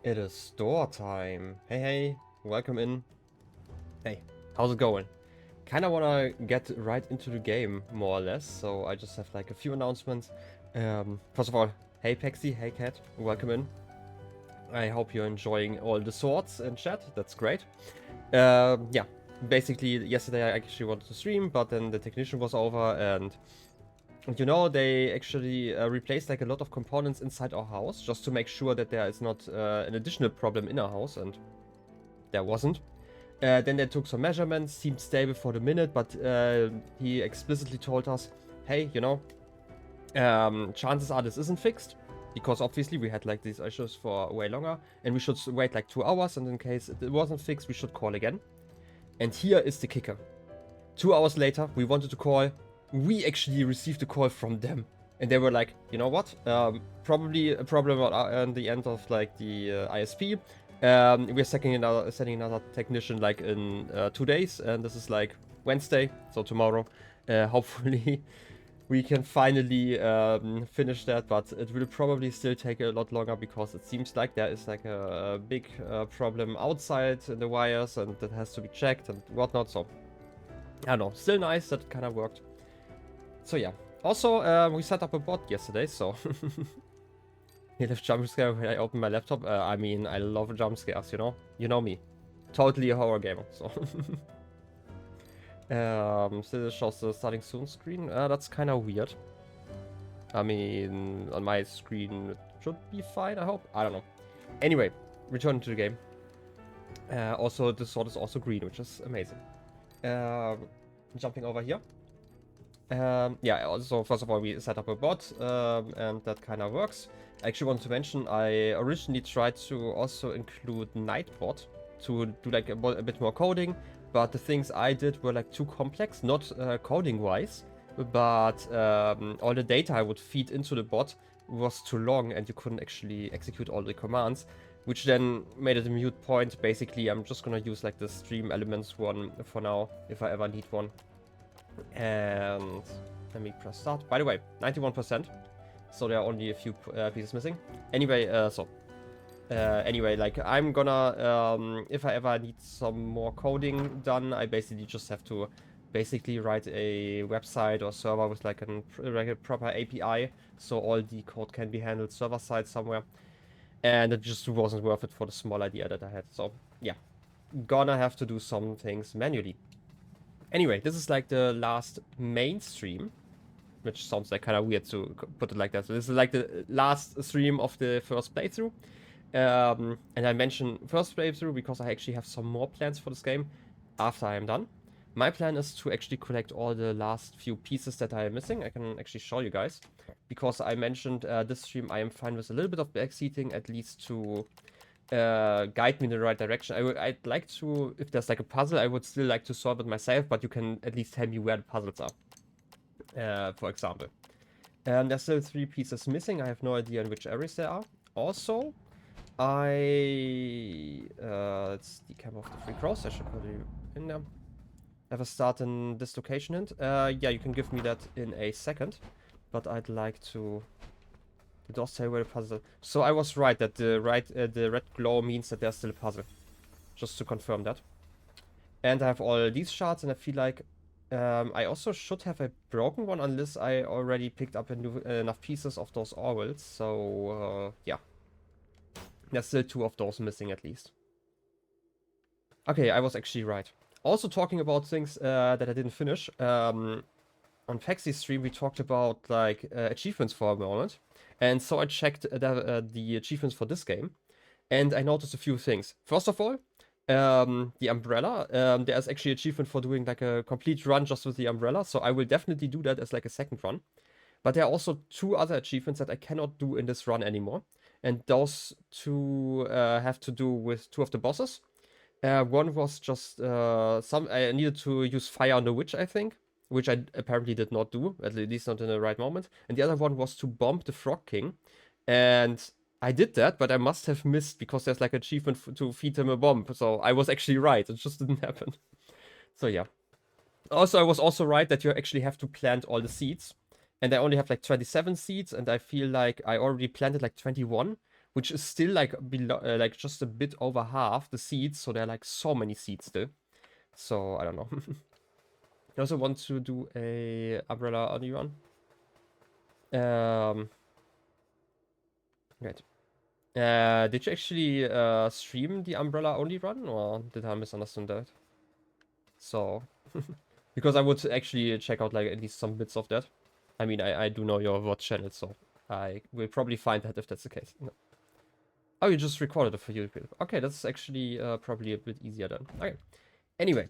It is store time. Hey, welcome in. Hey, how's it going? Kinda wanna get right into the game, more or less, so I just have like a few announcements. First of all, hey Pexi, hey Cat, welcome in. I hope you're enjoying all the swords in chat, that's great. Yeah, basically yesterday I actually wanted to stream, but then the technician was over and you know, they actually replaced like a lot of components inside our house just to make sure that there is not an additional problem in our house, and there wasn't. Then they took some measurements, seemed stable for the minute, but he explicitly told us, hey, you know, chances are this isn't fixed, because obviously we had like these issues for way longer, and we should wait like 2 hours, and in case it wasn't fixed, we should call again. And here is the kicker. 2 hours later, we wanted to call. We actually received a call from them. And they were like, you know what? Probably a problem on the end of like the ISP. We're setting another technician like in 2 days. And this is like Wednesday, so tomorrow. Hopefully we can finally finish that, but it will probably still take a lot longer because it seems like there is like a big problem outside in the wires and that has to be checked and whatnot. So I don't know, still nice that it kind of worked. So yeah. Also, we set up a bot yesterday, so he left jump scare when I opened my laptop. I mean, I love jump scares, you know? You know me. Totally a horror gamer, so. Still shows the starting soon screen. That's kind of weird. I mean, on my screen it should be fine, I hope. I don't know. Anyway, returning to the game. Also, the sword is also green, which is amazing. Jumping over here. Yeah, also, first of all, we set up a bot, and that kind of works. I actually want to mention, I originally tried to also include Nightbot to do like a bit more coding, but the things I did were like too complex, not coding-wise, but all the data I would feed into the bot was too long and you couldn't actually execute all the commands, which then made it a mute point. Basically, I'm just gonna use like the stream elements one for now, if I ever need one. And let me press start. By the way, 91%. So there are only a few pieces missing. Anyway, anyway, like I'm gonna, if I ever need some more coding done, I basically just have to basically write a website or server with like a proper API, so all the code can be handled server side somewhere. And it just wasn't worth it for the small idea that I had. So yeah, gonna have to do some things manually. Anyway, this is like the last main stream, which sounds like kind of weird to put it like that. So this is like the last stream of the first playthrough. And I mentioned first playthrough because I actually have some more plans for this game after I am done. My plan is to actually collect all the last few pieces that I am missing. I can actually show you guys. Because I mentioned this stream, I am fine with a little bit of backseating, at least to guide me in the right direction. I'd like to, if there's like a puzzle, I would still like to solve it myself, but you can at least tell me where the puzzles are, for example. There's still 3 pieces missing. I have no idea in which areas they are. Also, it's the camp of the Free Crows. I should put it in there. Have a start in dislocation hint. Yeah, you can give me that in a second, but I'd like to. It does say where the puzzle. So I was right that the red glow means that there's still a puzzle. Just to confirm that. And I have all these shards, and I feel like I also should have a broken one, unless I already picked up enough pieces of those orwells. So yeah, there's still 2 of those missing at least. Okay, I was actually right. Also talking about things that I didn't finish. On Pexi's stream, we talked about like achievements for a moment. And so I checked the achievements for this game, and I noticed a few things. First of all, the umbrella. There's actually achievement for doing like a complete run just with the umbrella, so I will definitely do that as like a second run. But there are also 2 other achievements that I cannot do in this run anymore, and those 2 have to do with 2 of the bosses. One was just I needed to use fire on the witch, I think, which I apparently did not do, at least not in the right moment. And the other one was to bomb the Frog King. And I did that, but I must have missed because there's like achievement to feed him a bomb. So I was actually right. It just didn't happen. So yeah. Also, I was also right that you actually have to plant all the seeds. And I only have like 27 seeds, and I feel like I already planted like 21, which is still like below, like just a bit over half the seats. So there are like so many seats still. So I don't know. I also want to do a umbrella only run. Right. Did you actually stream the umbrella only run, or did I misunderstand that? So, because I would actually check out like at least some bits of that. I mean, I do know your VOD channel, so I will probably find that if that's the case. No. Oh, you just recorded it for YouTube. Okay, that's actually probably a bit easier then. Okay. Anyway,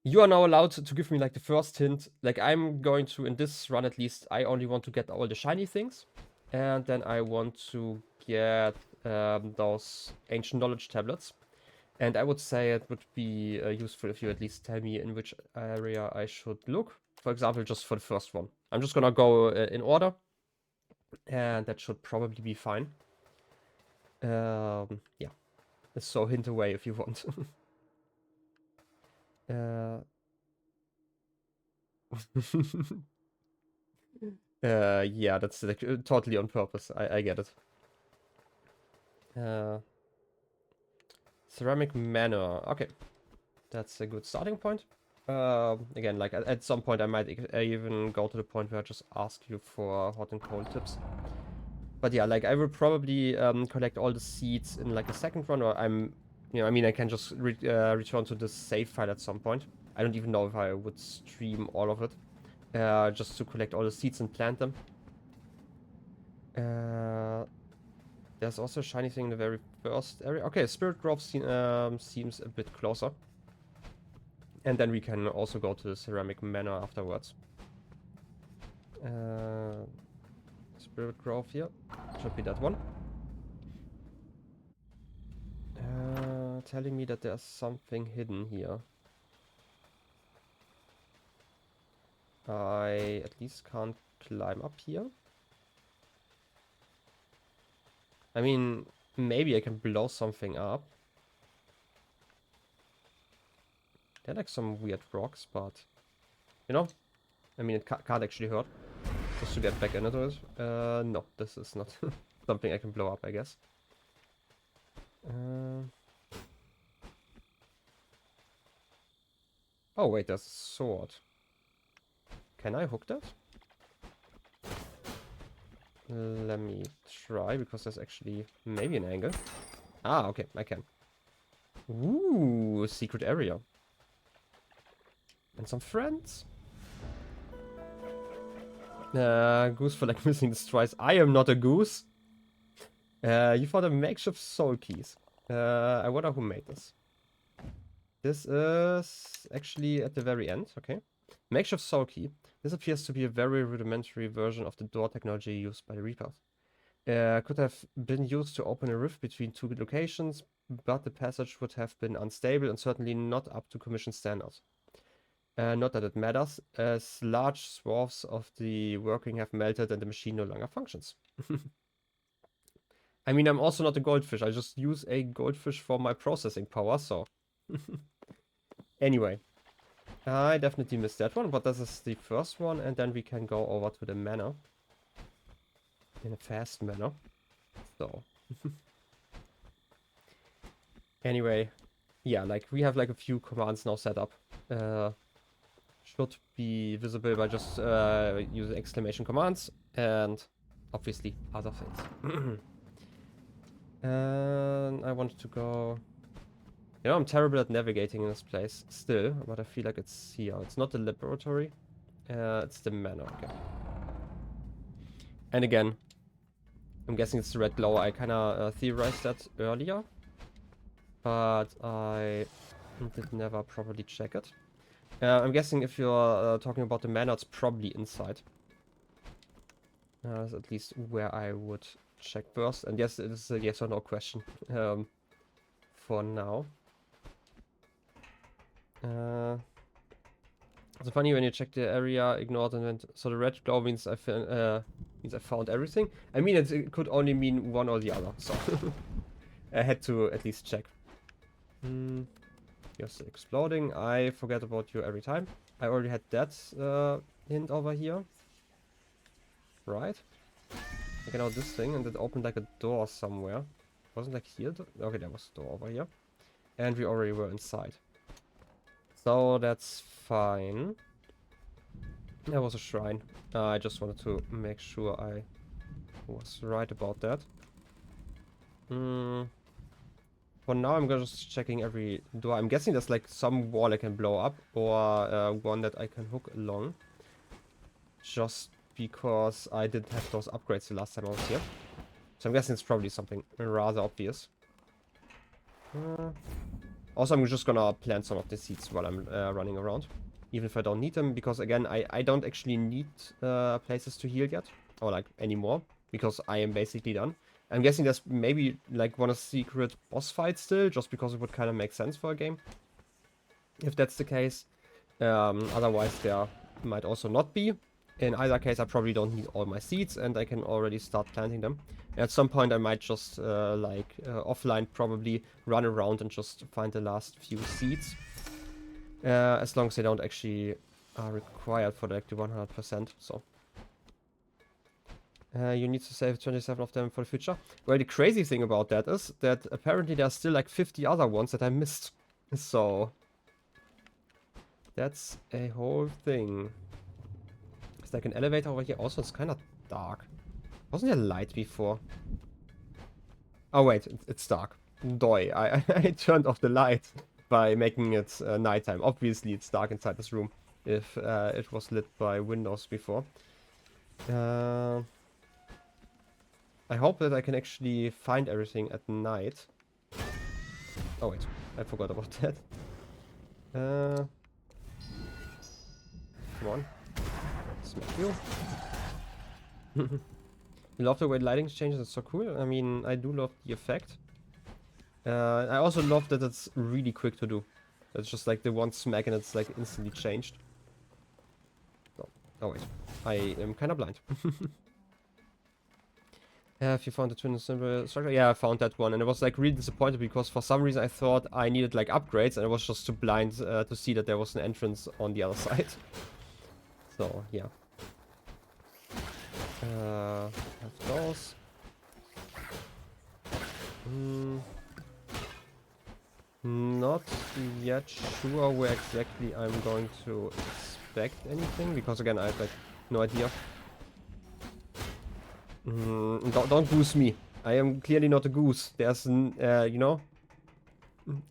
you are now allowed to give me like the first hint. Like I'm going to, in this run at least, I only want to get all the shiny things. And then I want to get those ancient knowledge tablets. And I would say it would be useful if you at least tell me in which area I should look. For example, just for the first one. I'm just gonna go in order. And that should probably be fine. Yeah. So hint away if you want. Yeah, that's like, totally on purpose. I get it. Ceramic Manor. Okay. That's a good starting point. Again, like at some point I might even go to the point where I just ask you for hot and cold tips. But yeah, like I will probably collect all the seeds in like a second run, or I mean, I can just return to the save file at some point. I don't even know if I would stream all of it, just to collect all the seeds and plant them. There's also a shiny thing in the very first area. Okay, Spirit Grove seems a bit closer. And then we can also go to the Ceramic Manor afterwards. Spirit Grove here. Should be that one. Telling me that there's something hidden here. I at least can't climb up here. I mean, maybe I can blow something up. They're like some weird rocks, but you know, I mean, it can't actually hurt. Just to get back into it. No, this is not something I can blow up, I guess. Oh wait, there's a sword. Can I hook that? Let me try, because there's actually maybe an angle. Ah, okay, I can. Ooh, secret area. And some friends. Goose for like missing the strides. I am not a goose. You found a makeshift soul keys. I wonder who made this. This is actually at the very end, okay. Makeshift soul key. This appears to be a very rudimentary version of the door technology used by the Reapers. Could have been used to open a rift between two locations, but the passage would have been unstable and certainly not up to Commission standards. Not that it matters, as large swaths of the working have melted and the machine no longer functions. I mean, I'm also not a goldfish. I just use a goldfish for my processing power, so... Anyway. I definitely missed that one, but this is the first one, and then we can go over to the manor. In a fast manner. So. Anyway. Yeah, like, we have like a few commands now set up. Should be visible by just using exclamation commands, and obviously other things. And I wanted to go... You know, I'm terrible at navigating in this place still, but I feel like it's here. It's not the laboratory. It's the manor. Okay. And again, I'm guessing it's the red glow. I kind of theorized that earlier, but I did never properly check it. I'm guessing if you're talking about the manor, it's probably inside. That's at least where I would check first. And yes, it is a yes or no question for now. It's funny when you check the area, ignored, and so the red glow means I found everything. I mean, it could only mean one or the other, so I had to at least check. You're still exploding. I forget about you every time. I already had that hint over here, right? Taking out this thing, and it opened like a door somewhere. Wasn't like here? Okay, there was a door over here. And we already were inside. So that's fine. There was a shrine. I just wanted to make sure I was right about that. For now, I'm just checking every door. I'm guessing there's like some wall I can blow up, or one that I can hook along. Just because I didn't have those upgrades the last time I was here. So I'm guessing it's probably something rather obvious. Also, I'm just gonna plant some of the seeds while I'm running around. Even if I don't need them, because again, I don't actually need places to heal yet. Or like anymore, because I am basically done. I'm guessing there's maybe like one of the secret boss fights still, just because it would kind of make sense for a game. If that's the case. Otherwise, there might also not be. In either case, I probably don't need all my seeds, and I can already start planting them. At some point, I might just, offline probably run around and just find the last few seeds. As long as they don't actually are required for like the 100%, so. You need to save 27 of them for the future. Well, the crazy thing about that is that apparently there's still like 50 other ones that I missed. So, that's a whole thing. Is like an elevator over here? Also, it's kind of dark. Wasn't there light before? Oh wait, it's dark. Doi, I turned off the light by making it nighttime. Obviously, it's dark inside this room if it was lit by windows before. I hope that I can actually find everything at night. Oh wait, I forgot about that. Come on. Smack you. You love the way lighting changes, it's so cool. I mean, I do love the effect. I also love that it's really quick to do. It's just like the one smack and it's like instantly changed. Oh wait, I am kind of blind. Have you found the twin symbol structure? Yeah, I found that one, and I was like really disappointed because for some reason I thought I needed like upgrades, and I was just too blind to see that there was an entrance on the other side. So yeah. Have those. Not yet sure where exactly I'm going to expect anything, because again I have like no idea. Don't goose me. I am clearly not a goose. There's you know,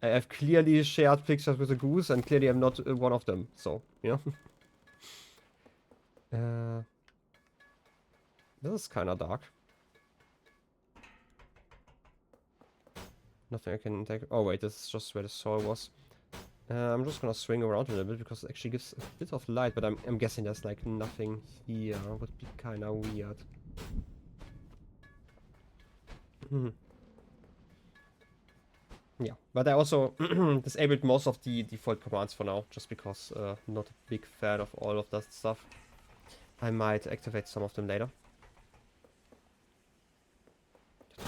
I have clearly shared pictures with a goose, and clearly I'm not one of them. So, you know. This is kind of dark. Nothing I can take. Oh wait, this is just where the soil was. I'm just gonna swing around a little bit because it actually gives a bit of light, but I'm guessing there's like nothing here. Would be kind of weird. Yeah, but I also disabled most of the default commands for now, just because not a big fan of all of that stuff. I might activate some of them later.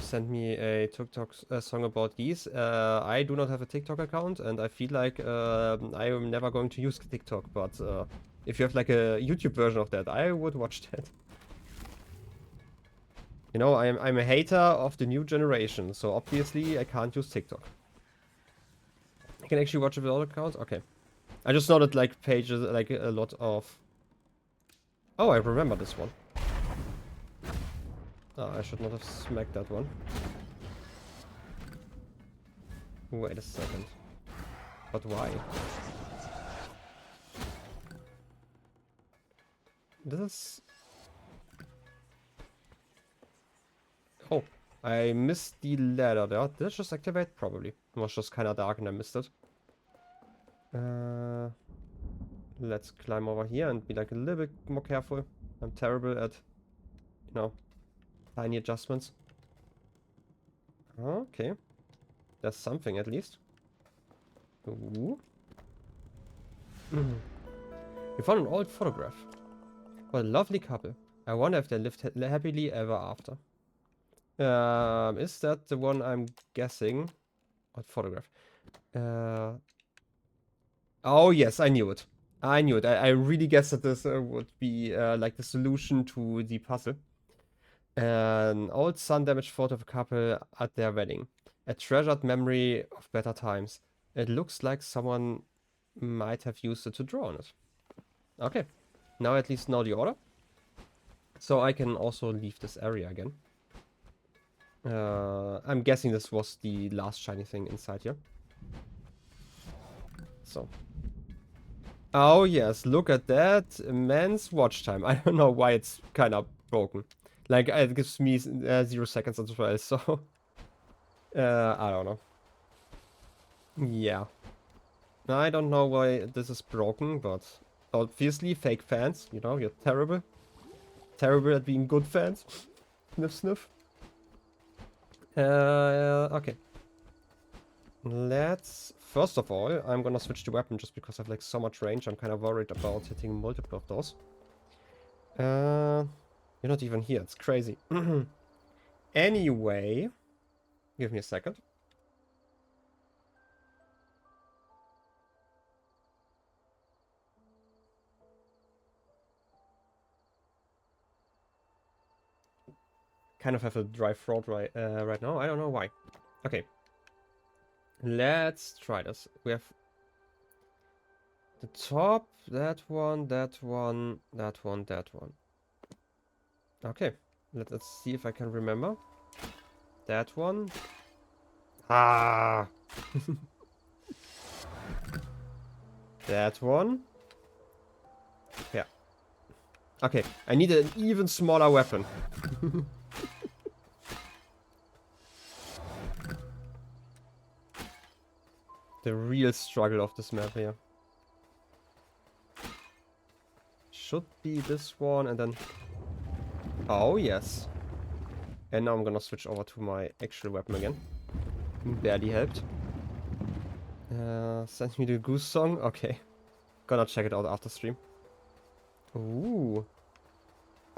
Send me a TikTok song about these. I do not have a TikTok account, and I feel like I am never going to use TikTok, but if you have like a YouTube version of that, I would watch that. You know, I'm a hater of the new generation, so obviously I can't use TikTok. I can actually watch it without account? Okay. I just know that like pages, like a lot of... Oh, I remember this one. Oh, I should not have smacked that one. Wait a second. But why? This is... Oh, I missed the ladder there. Did it just activate? Probably. It was just kind of dark and I missed it. Let's climb over here and be like a little bit more careful. I'm terrible at, you know, tiny adjustments. Okay. There's something at least. Ooh. We found an old photograph. What a lovely couple. I wonder if they lived happily ever after. Is that the one I'm guessing? What photograph? Oh yes, I knew it. I knew it. I really guessed that this would be like the solution to the puzzle. An old sun-damaged photo of a couple at their wedding. A treasured memory of better times. It looks like someone might have used it to draw on it. Okay. Now I at least know the order. So I can also leave this area again. I'm guessing this was the last shiny thing inside here. So. Oh yes, look at that. Immense watch time. I don't know why it's kind of broken. Like, it gives me 0 seconds as well, so... I don't know. Yeah. I don't know why this is broken, but... Obviously, fake fans, you know, you're terrible. Terrible at being good fans. Sniff, sniff. Okay. Let's... First of all, I'm gonna switch the weapon just because I have like so much range. I'm kind of worried about hitting multiple of those. You're not even here. It's crazy. Anyway, give me a second. Kind of have a dry throat right now. I don't know why. Okay. Let's try this. We have the top, that one, that one, that one, that one. Okay. Let's see if I can remember. That one. Ah! That one. Yeah. Okay, I need an even smaller weapon. The real struggle of this map here. Should be this one and then... Oh, yes. And now I'm gonna switch over to my actual weapon again. Barely helped. Send me the goose song? Okay. Gonna check it out after stream. Ooh.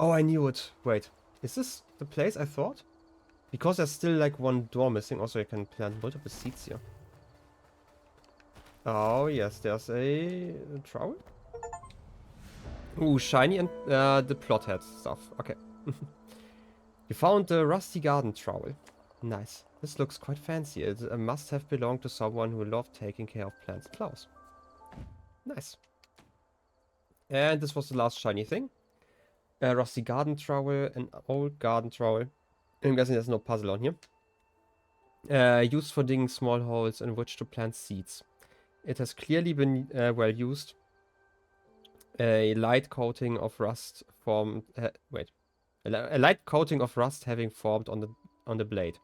Oh, I knew it. Wait. Is this the place I thought? Because there's still like one door missing. Also, I can plant multiple seeds here. Oh, yes. There's a trowel. Ooh, shiny and the plot head stuff. Okay. You found the rusty garden trowel. Nice. This looks quite fancy. It must have belonged to someone who loved taking care of plants and flowers. Nice. And this was the last shiny thing. A rusty garden trowel, an old garden trowel. I'm guessing there's no puzzle on here. Used for digging small holes in which to plant seeds. It has clearly been well used. A light coating of rust formed... A light coating of rust having formed on the blade.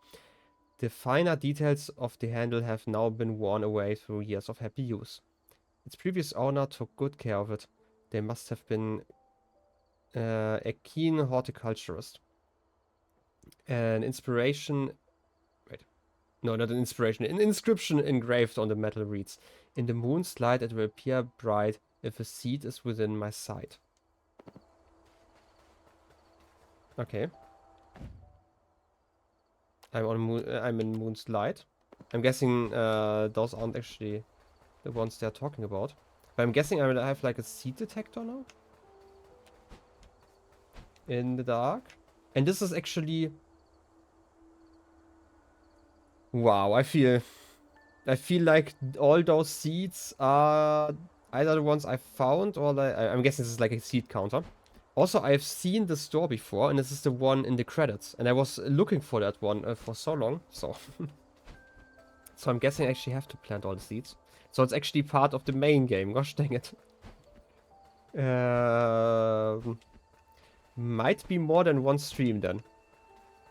The finer details of the handle have now been worn away through years of happy use. Its previous owner took good care of it. They must have been a keen horticulturist. An inspiration... Wait. No, not an inspiration. An inscription engraved on the metal reads, "In the moon's light it will appear bright if a seed is within my sight." Okay. I'm in moon's light. I'm guessing those aren't actually the ones they're talking about. But I'm guessing I will have like a seed detector now. In the dark. And this is actually... Wow, I feel like all those seeds are either the ones I found or like... I'm guessing this is like a seed counter. Also, I've seen the store before, and this is the one in the credits. And I was looking for that one for so long, so... So I'm guessing I actually have to plant all the seeds. So it's actually part of the main game, gosh dang it. Might be more than one stream then.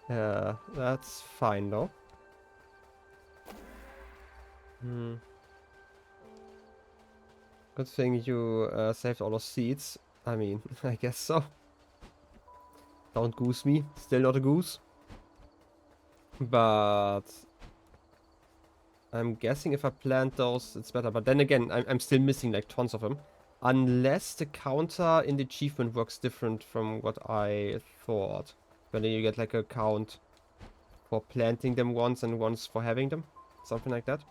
That's fine though. Good thing you saved all those seeds. I mean, I guess so. Don't goose me. Still not a goose. But... I'm guessing if I plant those, it's better. But then again, I'm still missing like tons of them. Unless the counter in the achievement works different from what I thought. Whether you get like a count for planting them once and once for having them. Something like that.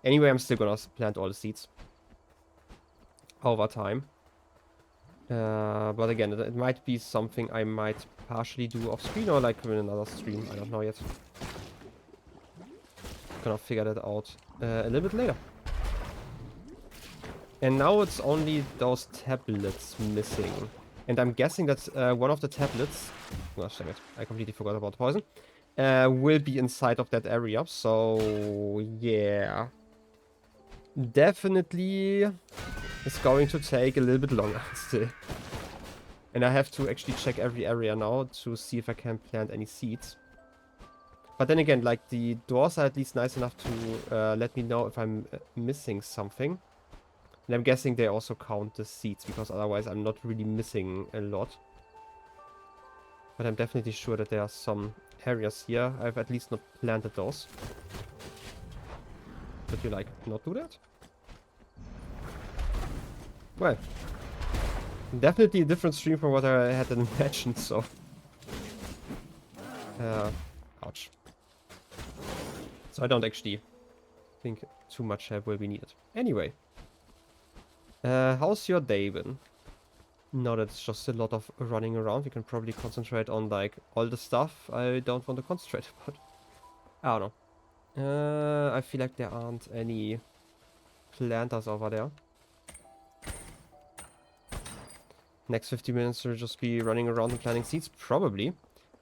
Anyway, I'm still gonna plant all the seeds. Over time. But again, it might be something I might partially do off screen or like in another stream. I don't know yet. Gonna figure that out a little bit later. And now it's only those tablets missing. And I'm guessing that one of the tablets... Gosh, damn it. I completely forgot about the poison. Will be inside of that area. So, yeah. Definitely it's going to take a little bit longer still. And I have to actually check every area now to see if I can plant any seeds. But then again, like, the doors are at least nice enough to let me know if I'm missing something. And I'm guessing they also count the seeds, because otherwise I'm not really missing a lot. But I'm definitely sure that there are some areas here. I've at least not planted those. Could you, like, not do that? Well, definitely a different stream from what I had imagined, so... ouch. So I don't actually think too much help will be needed. Anyway. How's your day been? Now that it's just a lot of running around, we can probably concentrate on, like, all the stuff I don't want to concentrate about. I don't know. I feel like there aren't any planters over there. Next 50 minutes will just be running around and planting seeds, probably.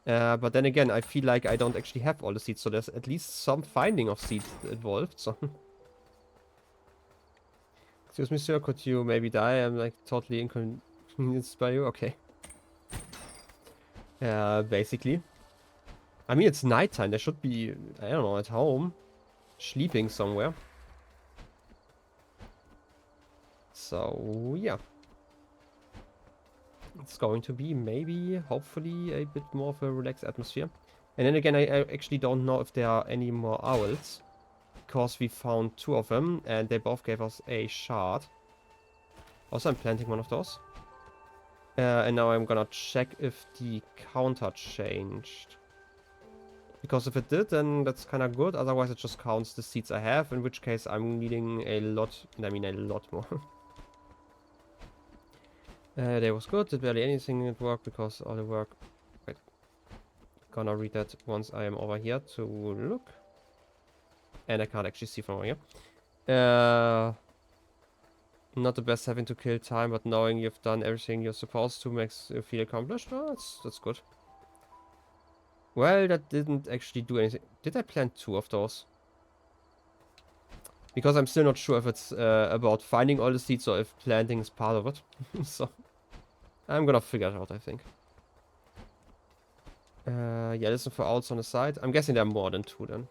But then again, I feel like I don't actually have all the seeds, so there's at least some finding of seeds involved, so... Excuse me, sir, could you maybe die? I'm, like, totally inconvenienced by you. Okay. Basically. I mean, it's nighttime. They should be, I don't know, at home. Sleeping somewhere. So, yeah. It's going to be maybe, hopefully, a bit more of a relaxed atmosphere. And then again, I actually don't know if there are any more owls. Because we found 2 of them, and they both gave us a shard. Also, I'm planting one of those. And now I'm gonna check if the counter changed. Because if it did, then that's kind of good. Otherwise, it just counts the seeds I have. In which case, I'm needing a lot. I mean, a lot more. That was good. Did barely anything at work because all the work... Wait. Gonna read that once I am over here to look. And I can't actually see from over here. Not the best having to kill time, but knowing you've done everything you're supposed to makes you feel accomplished. Oh, that's good. Well, that didn't actually do anything. Did I plant 2 of those? Because I'm still not sure if it's about finding all the seeds or if planting is part of it. So, I'm gonna figure it out, I think. Yeah, listen for owls on the side. I'm guessing there are more than 2 then.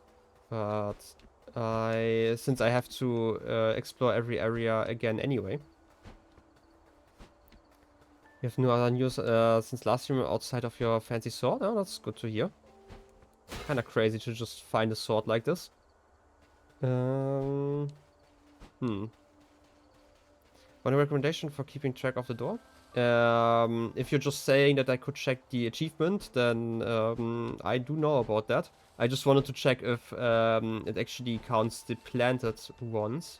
But since I have to explore every area again anyway. You have no other news since last year outside of your fancy sword? Oh, that's good to hear. Kinda crazy to just find a sword like this. One recommendation for keeping track of the door? If you're just saying that I could check the achievement, then I do know about that. I just wanted to check if it actually counts the planted ones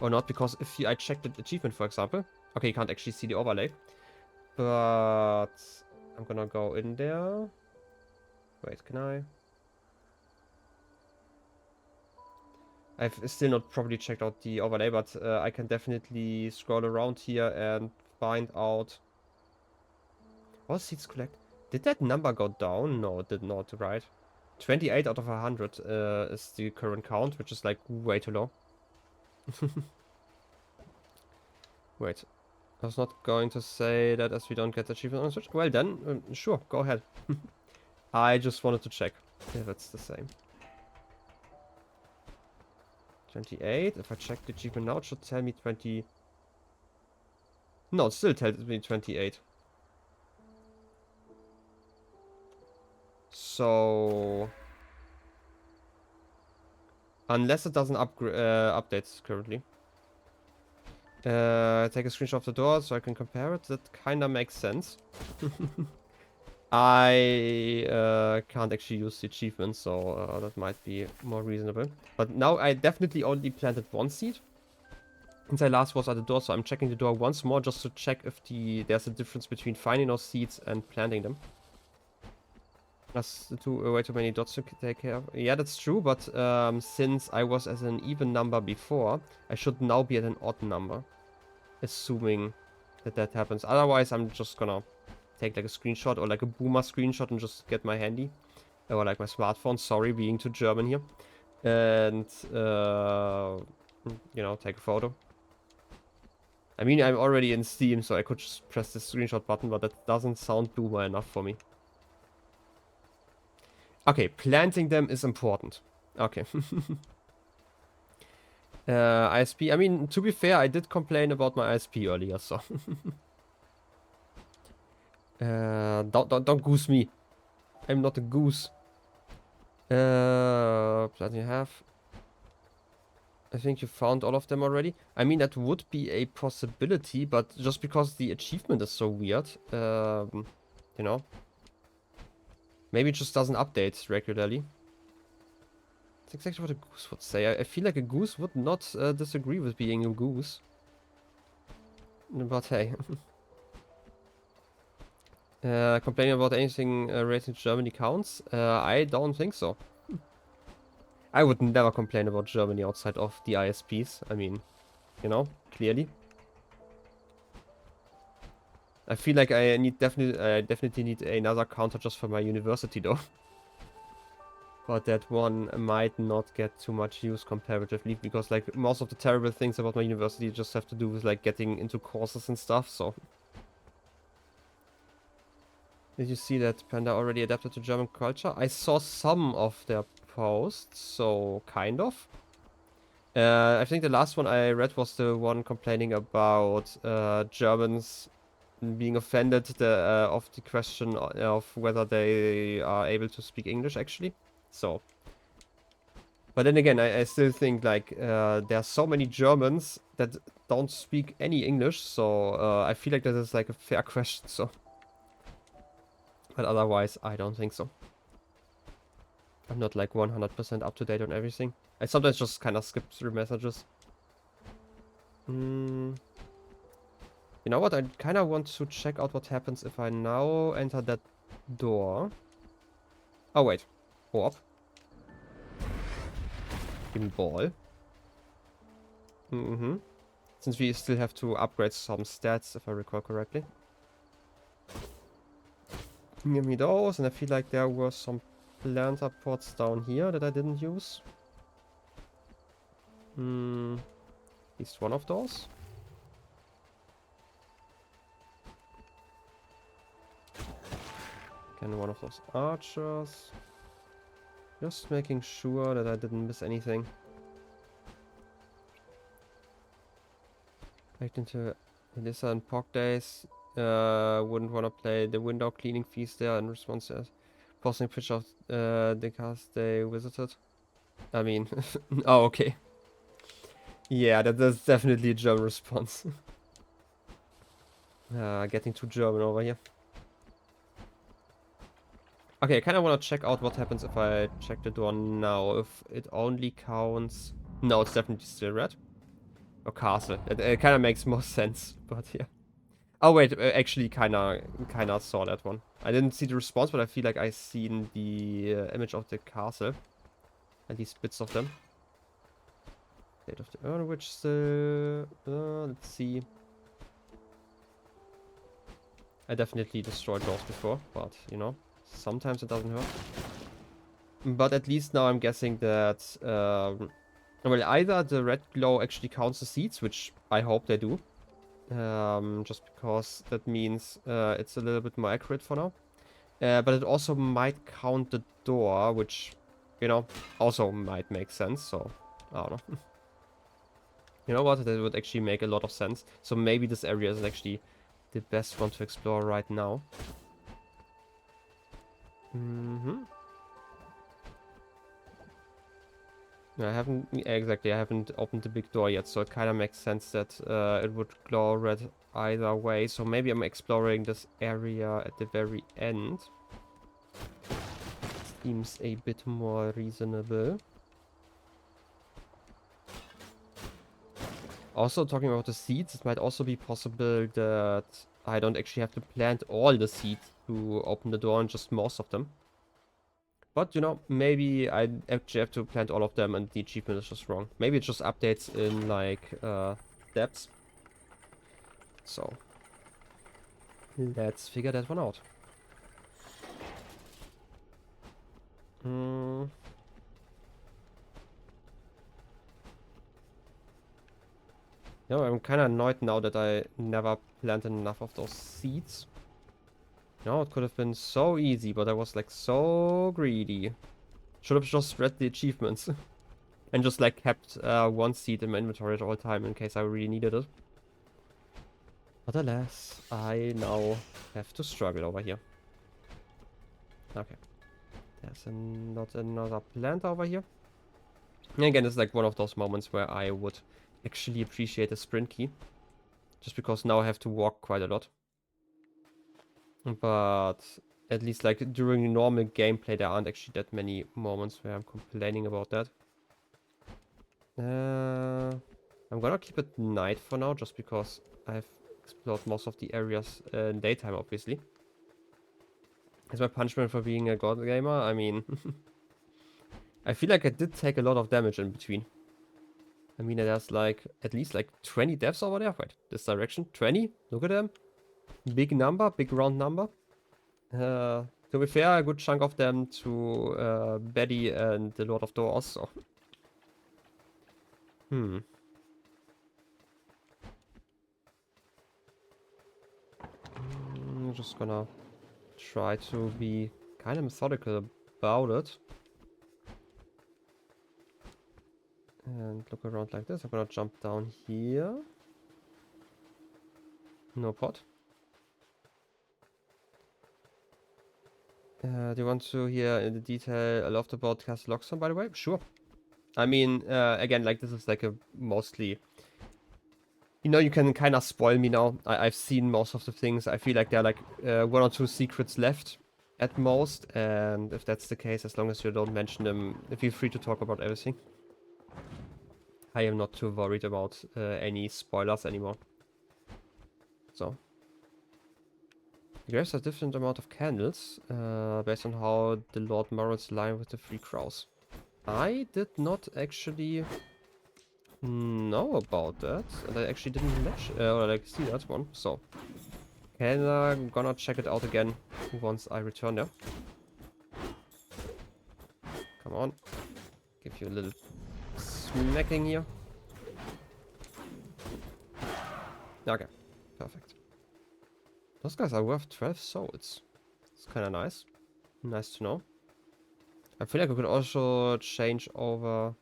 or not, because if I check the achievement, for example, okay, you can't actually see the overlay, but I'm gonna go in there. Wait, can I? I've still not probably checked out the overlay, but I can definitely scroll around here and find out. What seeds collect? Did that number go down? No, it did not, right? 28 out of 100 is the current count, which is like way too low. Wait, I was not going to say that as we don't get the achievement on the Switch. Well then, sure, go ahead. I just wanted to check if it's the same. 28. If I check the achievement now, it should tell me 20. No, it still tells me 28. So, unless it doesn't update currently. Take a screenshot of the door so I can compare it. That kind of makes sense. I can't actually use the achievement, so that might be more reasonable. But now I definitely only planted 1 seed. since I last was at the door, so I'm checking the door once more just to check if there's a difference between finding those seeds and planting them. That's way too many dots to take care of. Yeah, that's true, but since I was as an even number before, I should now be at an odd number. Assuming that happens. Otherwise, I'm just gonna take like a screenshot or like a boomer screenshot and just get my handy. Or like my smartphone, sorry, being too German here. And, you know, take a photo. I mean, I'm already in Steam, so I could just press the screenshot button, but that doesn't sound boomer enough for me. Okay, planting them is important. Okay. ISP, I mean, to be fair, I did complain about my ISP earlier, so... don't goose me. I'm not a goose. Plenty have. I think you found all of them already. I mean, that would be a possibility, but just because the achievement is so weird, you know. Maybe it just doesn't update regularly. That's exactly what a goose would say. I feel like a goose would not disagree with being a goose. But hey. Complaining about anything related to Germany counts? I don't think so. I would never complain about Germany outside of the ISPs. I mean, you know, clearly. I feel like I definitely need another counter just for my university though. But that one might not get too much use comparatively, because like most of the terrible things about my university just have to do with like getting into courses and stuff, so. Did you see that Panda already adapted to German culture? I saw some of their posts, so kind of. I think the last one I read was the one complaining about Germans being offended of the question of whether they are able to speak English actually. So. But then again, I still think like there are so many Germans that don't speak any English, so I feel like that is like a fair question, so. But otherwise, I don't think so. I'm not like 100% up to date on everything. I sometimes just kind of skip through messages. You know what? I kind of want to check out what happens if I now enter that door. Oh, wait. Orb. Give me ball. Since we still have to upgrade some stats, if I recall correctly. Give me those, and I feel like there were some planter pots down here that I didn't use. At least one of those. Again, one of those archers. Just making sure that I didn't miss anything. Back into Elissa and Pog days. Wouldn't want to play the window cleaning feast there in response to posting a picture of the cast they visited. I mean, oh, okay. Yeah, that's definitely a German response. Getting too German over here. Okay, I kind of want to check out what happens if I check the door now. If it only counts... No, it's definitely still red. Or castle. It kind of makes more sense, but yeah. Oh wait, actually kind of saw that one. I didn't see the response, but I feel like I seen the image of the castle. At least bits of them. State of the Earnwich still. Let's see. I definitely destroyed those before, but you know, sometimes it doesn't hurt. But at least now I'm guessing that, well, either the red glow actually counts the seeds, which I hope they do. Just because that means it's a little bit more accurate for now. But it also might count the door, which, you know, also might make sense, so I don't know. You know what, that would actually make a lot of sense. So maybe this area is actually the best one to explore right now. I haven't opened the big door yet, so it kind of makes sense that it would glow red either way. So maybe I'm exploring this area at the very end. Seems a bit more reasonable. Also, talking about the seeds, it might also be possible that I don't actually have to plant all the seeds to open the door and just most of them. But, you know, maybe I actually have to plant all of them and the achievement is just wrong. Maybe it just updates in, like, steps. So, let's figure that one out. Hmm. You know, I'm kind of annoyed now that I never planted enough of those seeds. You know, it could have been so easy, but I was, like, so greedy. Should have just spread the achievements. And just, like, kept one seed in my inventory at all time in case I really needed it. But alas, I now have to struggle over here. Okay. There's not another plant over here. And again, it's like one of those moments where I would actually appreciate a sprint key. Just because now I have to walk quite a lot. But at least like during normal gameplay, there aren't actually that many moments where I'm complaining about that. I'm gonna keep it night for now, just because I've explored most of the areas in daytime, obviously. As my punishment for being a god gamer, I mean... I feel like I did take a lot of damage in between. I mean, there's like, at least like 20 deaths over there. Wait, this direction? 20? Look at them. Big number, big round number. To be fair, a good chunk of them to Betty and the Lord of Doors, so... I'm just gonna try to be kind of methodical about it. And look around like this. I'm gonna jump down here. No pot. Do you want to hear in the detail a lot about Castle Loxton, by the way? Sure. I mean, again, like, this is like a mostly... You know, you can kind of spoil me now. I've seen most of the things. I feel like there are like 1 or 2 secrets left at most. And if that's the case, as long as you don't mention them, feel free to talk about everything. I am not too worried about any spoilers anymore. So. There's a different amount of candles based on how the Lord Morals line with the 3 crows. I did not actually know about that, and I actually didn't match or like see that one. So, I'm gonna check it out again once I return there. Come on, give you a little smacking here. Okay, perfect. Those guys are worth 12 souls. It's kind of nice. Nice to know. I feel like I could also change over...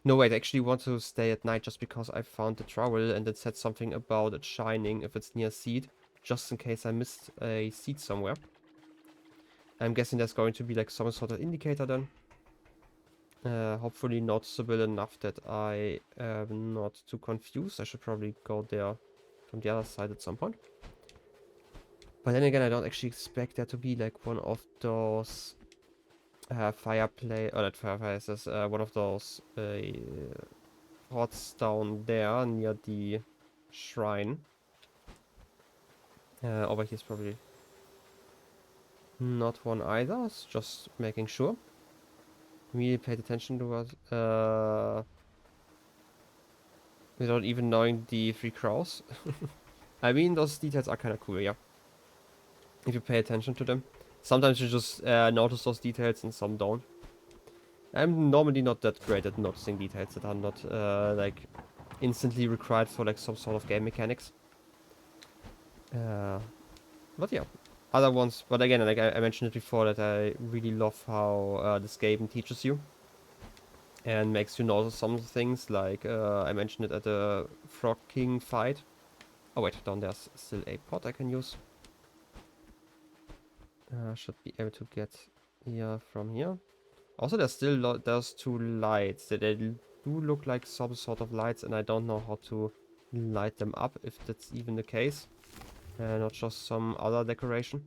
No, wait, I actually want to stay at night just because I found the trowel and it said something about it shining if it's near a seed, just in case I missed a seed somewhere. I'm guessing there's going to be like some sort of indicator then. Hopefully noticeable enough that I am not too confused. I should probably go there from the other side at some point. But then again, I don't actually expect there to be like one of those fireplace, or not fireplaces, one of those pots down there near the shrine. Over here is probably not one either, just making sure. We paid attention to what, without even knowing the 3 crows. I mean, those details are kind of cool, yeah. If you pay attention to them. Sometimes you just notice those details and some don't. I'm normally not that great at noticing details that are not like instantly required for like some sort of game mechanics. But yeah, other ones. But again, like I mentioned it before, that I really love how this game teaches you and makes you notice some things. Like I mentioned it at the Frog King fight. Oh wait, down there's still a pot I can use. Should be able to get here from here. Also, there's still there's 2 lights that they do look like some sort of lights, and I don't know how to light them up, if that's even the case. Not just some other decoration.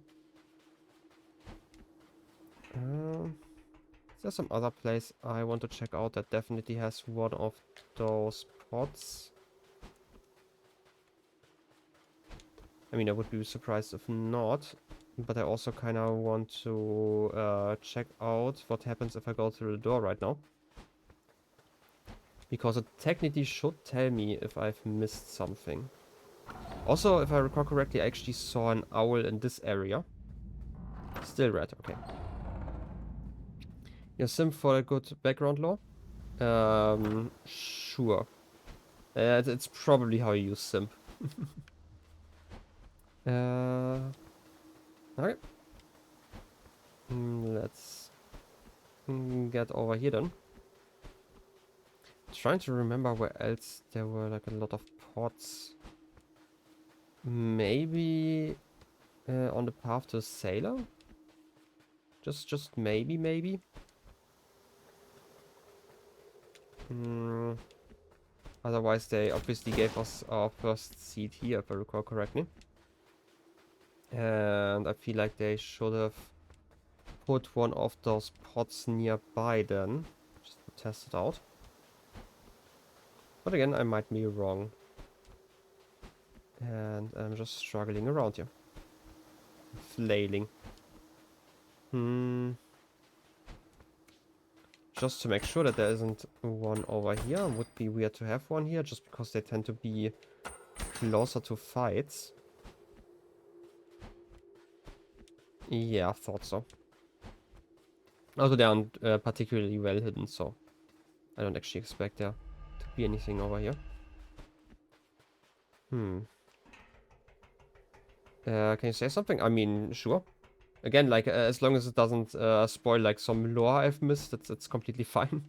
There's some other place I want to check out that definitely has one of those pots. I mean, I would be surprised if not. But I also kind of want to check out what happens if I go through the door right now. Because it technically should tell me if I've missed something. Also, if I recall correctly, I actually saw an owl in this area. Still red, okay. Your sim for a good background lore? Sure. It's probably how you use simp. Okay. Let's get over here then. Trying to remember where else there were like a lot of pots. Maybe on the path to Sailor? Just maybe. Otherwise they obviously gave us our first seed here, if I recall correctly. And I feel like they should have put one of those pots nearby then, just to test it out. But again, I might be wrong. And I'm just struggling around here. Flailing. Just to make sure that there isn't one over here. Would be weird to have one here, just because they tend to be closer to fights. Yeah, I thought so. Also, they aren't particularly well hidden, so I don't actually expect there to be anything over here. Can you say something? I mean, sure. Again, like, as long as it doesn't spoil, like, some lore I've missed, it's completely fine.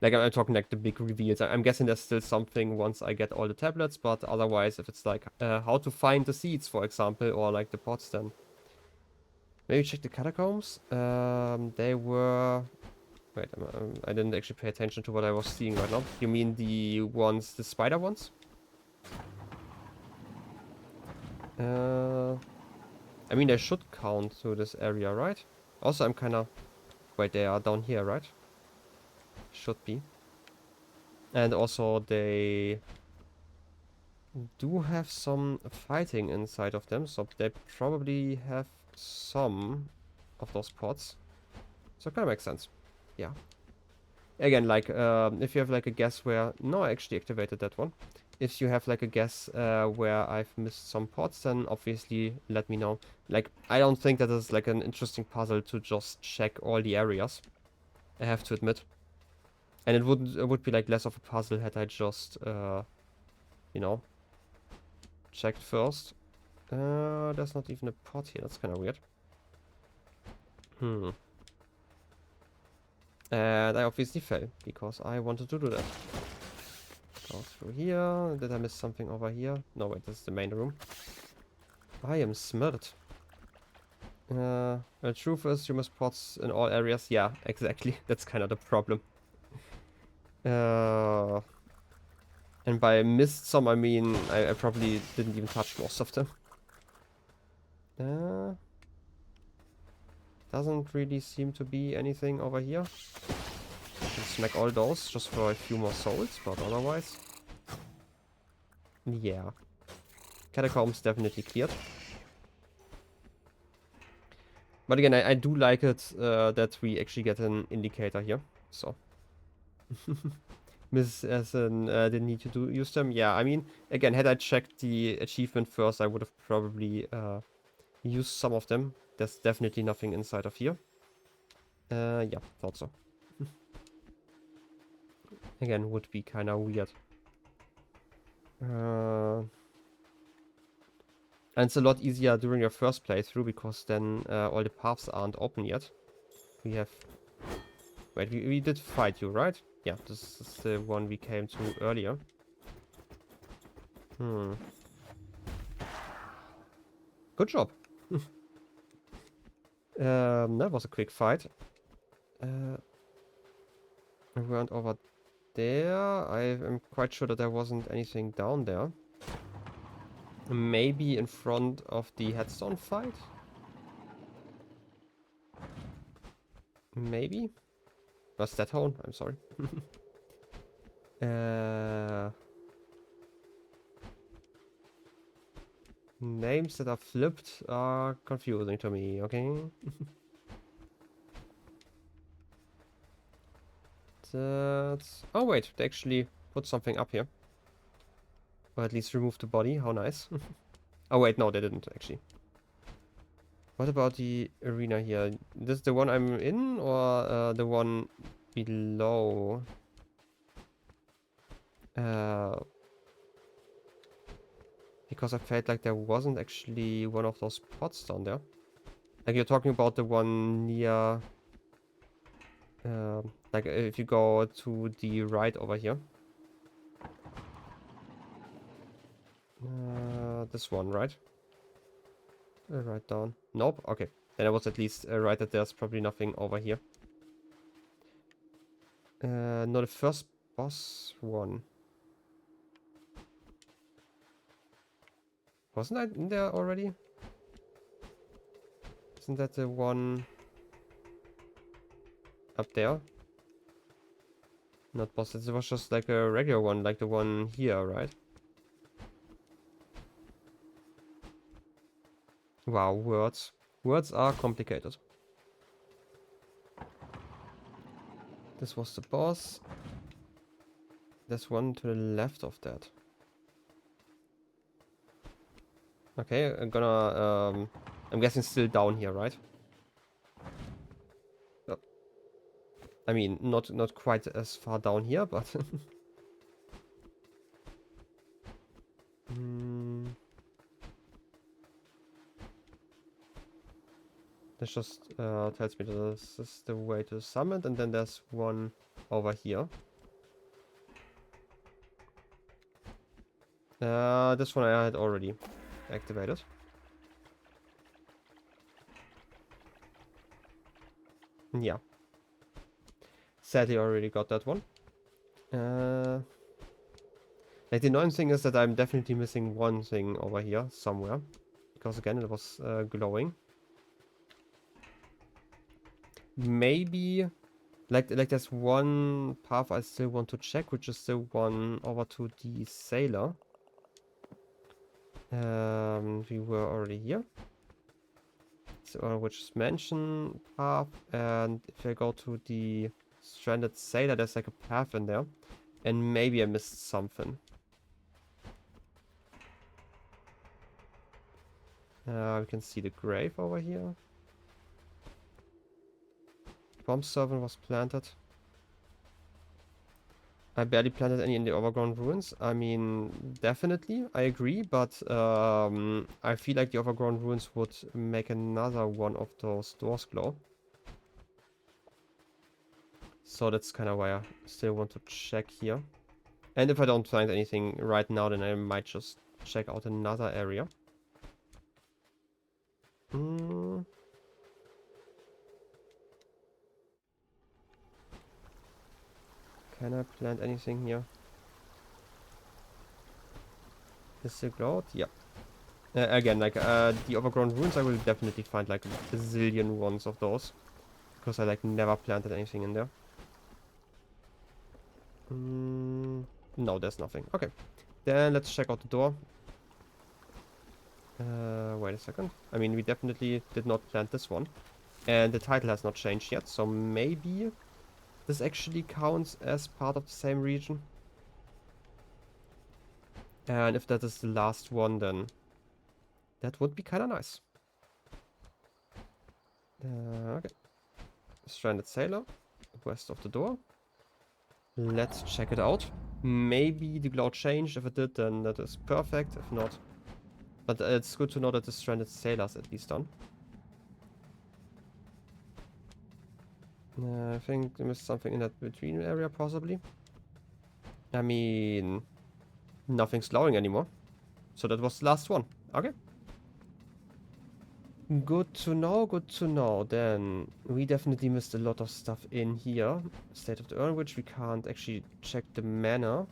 Like, I'm talking, like, the big reveals. I'm guessing there's still something once I get all the tablets, but otherwise, if it's, like, how to find the seeds, for example, or, like, the pots, then... Maybe check the catacombs. They were... Wait, I didn't actually pay attention to what I was seeing right now. You mean the ones, the spider ones? I mean, they should count through this area, right? Also, I'm kind of... Wait, they are down here, right? Should be. And also, they do have some fighting inside of them, so they probably have some of those pots. So it kind of makes sense. Yeah. Again, like, if you have like a guess where... No, I actually activated that one. If you have like a guess where I've missed some pots, then obviously let me know. Like, I don't think that is like an interesting puzzle to just check all the areas. I have to admit. And it would be like less of a puzzle had I just, you know, checked first. There's not even a pot here. That's kind of weird. And I obviously fell because I wanted to do that. Go through here. Did I miss something over here? No, wait, this is the main room. I am smart. The truth is, you miss pots in all areas. Yeah, exactly. That's kind of the problem. And by missed some, I mean I probably didn't even touch most of them. Doesn't really seem to be anything over here. I can smack all those just for a few more souls, but otherwise... Yeah. Catacombs definitely cleared. But again, I do like it that we actually get an indicator here. So. Miss as in didn't need to use them. Yeah, I mean, again, had I checked the achievement first, I would have probably used some of them. There's definitely nothing inside of here. Yeah, thought so. Again, would be kind of weird. And it's a lot easier during your first playthrough because then all the paths aren't open yet. We have... Wait, we did fight you, right? Yeah, this is the one we came to earlier. Good job. That was a quick fight. We weren't over there. I am quite sure that there wasn't anything down there. Maybe in front of the headstone fight? Maybe? Was that hole? I'm sorry. Names that are flipped are confusing to me, okay? That's... Oh wait, they actually put something up here. Or at least remove the body, how nice. Oh wait, no, they didn't actually. What about the arena here? This is the one I'm in, or the one below? Because I felt like there wasn't actually one of those spots down there. Like you're talking about the one near... like if you go to the right over here. This one, right? Right down. Nope, okay. Then I was at least right that there's probably nothing over here. No, the first boss one. Wasn't I in there already? Isn't that the one up there? Not boss, it was just like a regular one, like the one here, right? Wow, words. Words are complicated. This was the boss. There's one to the left of that. Okay, I'm gonna... I'm guessing still down here, right? Oh. I mean, not quite as far down here, but... This just tells me that this is the way to the summit, and then there's one over here. This one I had already activated. Yeah. Sadly, I already got that one. Like the annoying thing is that I'm definitely missing one thing over here somewhere, because again it was glowing. Maybe like there's one path I still want to check, which is the one over to the sailor. We were already here. So, which is mansion path, and if I go to the stranded sailor, there's like a path in there, and maybe I missed something. We can see the grave over here. Bomb servant was planted. I barely planted any in the overgrown ruins. I mean, definitely, I agree, but I feel like the overgrown ruins would make another one of those doors glow. So that's kind of why I still want to check here. And if I don't find anything right now, then I might just check out another area. Can I plant anything here? Is it glowed? Yeah. Again, like the overgrown ruins, I will definitely find like a zillion ones of those, because I like never planted anything in there. No, there's nothing. Okay, then let's check out the door. Wait a second. I mean, we definitely did not plant this one, and the title has not changed yet, so maybe this actually counts as part of the same region. And if that is the last one, then that would be kind of nice. Okay. Stranded sailor, west of the door. Let's check it out. Maybe the glow changed. If it did, then that is perfect. If not, but it's good to know that the stranded sailor's at least done. I think there missed something in that between area, possibly. I mean, nothing's glowing anymore. So that was the last one. Okay. Good to know, good to know. Then we definitely missed a lot of stuff in here. State of the Urn, which we can't actually check the manor.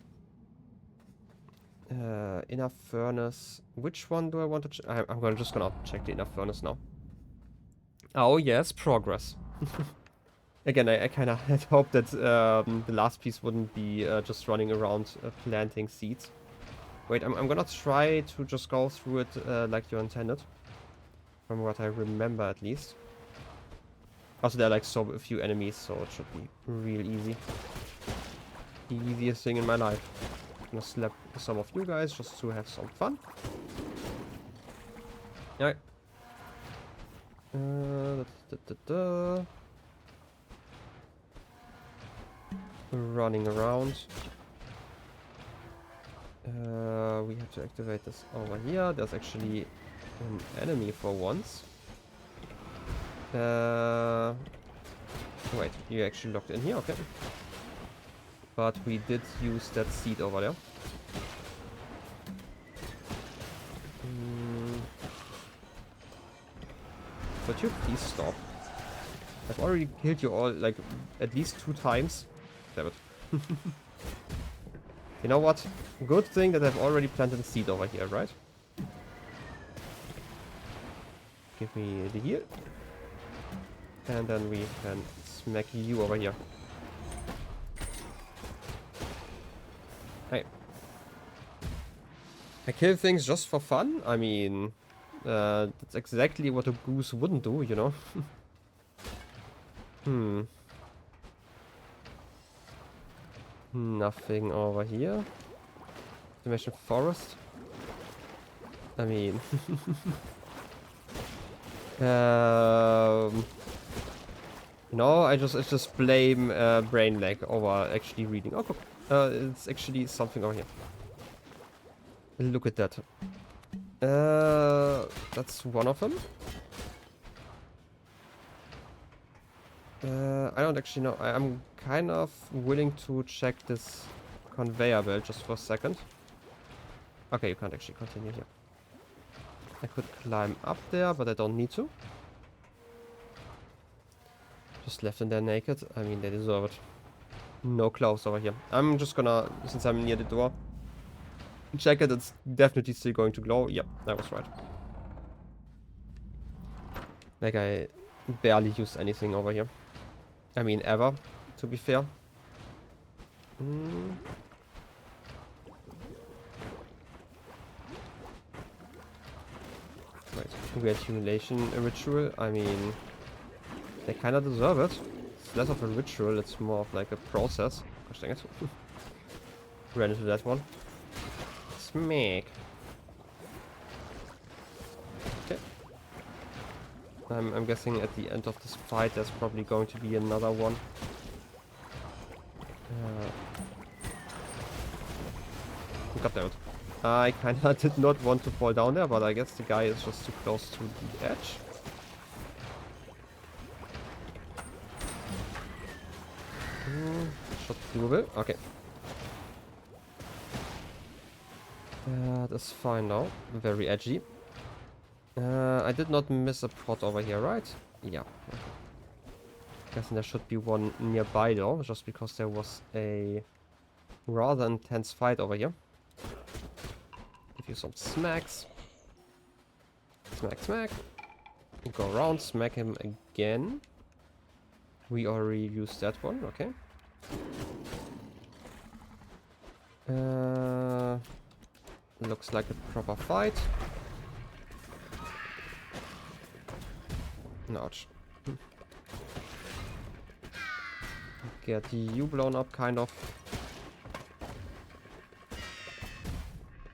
Inner furnace. Which one do I want to check? I'm just gonna check the inner furnace now. Oh yes, progress. Again, I kind of had hoped that the last piece wouldn't be just running around planting seeds. Wait, I'm gonna try to just go through it like you intended. From what I remember, at least. Also, there are like so few enemies, so it should be real easy. The easiest thing in my life. I'm gonna slap some of you guys just to have some fun. Yeah. Running around. We have to activate this over here. There's actually an enemy for once. Wait, you actually locked in here? Okay. But we did use that seed over there. But you please stop. I've already killed you all, like, at least 2 times. Damn it. You know what? Good thing that I've already planted a seed over here, right? Give me the heal. And then we can smack you over here. Hey. I kill things just for fun? I mean, that's exactly what a goose wouldn't do, you know? Nothing over here. Dimension forest. I mean... no, I just blame brain lag over actually reading. Oh, look. It's actually something over here. Look at that. That's one of them. I don't actually know. I'm kind of willing to check this conveyor belt just for a second. Okay, you can't actually continue here. I could climb up there, but I don't need to. Just left in there naked. I mean, they deserve it. No clothes over here. I'm just gonna, since I'm near the door, check it. It's definitely still going to glow. Yep, I was right. Like, I barely used anything over here. I mean, ever, to be fair. Right, reaccumulation ritual. I mean, they kind of deserve it. It's less of a ritual, it's more of like a process. Gosh dang it. Ran into that one. Smack. Okay. I'm guessing at the end of this fight there's probably going to be another one. God damn it. I kinda did not want to fall down there, but I guess the guy is just too close to the edge. Shot doable. Okay. That's fine now. Very edgy. I did not miss a pot over here, right? Yeah. Okay. Guessing there should be one nearby though, just because there was a rather intense fight over here. Give you some smacks. Smack, smack. Go around, smack him again. We already used that one, okay. Looks like a proper fight. Ouch. Get you blown up, kind of.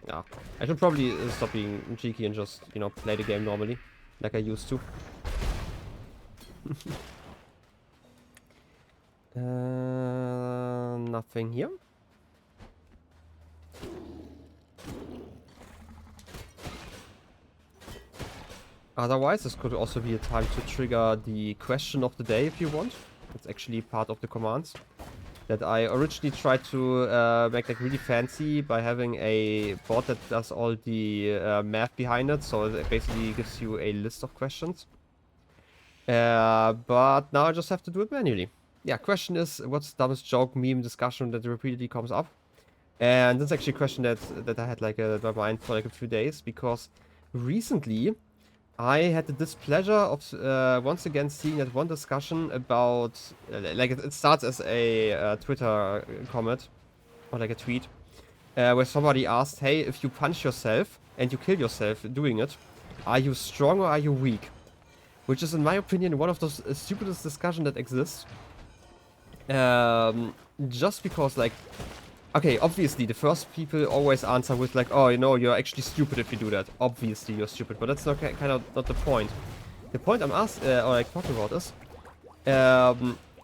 Yeah, I should probably stop being cheeky and just, you know, play the game normally, like I used to. Nothing here. Otherwise, this could also be a time to trigger the question of the day if you want. It's actually part of the commands that I originally tried to make like really fancy by having a bot that does all the math behind it. So it basically gives you a list of questions. But now I just have to do it manually. Yeah, question is, what's the dumbest joke, meme, discussion that repeatedly comes up? And that's actually a question that I had like in my mind for like a few days, because recently I had the displeasure of once again seeing that one discussion about like it starts as a Twitter comment or like a tweet, where somebody asked, hey, if you punch yourself and you kill yourself doing it, are you strong or are you weak? Which is, in my opinion, one of those stupidest discussions that exists. Just because, like, okay, obviously, the first people always answer with, like, oh, you know, you're actually stupid if you do that. Obviously, you're stupid, but that's not kind of not the point. The point I'm talking about is,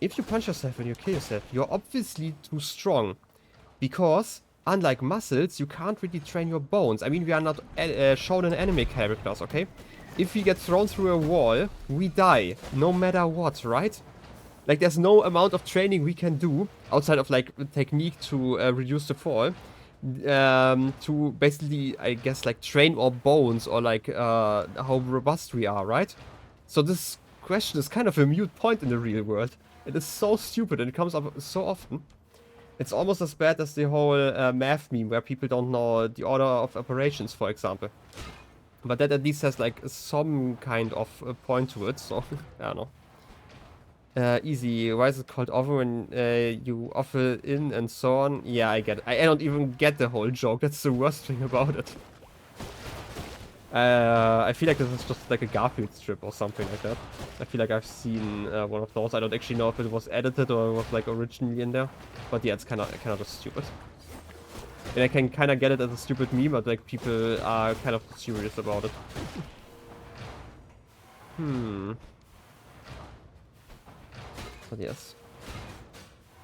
if you punch yourself and you kill yourself, you're obviously too strong. Because, unlike muscles, you can't really train your bones. I mean, we are not shown in anime characters, okay? If we get thrown through a wall, we die, no matter what, right? Like, there's no amount of training we can do, outside of, like, technique to reduce the fall, to basically, I guess, like, train our bones, or, like, how robust we are, right? So this question is kind of a mute point in the real world. It is so stupid, and it comes up so often. It's almost as bad as the whole math meme, where people don't know the order of operations, for example. But that at least has, like, some kind of point to it, so, I don't know. Easy. Why is it called offer when you offer in and so on? Yeah, I get it. I don't even get the whole joke. That's the worst thing about it. I feel like this is just like a Garfield strip or something like that. I feel like I've seen one of those. I don't actually know if it was edited or it was like originally in there. But yeah, it's kind of just stupid. And I can kind of get it as a stupid meme, but like people are kind of serious about it. But yes.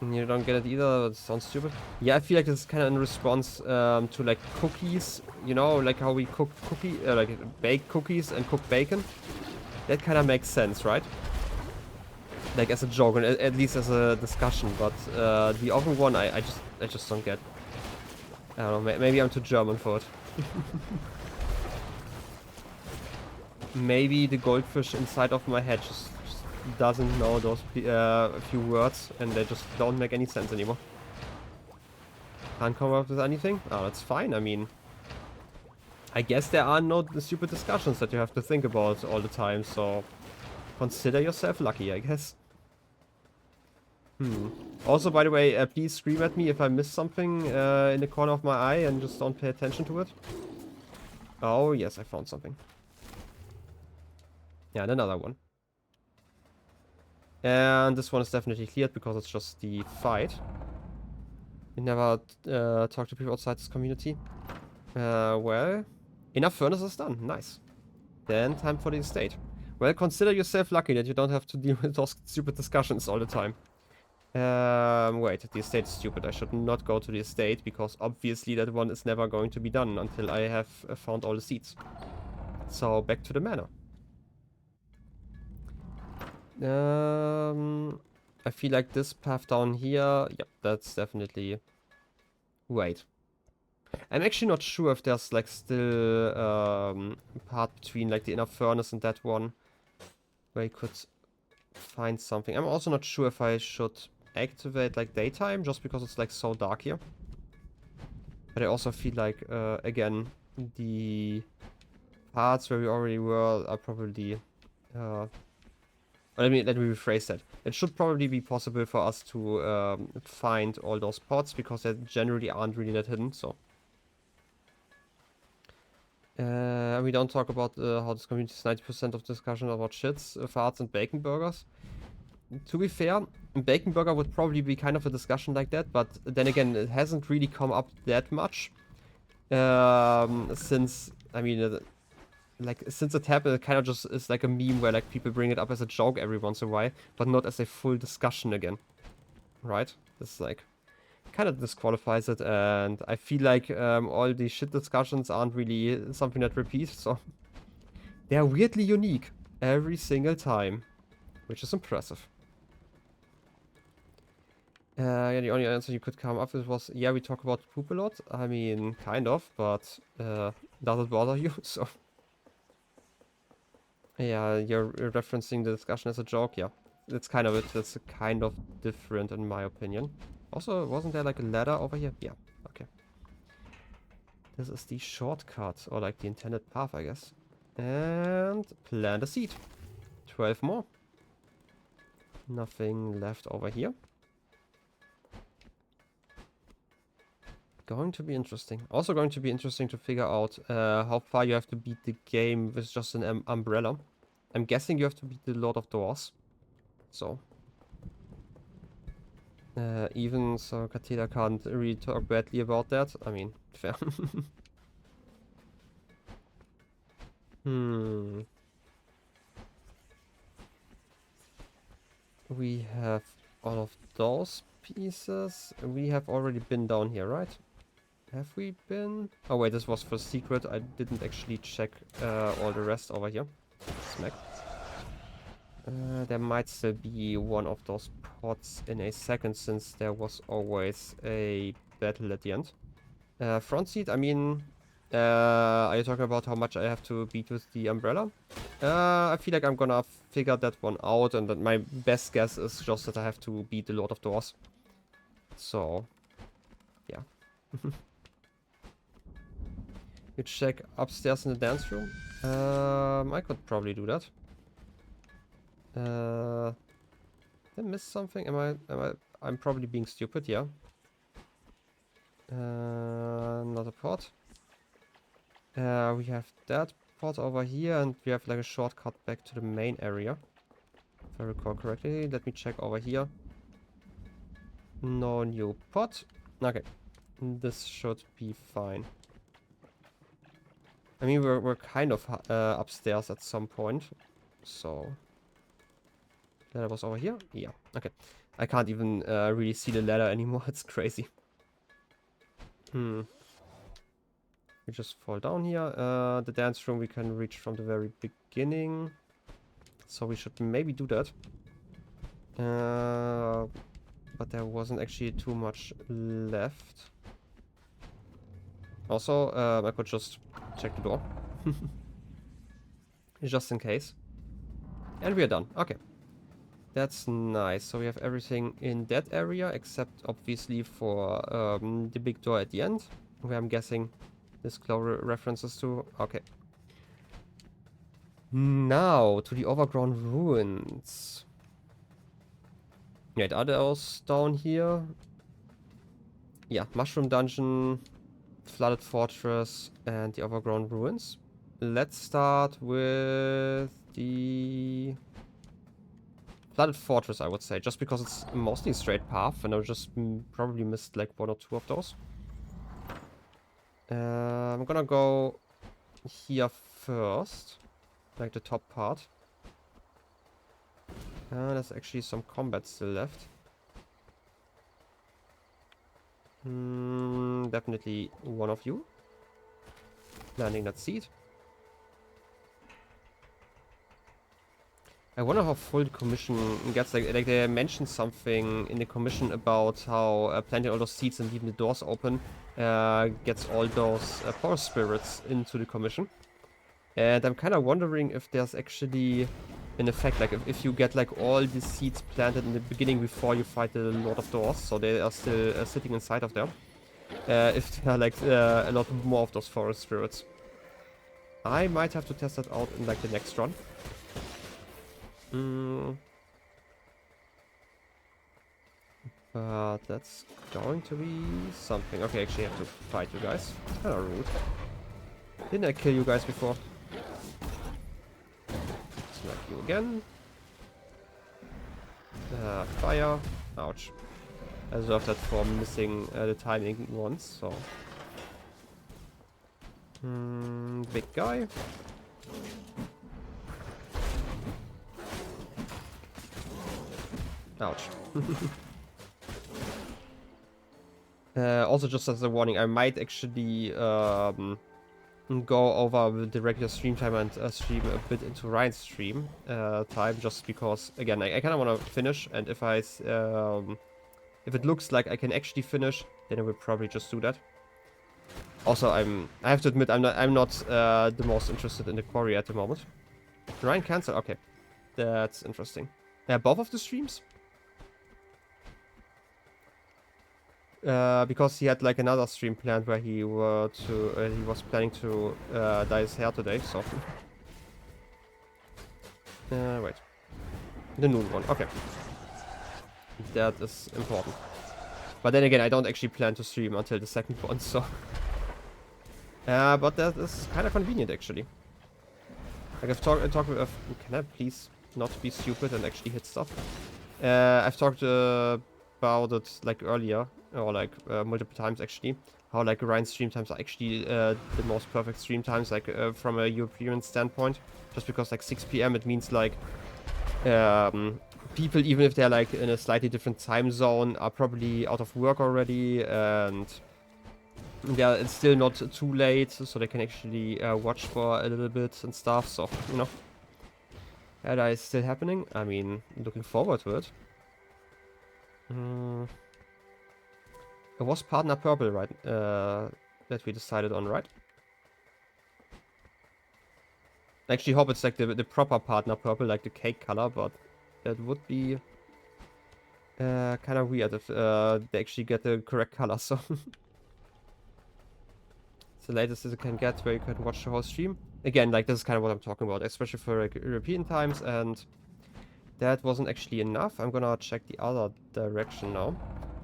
You don't get it either, it sounds stupid. Yeah, I feel like this is kind of in response to like cookies, you know, like how we cook bake cookies and cook bacon. That kind of makes sense, right? Like as a joke, and at least as a discussion, but the oven one, I just don't get. I don't know, maybe I'm too German for it. Maybe the goldfish inside of my head just doesn't know those few words, and they just don't make any sense anymore. Can't come up with anything? Oh, that's fine. I mean, I guess there are no stupid discussions that you have to think about all the time, so consider yourself lucky, I guess. Also, by the way, please scream at me if I miss something in the corner of my eye and just don't pay attention to it. Oh, yes, I found something. Yeah, and another one. And this one is definitely cleared because it's just the fight. We never talk to people outside this community. Well, enough furnaces done. Nice. Then time for the estate. Well, consider yourself lucky that you don't have to deal with those stupid discussions all the time. Wait, the estate is stupid. I should not go to the estate because obviously that one is never going to be done until I have found all the seeds. So back to the manor. I feel like this path down here, yep, that's definitely... Wait. I'm actually not sure if there's like still a part between like the inner furnace and that one where you could find something. I'm also not sure if I should activate like daytime just because it's like so dark here. But I also feel like, again, the parts where we already were are probably... let me rephrase that. It should probably be possible for us to find all those pots because they generally aren't really that hidden, so. We don't talk about how this community is 90% of discussion about shits, farts and bacon burgers. To be fair, bacon burger would probably be kind of a discussion like that, but then again, it hasn't really come up that much. Since, I mean, like, since it happened, it kind of just is like a meme where like people bring it up as a joke every once in a while, but not as a full discussion again. Right? This is like, kind of disqualifies it, and I feel like all the shit discussions aren't really something that repeats, so they're weirdly unique every single time, which is impressive. Yeah, the only answer you could come up with was, yeah, we talk about poop a lot. I mean, kind of, but does it bother you? So, yeah, you're referencing the discussion as a joke, yeah. That's kind of it. That's kind of different in my opinion. Also, wasn't there like a ladder over here? Yeah, okay. This is the shortcut, or like the intended path, I guess. And plant a seed. 12 more. Nothing left over here. Going to be interesting. Also going to be interesting to figure out how far you have to beat the game with just an umbrella. I'm guessing you have to beat the Lord of Doors. So. Even so, Katila can't really talk badly about that. I mean, fair. We have all of those pieces. We have already been down here, right? Have we been? Oh wait, this was for secret. I didn't actually check all the rest over here. Smack. There might still be one of those pots in a second, since there was always a battle at the end. Front seat, I mean, are you talking about how much I have to beat with the umbrella? I feel like I'm gonna figure that one out, and that my best guess is just that I have to beat the Lord of Doors. So, yeah. You check upstairs in the dance room? I could probably do that. Did I miss something? I'm probably being stupid, yeah. Another pot. We have that pot over here, and we have like a shortcut back to the main area. If I recall correctly. Let me check over here. No new pot. Okay. This should be fine. I mean, we're kind of upstairs at some point. So... Ladder was over here? Yeah, okay. I can't even really see the ladder anymore. It's crazy. We just fall down here. The dance room we can reach from the very beginning. So we should maybe do that. But there wasn't actually too much left. Also, I could just check the door. Just in case. And we are done. Okay. That's nice. So we have everything in that area, except obviously for the big door at the end, where I'm guessing this glow references to. Okay. Now to the overgrown ruins. Wait, are those down here? Yeah, Mushroom Dungeon, Flooded Fortress, and the overgrown ruins. Let's start with the Flooded Fortress, I would say, just because it's mostly a straight path, and I just probably missed like one or two of those. I'm gonna go here first, like the top part. There's actually some combat still left. Definitely one of you. Landing that seat. I wonder how full the commission gets. Like they mentioned something in the commission about how planting all those seeds and leaving the doors open gets all those power spirits into the commission. And I'm kind of wondering if there's actually an effect, like if you get like all the seeds planted in the beginning before you fight the Lord of Doors, so they are still sitting inside of them. If there are like a lot more of those forest spirits. I might have to test that out in like the next run. But that's going to be something. Okay, actually I have to fight you guys. It's kind of rude. Didn't I kill you guys before? Smack you again. Fire. Ouch. I deserve that for missing the timing once, so... big guy. Ouch. Also, just as a warning, I might actually go over the regular stream time and stream a bit into Ryan's stream time, just because, again, I kind of want to finish, and if if it looks like I can actually finish, then I will probably just do that. Also, I have to admit, I'm not the most interested in the quarry at the moment. Ryan cancel? Okay, that's interesting. Both of the streams? Because he had like another stream planned where he was planning to dye his hair today, so... wait. The noon one, okay. That is important. But then again, I don't actually plan to stream until the second one, so... but that is kind of convenient, actually. Like, I've talked with... Can I please not be stupid and actually hit stuff? I've talked about it, like, earlier, or, like, multiple times, actually. How, like, Ryan's stream times are actually the most perfect stream times, like, from a European standpoint. Just because, like, 6 PM, it means, like, people, even if they're, like, in a slightly different time zone, are probably out of work already, and... yeah, it's still not too late, so they can actually watch for a little bit and stuff, so, you know. That is still happening. I mean, looking forward to it. It was partner purple, right? That we decided on, right? I actually hope it's like the proper partner purple, like the cake color, but that would be kind of weird if they actually get the correct color, so... It's the latest it can get where you can watch the whole stream. Again, like, this is kind of what I'm talking about, especially for like, European times, and that wasn't actually enough. I'm gonna check the other direction now.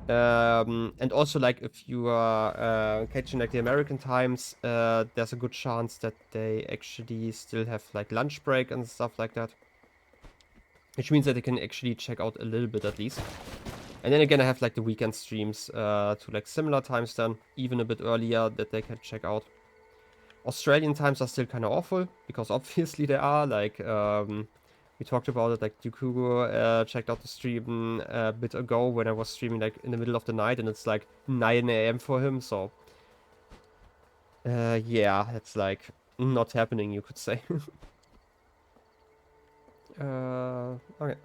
And also, like, if you are catching like the American times, there's a good chance that they actually still have like lunch break and stuff like that. Which means that they can actually check out a little bit at least. And then again, I have like the weekend streams to like similar times then, even a bit earlier, that they can check out. Australian times are still kind of awful, because obviously they are. Like, we talked about it, like Dukugo checked out the stream a bit ago when I was streaming like in the middle of the night, and it's like 9 AM for him, so... yeah, it's like not happening, you could say. Okay.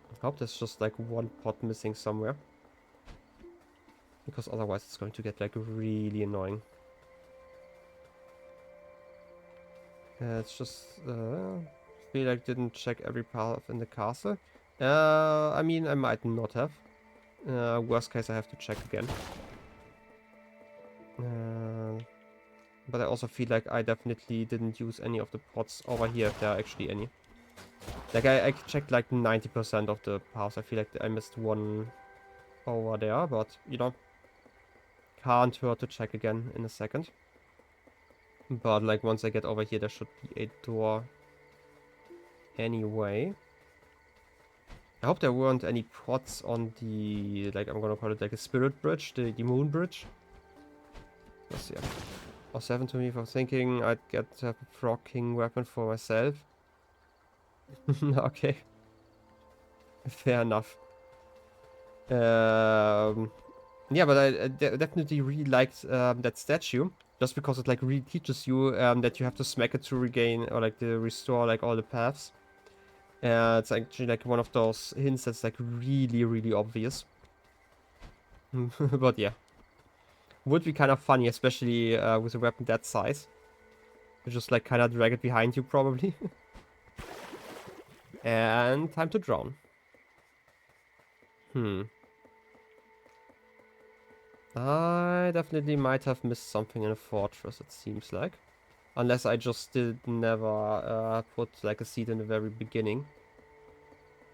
I hope there's just like one pot missing somewhere. Because otherwise it's going to get like really annoying. It's just... feel like didn't check every path in the castle. I mean, I might not have. Worst case, I have to check again. But I also feel like I definitely didn't use any of the pots over here, if there are actually any. Like, I checked like 90% of the paths. I feel like I missed one over there, but, you know, can't hurt to check again in a second. But, like, once I get over here, there should be a door anyway. I hope there weren't any pots on the, like, I'm gonna call it like a spirit bridge, the moon bridge. Let's see. Or 7 to me for thinking I'd get a frog king weapon for myself. Okay. Fair enough. Yeah, but I definitely really liked that statue. Just because it like really teaches you that you have to smack it to regain or like to restore like all the paths. It's actually like one of those hints that's like really, really obvious. But yeah. Would be kind of funny, especially with a weapon that size. You just like kind of drag it behind you probably. And time to drown. I definitely might have missed something in a fortress, it seems like. Unless I just did never put like a seed in the very beginning.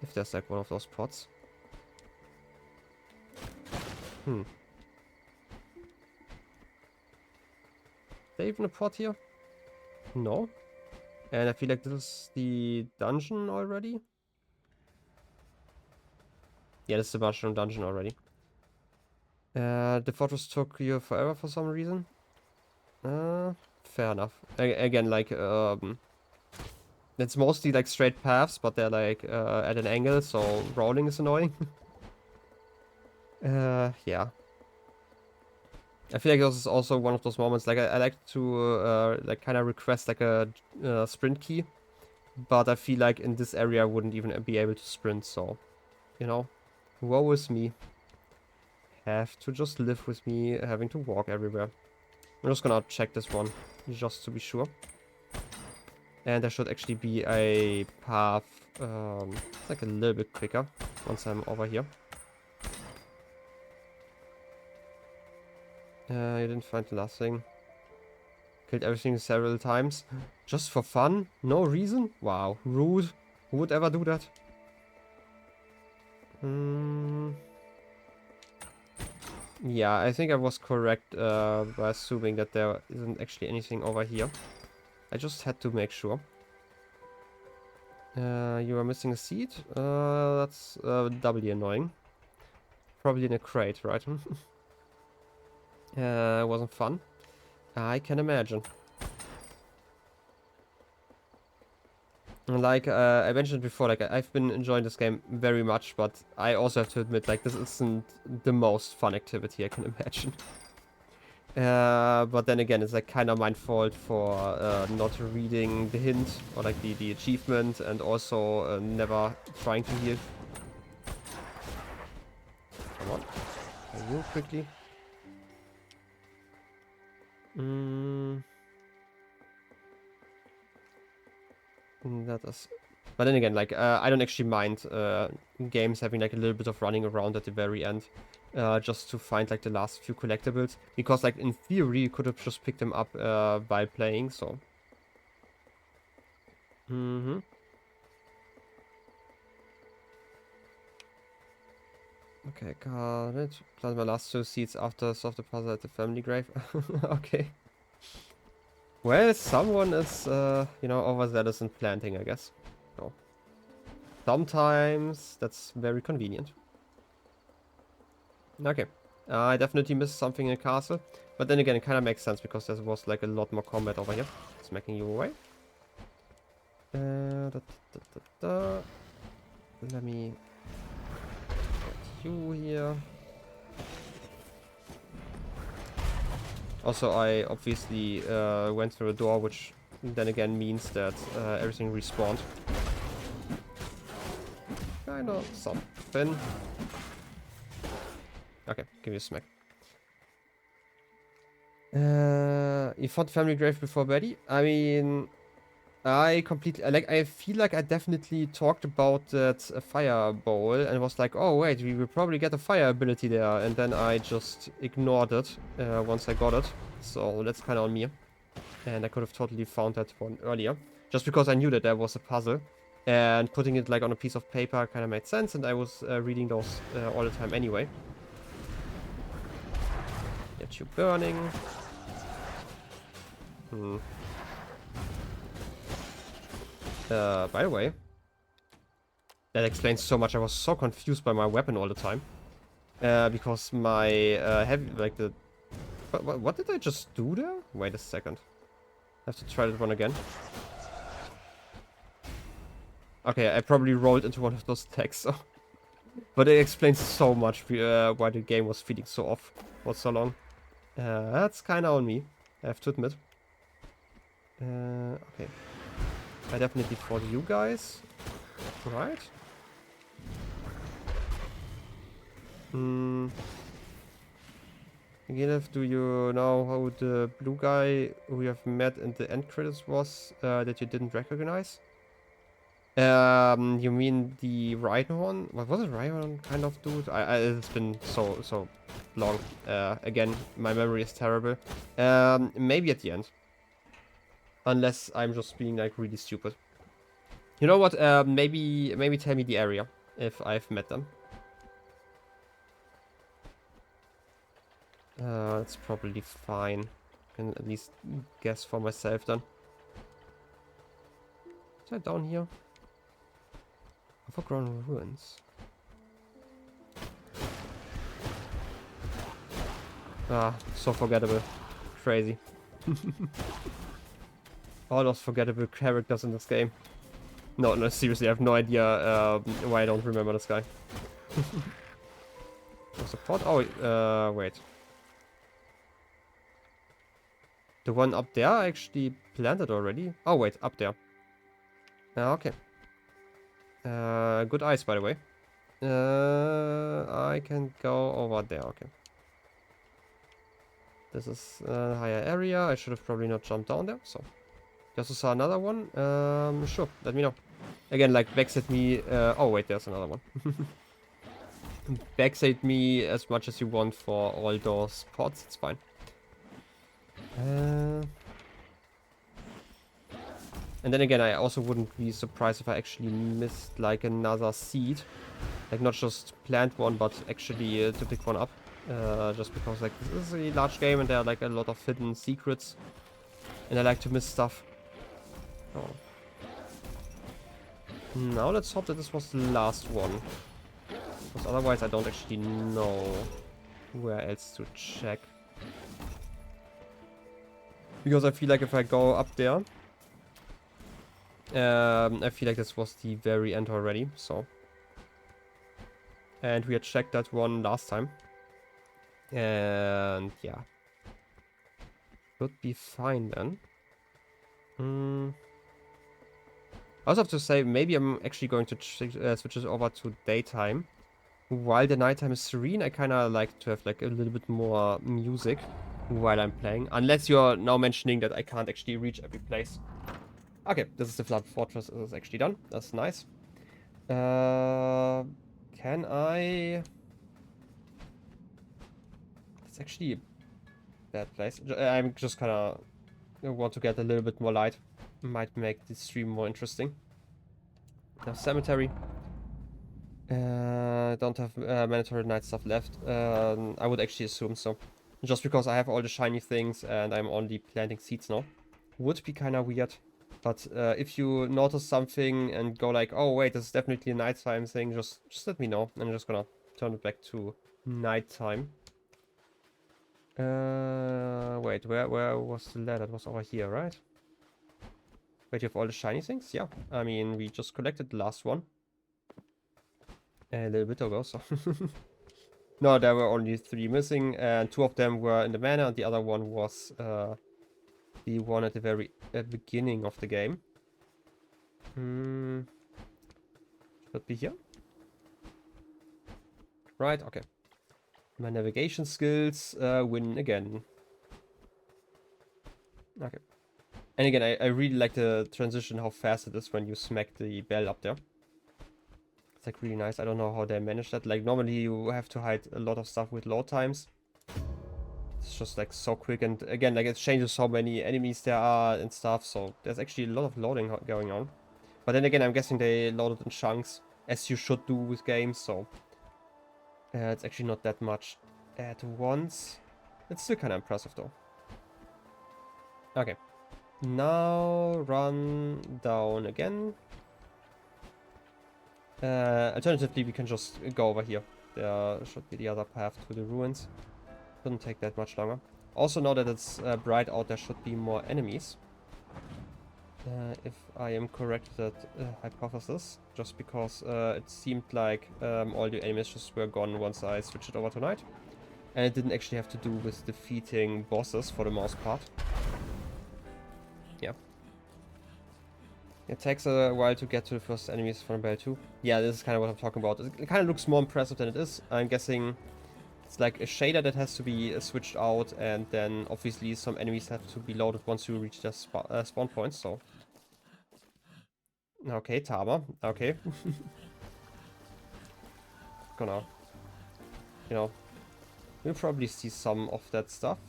If there's like one of those pots. Is there even a pot here? No. And I feel like this is the dungeon already. Yeah, this is the mushroom dungeon already. The fortress took you forever for some reason. Fair enough. Again, like, it's mostly like straight paths, but they're like at an angle, so rolling is annoying. Yeah. I feel like this is also one of those moments, like I like to like kind of request like a sprint key, but I feel like in this area I wouldn't even be able to sprint, so, you know, woe is me. Have to just live with me having to walk everywhere. I'm just gonna check this one, just to be sure. And there should actually be a path, like a little bit quicker once I'm over here. You didn't find the last thing. Killed everything several times. Just for fun? No reason? Wow, rude. Who would ever do that? Yeah, I think I was correct by assuming that there isn't actually anything over here. I just had to make sure. You are missing a seed? That's doubly annoying. Probably in a crate, right? It wasn't fun. I can imagine. Like I mentioned before, like I've been enjoying this game very much, but I also have to admit, like this isn't the most fun activity I can imagine. But then again, it's like kind of my fault for not reading the hint or like the achievement, and also never trying to heal. Come on, can you quickly? That is. But then again, like I don't actually mind games having like a little bit of running around at the very end, just to find like the last few collectibles, because like in theory you could have just picked them up by playing. So. Okay, got it. Plant my last 2 seeds after solve the puzzle at the family grave. Okay. Well, someone is, you know, overzealous in planting, I guess. So. Sometimes that's very convenient. Okay. I definitely missed something in the castle. But then again, it kind of makes sense because there was like a lot more combat over here. Smacking you away. Let me get you here. Also, I obviously went through a door, which then again means that everything respawned. Kind of something. Okay, give me a smack. You fought family grave before Betty? I mean, I completely like. I feel like I definitely talked about that fire bowl and was like, "Oh wait, we will probably get a fire ability there," and then I just ignored it once I got it. So that's kind of on me. And I could have totally found that one earlier, just because I knew that there was a puzzle, and putting it like on a piece of paper kind of made sense. And I was reading those all the time anyway. Get you burning. By the way, that explains so much. I was so confused by my weapon all the time. Because my heavy, like the... What did I just do there? Wait a second. I have to try that one again. Okay, I probably rolled into one of those attacks, so... But it explains so much why the game was feeling so off for so long. That's kind of on me, I have to admit. Okay. I definitely fought you guys. Right? Gilef, do you know how the blue guy who you have met in the end credits was that you didn't recognize? You mean the Rhydon? What was it, Rhydon kind of dude? It's been so long. Again, my memory is terrible. Maybe at the end. Unless I'm just being like really stupid. You know what? Maybe tell me the area if I've met them. That's probably fine. Can at least guess for myself then. Is that down here? Overgrown ruins. Ah, so forgettable. Crazy. All those forgettable characters in this game. No, seriously, I have no idea why I don't remember this guy. What's the pot? Oh, wait. The one up there I actually planted already. Oh, wait, up there. Okay. Good eyes, by the way. I can go over there, okay. This is a higher area. I should have probably not jumped down there, so. Just saw another one. Sure, let me know. Again, like, backside me. Oh, wait, there's another one. Backside me as much as you want for all those pots, it's fine. And then again, I also wouldn't be surprised if I actually missed like another seed. Like, not just plant one, but actually to pick one up. Just because, like, this is a large game and there are, like, a lot of hidden secrets. And I like to miss stuff. Oh. Now let's hope that this was the last one. Because otherwise I don't actually know where else to check. Because I feel like if I go up there, I feel like this was the very end already, so. And we had checked that one last time. And yeah. Should be fine then. I also have to say, maybe I'm actually going to switch it over to daytime. While the nighttime is serene, I kind of like to have like a little bit more music while I'm playing. Unless you're now mentioning that I can't actually reach every place. Okay, this is the Flood Fortress. This is actually done. That's nice. Can I... It's actually a bad place. I'm just kind of want to get a little bit more light. Might make the stream more interesting. Now, cemetery. Don't have mandatory night stuff left. I would actually assume so. Just because I have all the shiny things and I'm only planting seeds now. Would be kind of weird. But if you notice something and go like, oh wait, this is definitely a nighttime thing, just let me know. I'm just gonna turn it back to nighttime. Wait, where was the ladder? It was over here, right? Wait, you have all the shiny things? Yeah. I mean, we just collected the last one. A little bit ago, so... No, there were only 3 missing, and 2 of them were in the manor, and the other one was the one at the very beginning of the game. Should be here. Right, okay. My navigation skills win again. Okay. And again, I really like the transition, how fast it is when you smack the bell up there. It's like really nice. I don't know how they manage that. Like normally you have to hide a lot of stuff with load times. It's just like so quick, and again, like it changes how many enemies there are and stuff, so there's actually a lot of loading going on. But then again, I'm guessing they load it in chunks, as you should do with games, so it's actually not that much at once. It's still kind of impressive though. Okay, now run down again. Alternatively, we can just go over here. There should be the other path to the ruins. Shouldn't take that much longer. Also, now that it's bright out, there should be more enemies. If I am correct with that hypothesis. Just because it seemed like all the enemies just were gone once I switched it over to night. And it didn't actually have to do with defeating bosses for the most part. Yeah. It takes a while to get to the first enemies from Bell 2. Yeah, this is kind of what I'm talking about. It kind of looks more impressive than it is. I'm guessing it's like a shader that has to be switched out, and then obviously some enemies have to be loaded once you reach their spawn points, so... Okay, Tama. Okay. Gonna... You know... We'll probably see some of that stuff.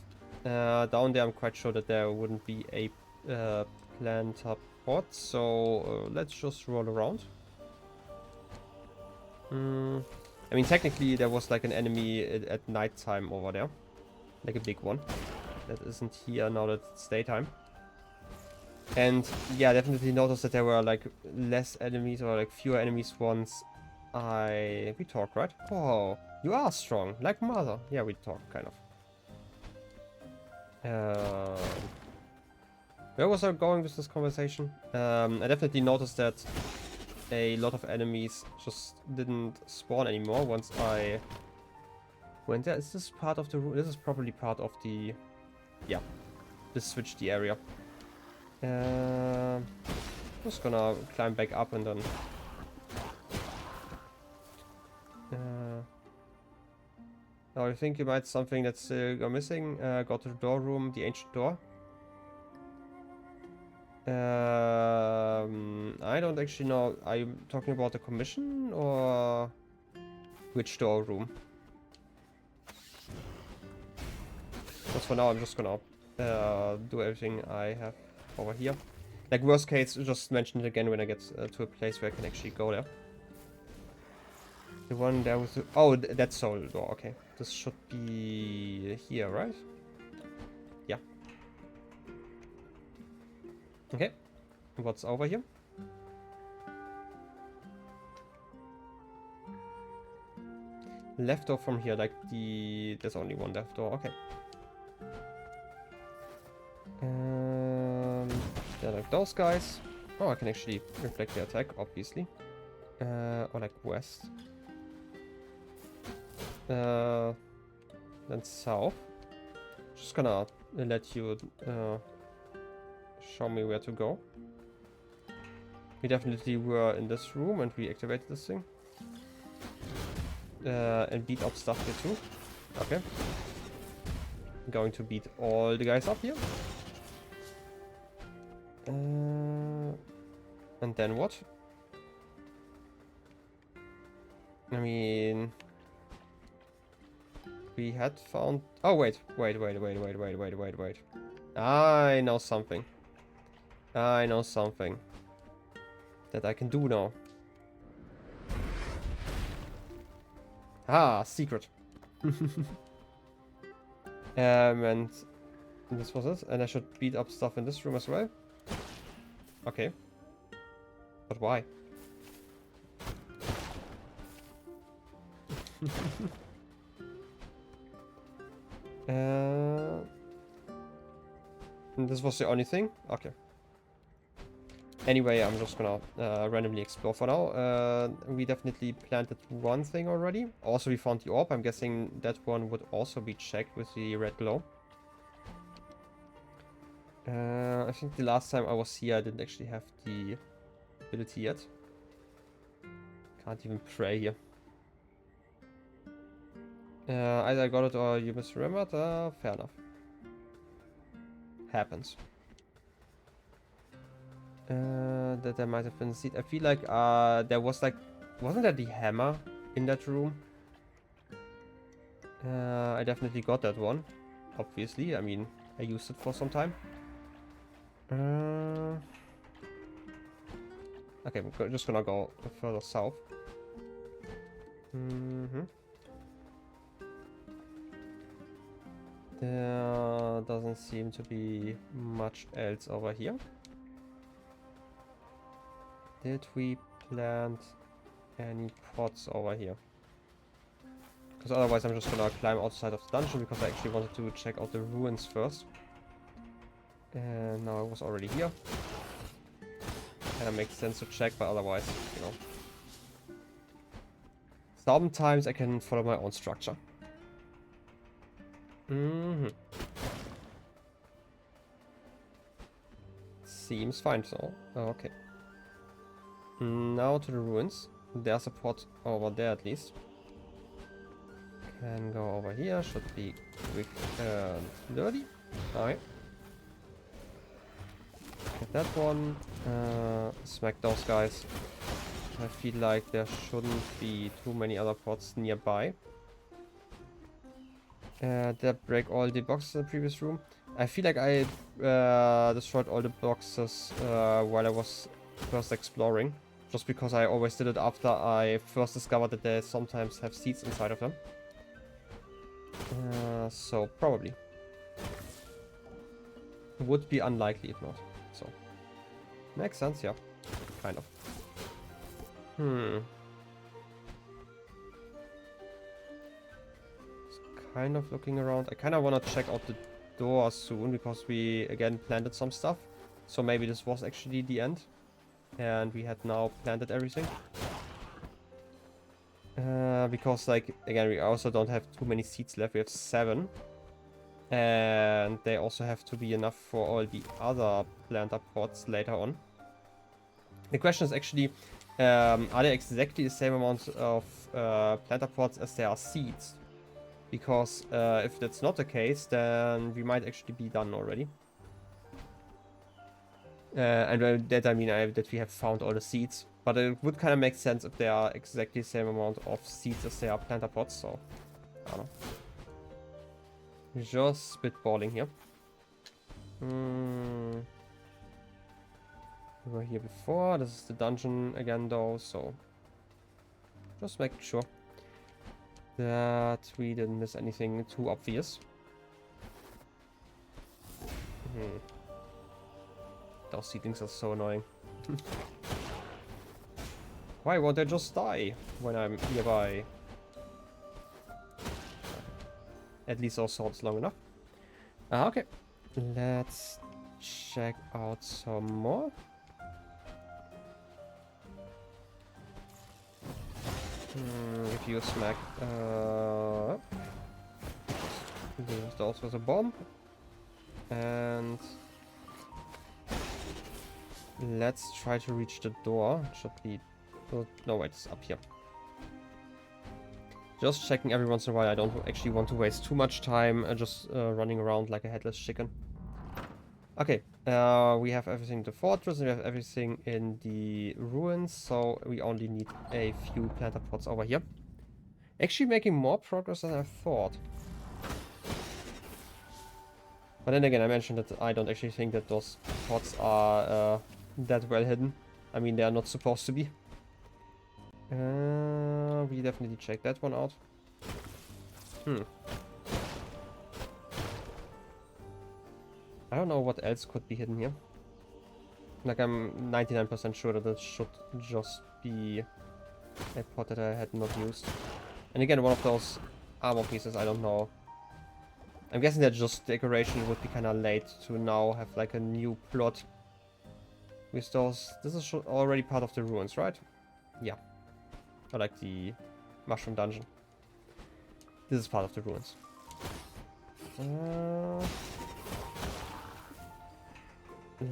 Down there I'm quite sure that there wouldn't be a planter pot, so let's just roll around. I mean, technically there was like an enemy at night time over there. Like a big one. That isn't here now that it's daytime. And yeah, definitely noticed that there were like less enemies, or like fewer enemies once we talk, right? Oh, you are strong, like mother. Yeah, we talk, kind of. Where was I going with this conversation? I definitely noticed that a lot of enemies just didn't spawn anymore once I went there. Is this part of the room? This is probably part of the... Yeah, this switched the area. Just gonna climb back up and then... Now I think you might something that's go missing. Go to the door room, the ancient door. I don't actually know. Are you talking about the commission or which door room? But for now, I'm just gonna do everything I have over here. Like worst case, just mention it again when I get to a place where I can actually go there. The one there was... Oh, that's soul door, okay. This should be here, right? Yeah. Okay. What's over here? Left door from here, like the... There's only one left door, okay. They're like those guys. Oh, I can actually reflect the attack, obviously. Or like west. Then south. Just gonna let you show me where to go. We definitely were in this room and we activated this thing. And beat up stuff here too. Okay. I'm going to beat all the guys up here. And then what? I mean... We had found... Oh, wait. Wait. I know something. I know something. That I can do now. Ah, secret. And this was it. And I should beat up stuff in this room as well. Okay. But why? And this was the only thing? Okay. Anyway, I'm just gonna randomly explore for now. We definitely planted one thing already. Also, we found the orb. I'm guessing that one would also be checked with the red glow. I think the last time I was here, I didn't actually have the ability yet. Can't even pray here. Either I got it or you misremembered. Fair enough. Happens. That there might have been a seed. I feel like there was like... Wasn't there the hammer in that room? I definitely got that one. Obviously. I mean, I used it for some time. Okay, I'm just gonna go further south. There doesn't seem to be much else over here. Did we plant any pots over here? Because otherwise I'm just gonna climb outside of the dungeon because I actually wanted to check out the ruins first. And now I was already here. Kinda makes sense to check, but otherwise, you know. Sometimes I can follow my own structure. Seems fine, so okay. Now to the ruins. There's a pot over there at least. Can go over here. Should be quick and dirty. Alright. Get that one. Smack those guys. I feel like there shouldn't be too many other pots nearby. That break all the boxes in the previous room. I feel like I destroyed all the boxes while I was first exploring. Just because I always did it after I first discovered that they sometimes have seeds inside of them. So probably. Would be unlikely if not. So. Makes sense, yeah. Kind of. Kind of looking around. I kind of want to check out the door soon because we again planted some stuff. So maybe this was actually the end. And we had now planted everything. Because like, again, we also don't have too many seeds left. We have 7. And they also have to be enough for all the other planter pots later on. The question is actually, are there exactly the same amount of planter pots as there are seeds? Because if that's not the case, then we might actually be done already. And by that I mean that we have found all the seeds. But it would kind of make sense if there are exactly the same amount of seeds as there are planter pots, so I don't know. Just spitballing here. We were here before. This is the dungeon again though, so just make sure. that we didn't miss anything too obvious. Those seedlings are so annoying. Why won't they just die when I'm nearby? At least our sword's long enough. Okay. Let's check out some more. If you smack... There's also a bomb. And... let's try to reach the door. It should be... oh, no, wait, it's up here. Just checking every once in a while. I don't actually want to waste too much time just running around like a headless chicken. Okay, we have everything in the fortress and we have everything in the ruins, so we only need a few planter pots over here. Actually making more progress than I thought. But then again, I mentioned that I don't actually think that those pots are that well hidden. I mean, they are not supposed to be. We definitely check that one out. I don't know what else could be hidden here. Like, I'm 99% sure that it should just be a pot that I had not used. And again, one of those armor pieces, I don't know. I'm guessing that just decoration would be kind of late to now have like a new plot with those. This is already part of the ruins, right? Yeah. Or like the mushroom dungeon. This is part of the ruins.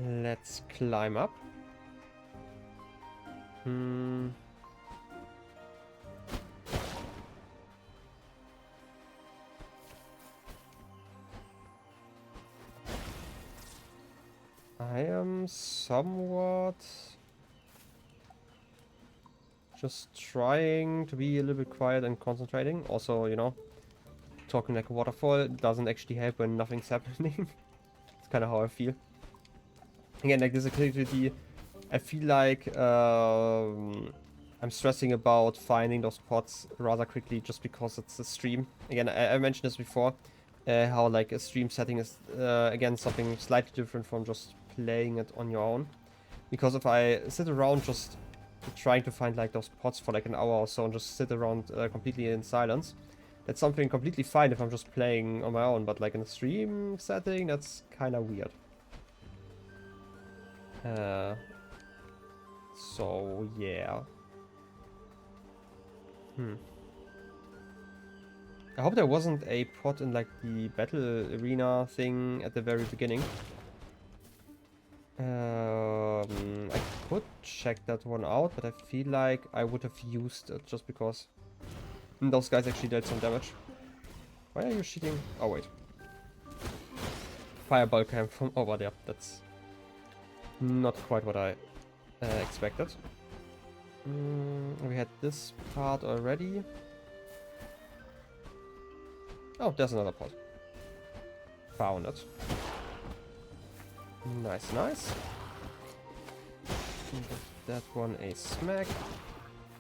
Let's climb up. I am somewhat just trying to be a little bit quiet and concentrating. Also, you know, talking like a waterfall doesn't actually help when nothing's happening. It's kind of how I feel. Again, like this activity, I feel like I'm stressing about finding those pots rather quickly just because it's a stream. Again, I mentioned this before, how like a stream setting is, again, something slightly different from just playing it on your own. Because if I sit around just trying to find like those pots for like an hour or so and just sit around completely in silence, that's something completely fine if I'm just playing on my own, but like in a stream setting, that's kind of weird. So yeah. I hope there wasn't a pot in like the battle arena thing at the very beginning. I could check that one out, but I feel like I would have used it just because those guys actually dealt some damage. Why are you shooting? Oh wait. Fireball came from over there. That's not quite what I expected. We had this part already. Oh, there's another pot. Found it. Nice, nice. Give that one a smack.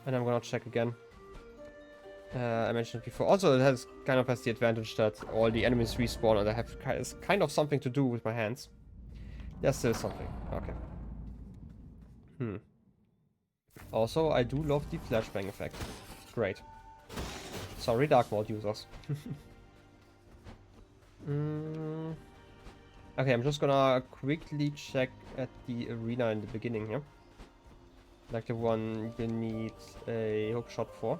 And I'm gonna check again. I mentioned it before. Also, it has kind of the advantage that all the enemies respawn and I have kind of something to do with my hands. There's still something. Okay. Also, I do love the flashbang effect. Great. Sorry, Dark Mode users. Okay, I'm just gonna quickly check at the arena in the beginning here. Like the one you need a hook shot for.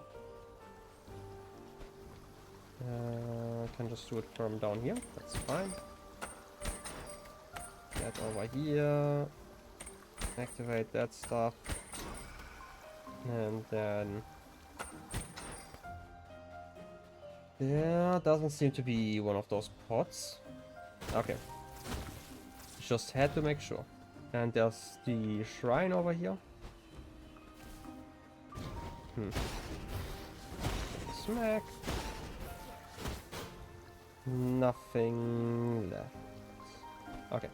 I can just do it from down here. That's fine. Get over here. Activate that stuff. And then... there doesn't seem to be one of those pots. Okay. Just had to make sure. And there's the shrine over here. Smack. Nothing left. Okay.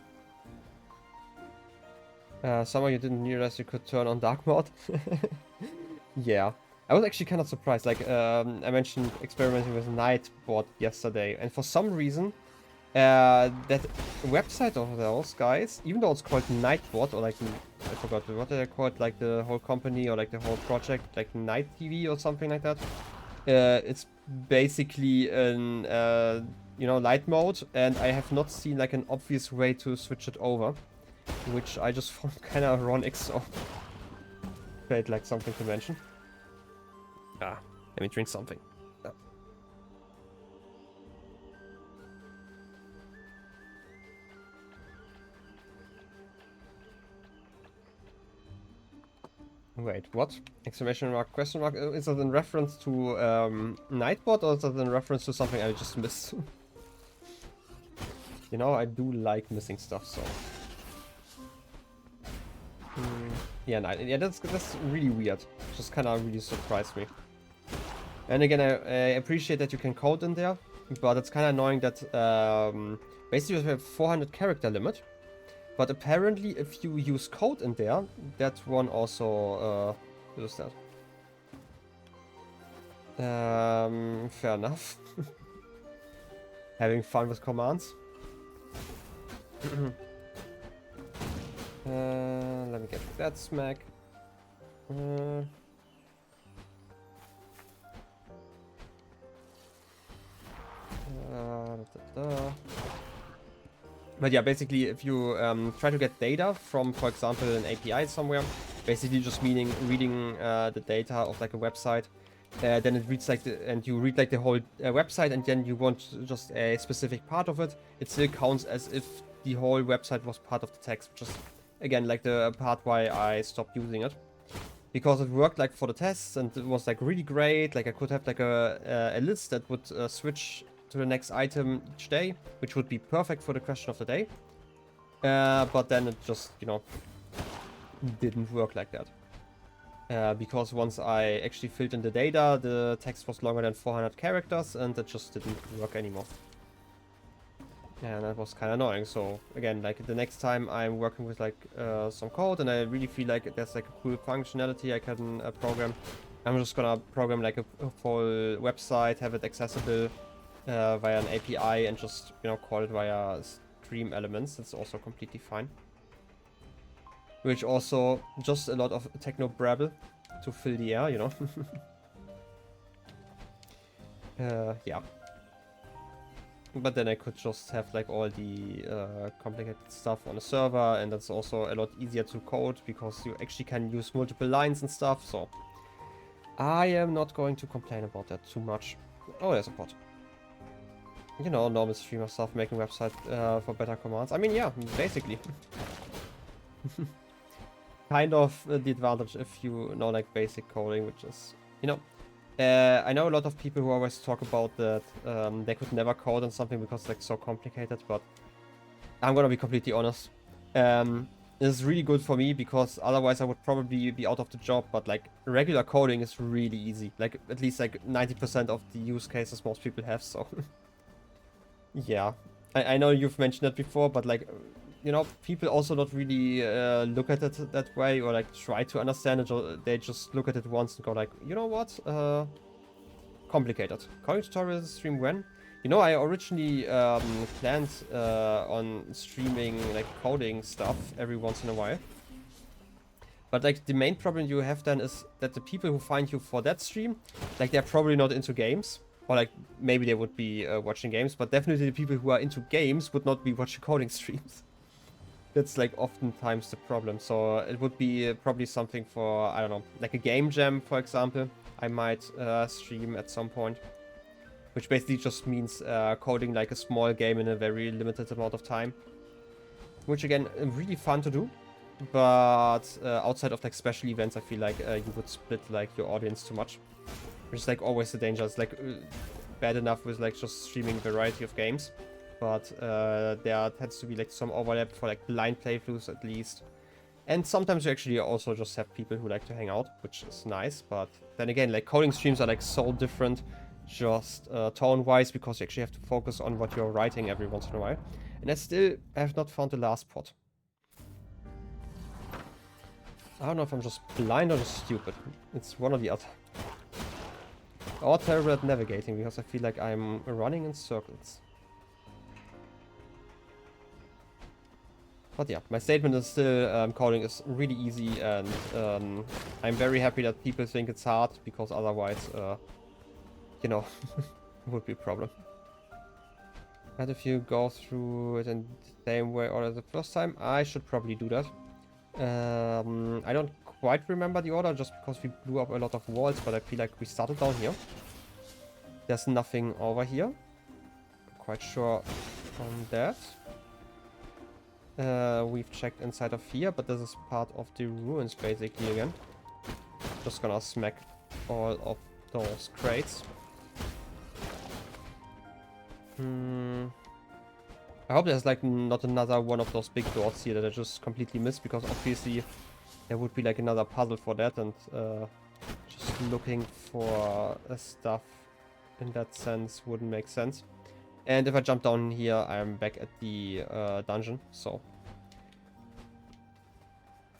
Somehow you didn't realize you could turn on dark mode. Yeah. I was actually kind of surprised. Like, I mentioned experimenting with Nightbot yesterday, and for some reason, that website of those guys, even though it's called Nightbot, or like, I forgot what they called, like the whole company or like the whole project, like Night TV or something like that. It's basically an, you know, light mode, and I have not seen like an obvious way to switch it over, which I just found kind of ironic, so felt like something to mention. Ah, let me drink something. Wait, what? Exclamation mark, question mark? Is that in reference to Nightbot, or is that in reference to something I just missed? You know, I do like missing stuff, so... Yeah, yeah, that's really weird. Just kind of really surprised me. And again, I appreciate that you can code in there, but it's kind of annoying that basically we have 400 character limit. But apparently, if you use code in there, that one also does that. Fair enough. Having fun with commands. Let me get that smack. But yeah, basically, if you try to get data from, for example, an API somewhere, basically just meaning reading the data of like a website, then it reads like and you read like the whole website, and then you want just a specific part of it, it still counts as if the whole website was part of the text, which is again like the part why I stopped using it, because it worked like for the tests and it was like really great. Like I could have like a list that would switch to the next item each day, which would be perfect for the question of the day. But then it just, you know, didn't work like that. Because once I actually filled in the data, the text was longer than 400 characters and it just didn't work anymore. And that was kind of annoying. So again, like the next time I'm working with like some code and I really feel like there's like a cool functionality I can program, I'm just gonna program like a full website, have it accessible via an API, and just, you know, call it via stream elements. That's also completely fine. Which also just a lot of techno brabble to fill the air, you know. Yeah. But then I could just have like all the complicated stuff on a server, and that's also a lot easier to code because you actually can use multiple lines and stuff. So I am not going to complain about that too much. Oh, there's a bot. You know, normal streamer stuff, making website for better commands. I mean, yeah, basically. Kind of the advantage if you know like basic coding, which is, you know, I know a lot of people who always talk about that they could never code on something because it's like so complicated, but I'm gonna be completely honest. It's really good for me because otherwise I would probably be out of the job, but like regular coding is really easy. Like at least like 90% of the use cases most people have, so... Yeah, I know you've mentioned it before, but like, you know, people also not really look at it that way or like try to understand it, or they just look at it once and go like, you know what, complicated. Coding tutorials stream when? You know, I originally planned on streaming like coding stuff every once in a while. But like the main problem you have then is that the people who find you for that stream, like they're probably not into games. Or like, maybe they would be watching games, but definitely the people who are into games would not be watching coding streams. That's like oftentimes the problem. So it would be probably something for, I don't know, like a game jam, for example. I might stream at some point. Which basically just means coding like a small game in a very limited amount of time. Which again, really fun to do. But outside of like special events, I feel like you would split like your audience too much. Which is like always the danger. It's like bad enough with like just streaming variety of games, but there tends to be like some overlap for like blind playthroughs at least. And sometimes you actually also just have people who like to hang out, which is nice. But then again, like coding streams are like so different, just tone-wise, because you actually have to focus on what you're writing every once in a while. And I still have not found the last pot. I don't know if I'm just blind or just stupid. It's one or the other. Or terrible at navigating, because I feel like I'm running in circles. But yeah, my statement is still coding is really easy, and I'm very happy that people think it's hard, because otherwise, you know, it would be a problem. And if you go through it in the same way or the first time, I should probably do that. I don't quite remember the order just because we blew up a lot of walls, but I feel like we started down here. There's nothing over here. I'm quite sure on that. We've checked inside of here, but this is part of the ruins basically again. Just gonna smack all of those crates. I hope there's like not another one of those big doors here that I just completely missed, because obviously there would be like another puzzle for that, and just looking for stuff in that sense wouldn't make sense. And if I jump down here, I'm back at the dungeon, so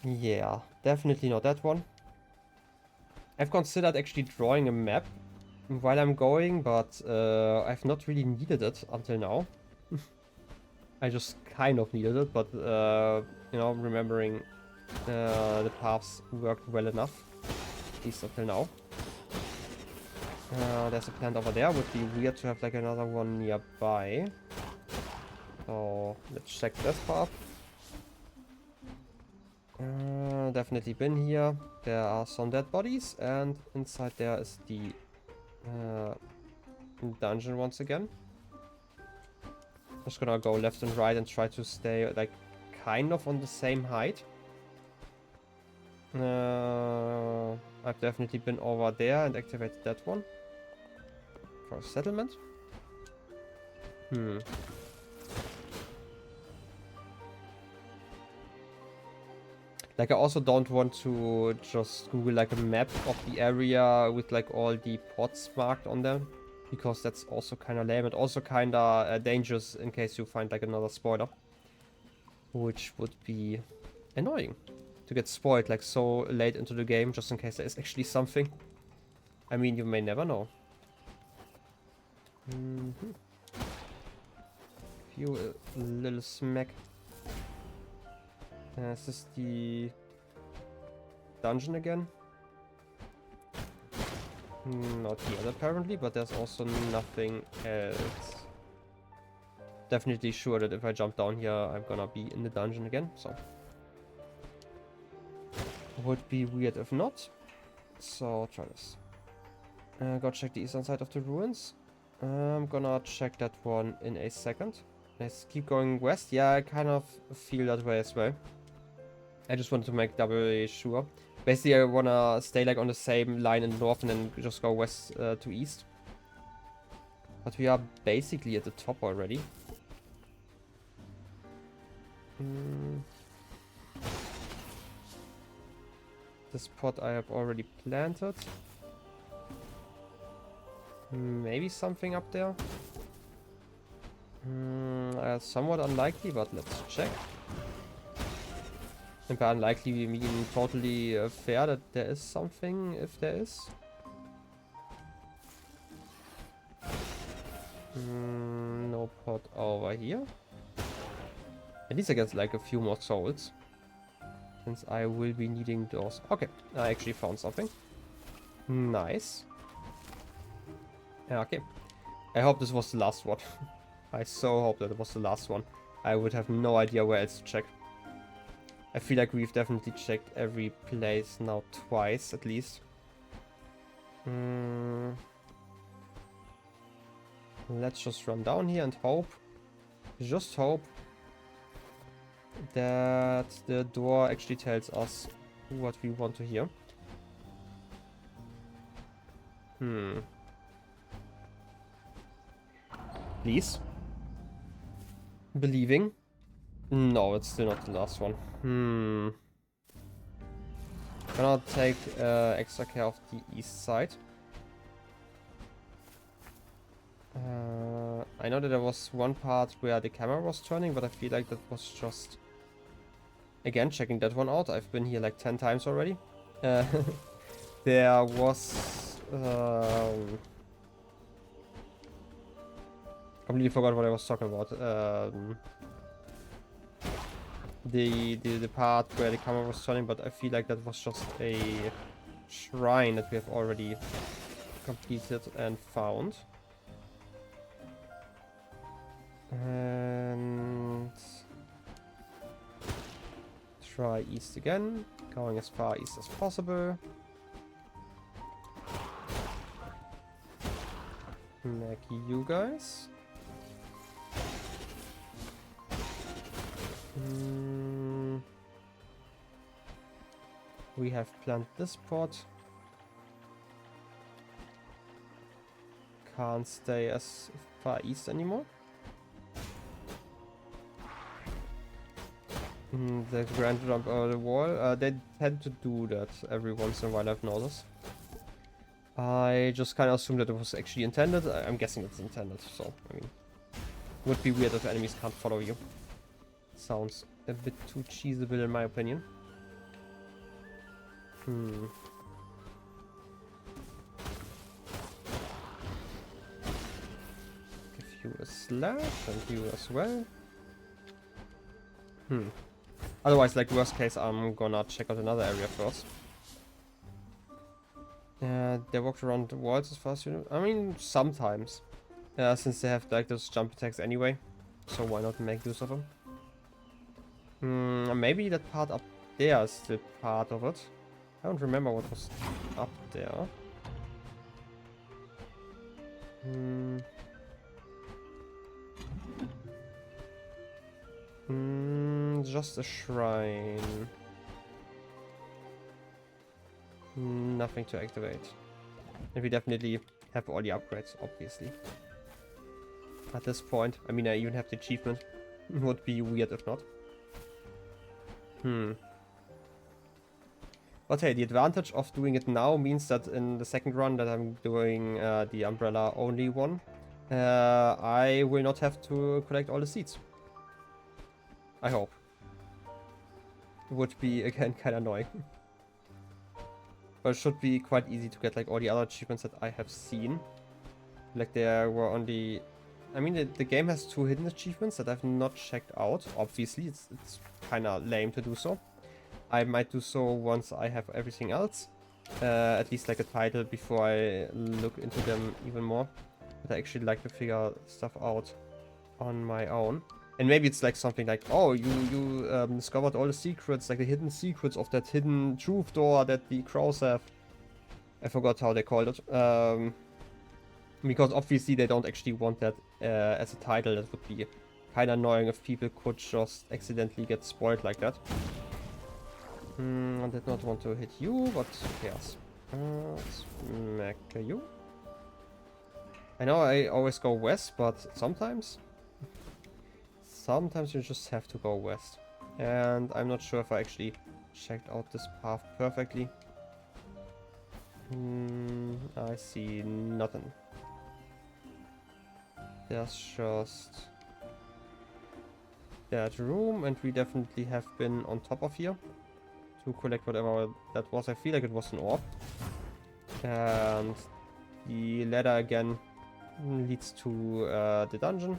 yeah, definitely not that one. I've considered actually drawing a map while I'm going, but I've not really needed it until now. I just kind of needed it, but you know, remembering the paths worked well enough, at least until now. There's a plant over there. Would be weird to have like another one nearby. So let's check this path. Definitely been here. There are some dead bodies, and inside there is the dungeon once again. Just gonna go left and right and try to stay like kind of on the same height. I've definitely been over there and activated that one for a settlement. Like, I also don't want to just Google like a map of the area with like all the pots marked on them, because that's also kind of lame and also kind of dangerous in case you find like another spoiler, which would be annoying to get spoiled like so late into the game, just in case there is actually something. I mean, you may never know. Few little smack. Is this the dungeon again? Not yet apparently, but there's also nothing else. Definitely sure that if I jump down here, I'm gonna be in the dungeon again, so would be weird if not. So try this. Go check the eastern side of the ruins. I'm gonna check that one in a second. Let's keep going west. Yeah, I kind of feel that way as well. I just want to make doubly sure. Basically, I wanna stay like on the same line in the north and then just go west to east. But we are basically at the top already. This pot I have already planted. Maybe something up there. Somewhat unlikely, but let's check. And by unlikely we mean totally fair that there is something, if there is. No pot over here. At least I get like a few more souls, since I will be needing those. Okay, I actually found something. Nice. Yeah, okay. I hope this was the last one. I so hope that it was the last one. I would have no idea where else to check. I feel like we've definitely checked every place now twice at least. Let's just run down here and hope, just hope, that the door actually tells us what we want to hear. Please. Believing. No, it's still not the last one. Gonna take extra care of the east side. I know that there was one part where the camera was turning, but I feel like that was just... Again, checking that one out. I've been here like 10 times already. There was Completely forgot what I was talking about. The part where the camera was turning, but I feel like that was just a shrine that we have already completed and found. And try east again, going as far east as possible. Make you guys. We have planted this pot. Can't stay as far east anymore. The grand jump over the wall. They tend to do that every once in a while, I've noticed. I just kind of assumed that it was actually intended. I'm guessing it's intended, so, I mean, would be weird if enemies can't follow you. Sounds a bit too cheesable in my opinion. Give you a slash and you as well. Otherwise, like, worst case, I'm gonna check out another area first. They walked around the walls as fast as you know. I mean, sometimes. Since they have, like, those jump attacks anyway. So why not make use of them? Maybe that part up there is still part of it. I don't remember what was up there. Just a shrine. Nothing to activate. And we definitely have all the upgrades, obviously. At this point, I mean, I even have the achievement. Would be weird if not. But hey, the advantage of doing it now means that in the second run that I'm doing the umbrella only one, I will not have to collect all the seeds. I hope. Would be, again, kind of annoying. But it should be quite easy to get, like, all the other achievements that I have seen. Like, there were only... I mean, the game has 2 hidden achievements that I've not checked out. Obviously, it's kind of lame to do so. I might do so once I have everything else. At least, like, a title before I look into them even more. But I actually like to figure stuff out on my own. And maybe it's like something like, oh, you discovered all the secrets, like the hidden secrets of that hidden truth door that the crows have. I forgot how they called it. Because obviously they don't actually want that as a title. That would be kind of annoying if people could just accidentally get spoiled like that. I did not want to hit you, but who cares? Smack you. I know I always go west, but sometimes you just have to go west. And I'm not sure if I actually checked out this path perfectly. I see nothing. There's just that room, and we definitely have been on top of here to collect whatever that was. I feel like it was an orb. And the ladder again leads to the dungeon.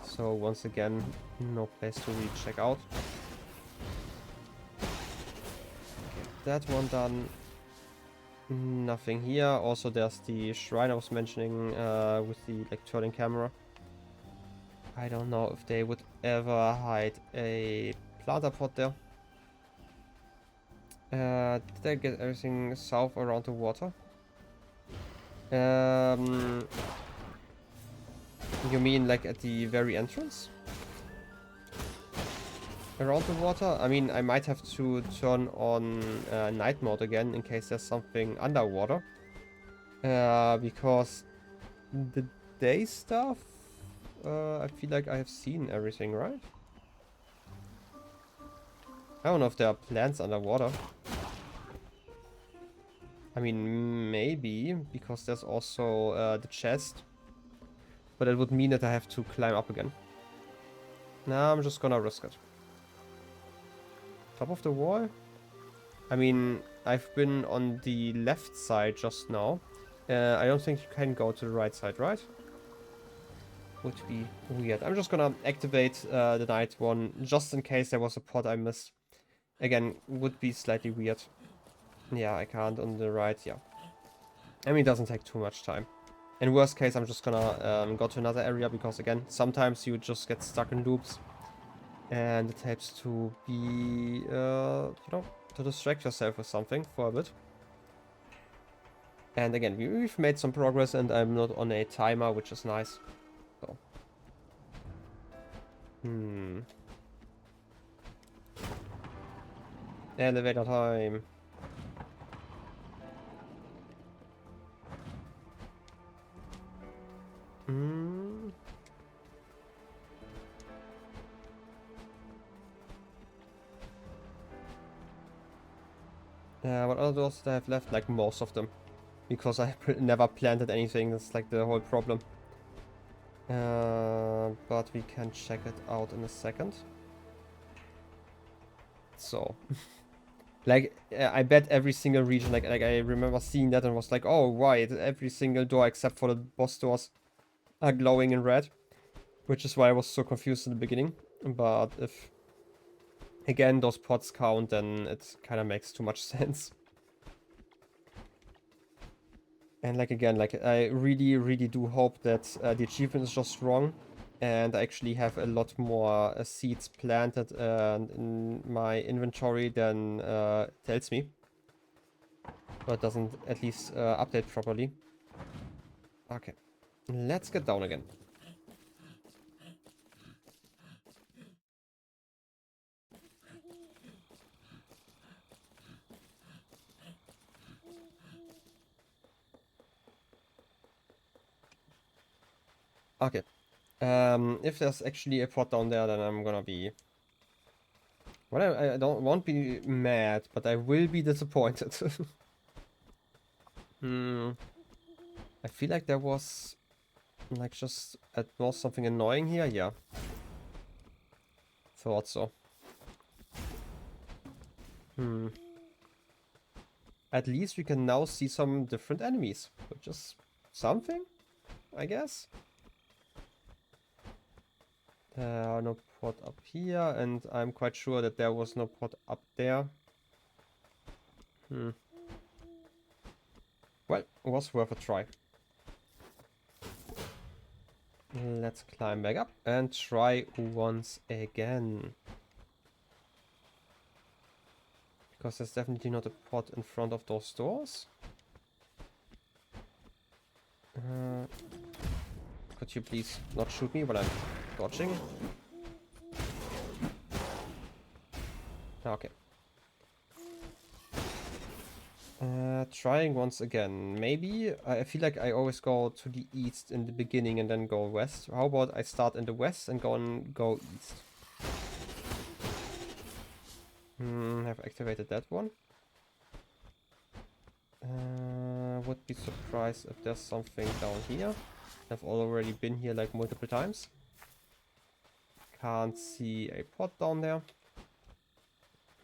So once again, no place to really check out. Get that one done. Nothing here. Also, there's the shrine I was mentioning with the like turning camera. I don't know if they would ever hide a planter pot there. Did I get everything south around the water? You mean like at the very entrance? Around the water? I mean, I might have to turn on night mode again in case there's something underwater. Because the day stuff, I feel like I have seen everything, right? I don't know if there are plants underwater. I mean, maybe, because there's also the chest. But it would mean that I have to climb up again. Nah, I'm just gonna risk it. Top of the wall? I mean, I've been on the left side just now. I don't think you can go to the right side, right? Would be weird. I'm just gonna activate the night one just in case there was a pod I missed. Again, would be slightly weird. Yeah, I can't on the right, yeah. I mean, it doesn't take too much time. In worst case, I'm just gonna go to another area because, again, sometimes you just get stuck in loops. And it helps to be, you know, to distract yourself with something for a bit. And again, we've made some progress and I'm not on a timer, which is nice. So. Elevator time. What other doors do I have left? Like most of them. Because I never planted anything, that's like the whole problem. But we can check it out in a second. So. Like, I bet every single region, like I remember seeing that and was like, oh, right, every single door except for the boss doors are glowing in red. Which is why I was so confused in the beginning. But if, again, those pots count, then it kind of makes too much sense. And like, again, like, I really, really do hope that the achievement is just wrong. And I actually have a lot more seeds planted in my inventory than tells me. But doesn't at least update properly. Okay. Let's get down again. Okay. If there's actually a pot down there, then I'm gonna be... Well, I won't be mad, but I will be disappointed. I feel like there was... like just at most something annoying here? Yeah. Thought so. At least we can now see some different enemies, which is something, I guess. There are no pot up here, and I'm quite sure that there was no pot up there. Well, it was worth a try. Let's climb back up and try once again. Because there's definitely not a pot in front of those doors. Could you please not shoot me while I'm dodging? Okay. Trying once again. Maybe I feel like I always go to the east in the beginning and then go west. How about I start in the west and go east? Have activated that one. Would be surprised if there's something down here. I've already been here like multiple times. Can't see a pot down there.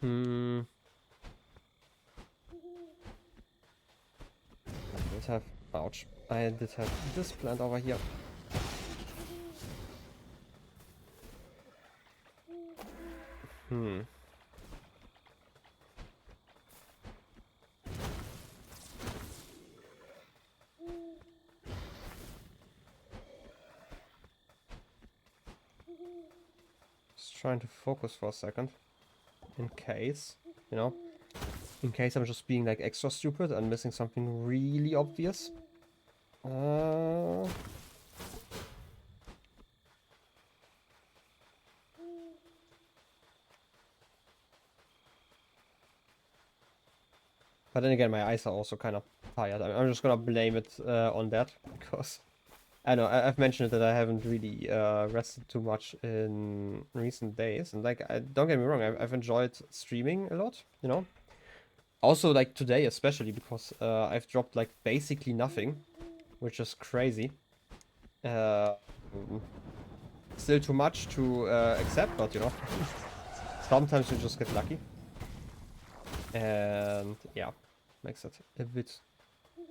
I did have... ouch. I did have this plant over here. Just trying to focus for a second. In case, you know, in case I'm just being like extra stupid and missing something really obvious. But then again, my eyes are also kind of tired. I'm just gonna blame it on that, because I know I've mentioned that I haven't really rested too much in recent days, and like, don't get me wrong, I've enjoyed streaming a lot, you know. Also, like today especially, because I've dropped like basically nothing, which is crazy. Still too much to accept, but you know, sometimes you just get lucky. And yeah, makes it a bit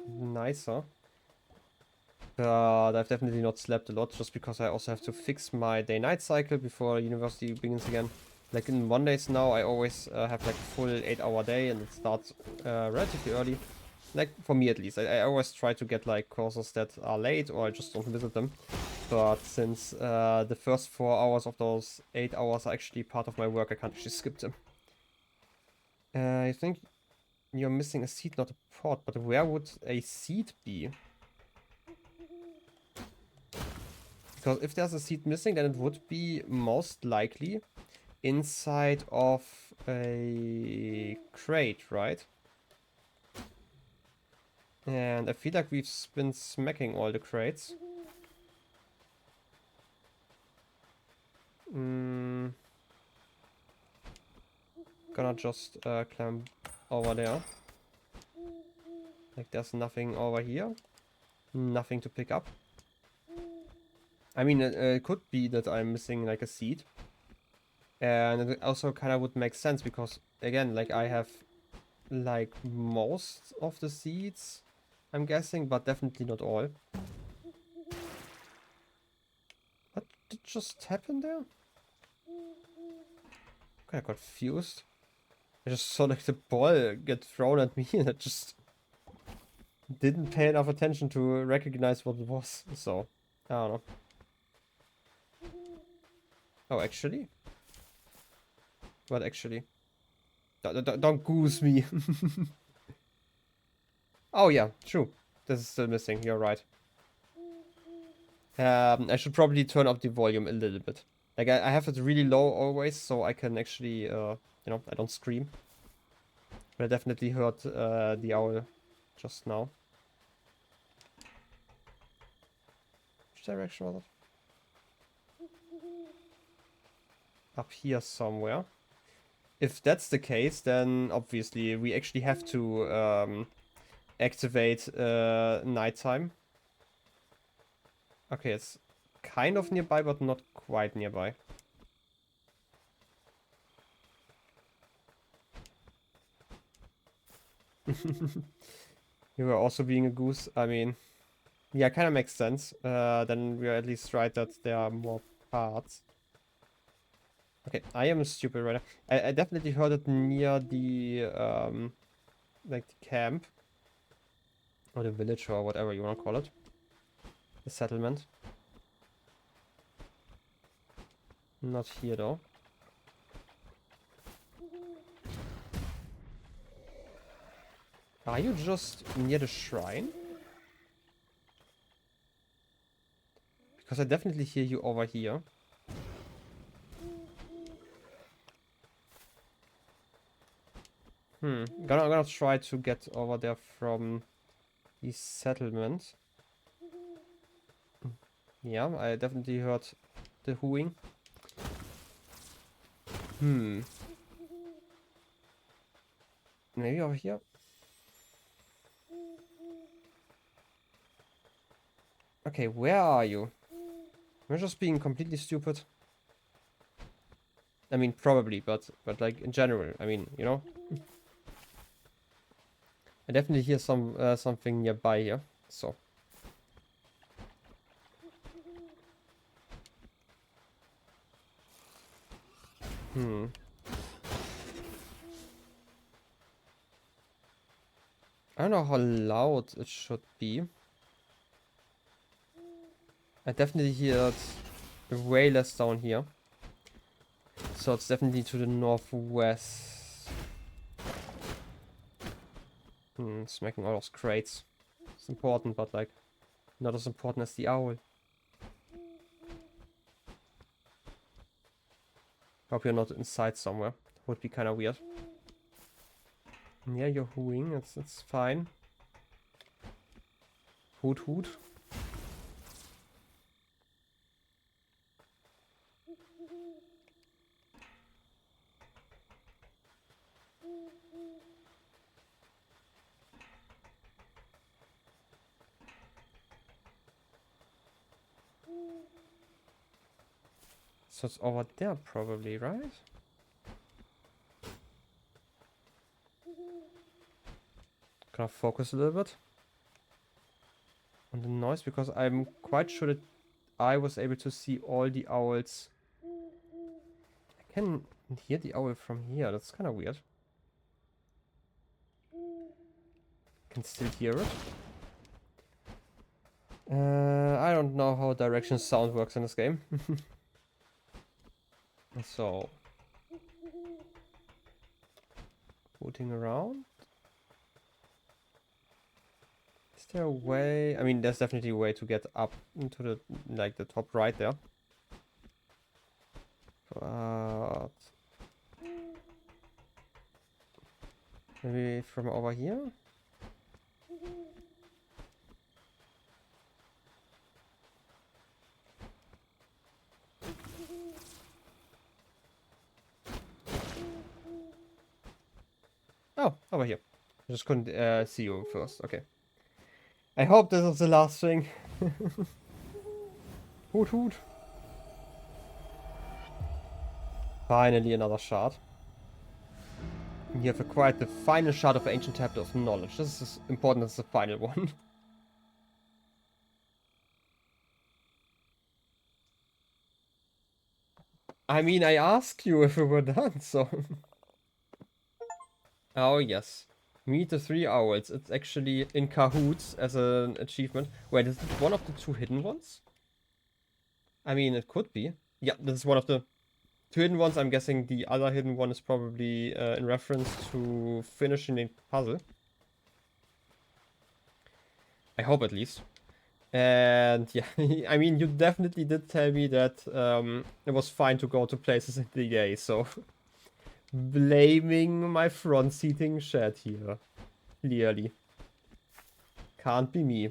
nicer. But I've definitely not slept a lot, just because I also have to fix my day-night cycle before university begins again. Like in Mondays now, I always have like a full 8-hour day, and it starts relatively early. Like for me at least, I always try to get like courses that are late, or I just don't visit them. But since the first 4 hours of those 8 hours are actually part of my work, I can't actually skip them. I think you're missing a seed, not a pot, but where would a seed be? Because if there's a seed missing, then it would be most likely inside of a crate, right? And I feel like we've been smacking all the crates. Gonna just climb over there. Like there's nothing over here. Nothing to pick up. I mean, it could be that I'm missing like a seed. And it also kind of would make sense because, again, like I have like most of the seeds, I'm guessing, but definitely not all. What did just happen there? Kind of confused. I just saw like the ball get thrown at me and I just didn't pay enough attention to recognize what it was. So, I don't know. Oh, actually? What actually? Don't goose me. Oh yeah, true. This is still missing, you're right. I should probably turn up the volume a little bit. Like I have it really low always, so I can actually, you know, I don't scream. But I definitely heard the owl just now. Which direction was it? Up here somewhere. If that's the case, then obviously we actually have to activate nighttime. Okay, it's kind of nearby, but not quite nearby. You were also being a goose. I mean, yeah, kind of makes sense. Then we are at least right that there are more parts. Okay, I am stupid right now. I definitely heard it near the like the camp or the village or whatever you want to call it, the settlement. Not here though. Are you just near the shrine? Because I definitely hear you over here. Gonna try to get over there from the settlement. Yeah, I definitely heard the hooing. Maybe over here. Okay, where are you? We're just being completely stupid. I mean, probably, but like in general, I mean, you know. I definitely hear something nearby here. So. I don't know how loud it should be. I definitely hear it way less down here. So it's definitely to the northwest. Smacking all those crates. It's important, but like not as important as the owl. Hope you're not inside somewhere. Would be kind of weird. Yeah, you're hooing. It's fine. Hoot hoot. So it's over there probably, right? gonna focus a little bit on the noise, because I'm quite sure that I was able to see all the owls. I can hear the owl from here. That's kind of weird. Can still hear it. I don't know how direction sound works in this game. So, booting around. Is there a way? I mean, there's definitely a way to get up into the, like, the top right there. But maybe from over here? Oh, over here. I just couldn't see you first. Okay. I hope this is the last thing. Hoot hoot. Finally another shard. You have acquired the final shard of ancient tablet of knowledge. This is important as the final one. I mean, I asked you if we were done, so... Oh, yes. Meet the 3 owls. It's actually in cahoots as an achievement. Wait, is it one of the 2 hidden ones? I mean, it could be. Yeah, this is one of the 2 hidden ones. I'm guessing the other hidden one is probably in reference to finishing the puzzle. I hope at least. And yeah, I mean, you definitely did tell me that it was fine to go to places in the EA, so... Blaming my front seating chat here. Clearly. Can't be me.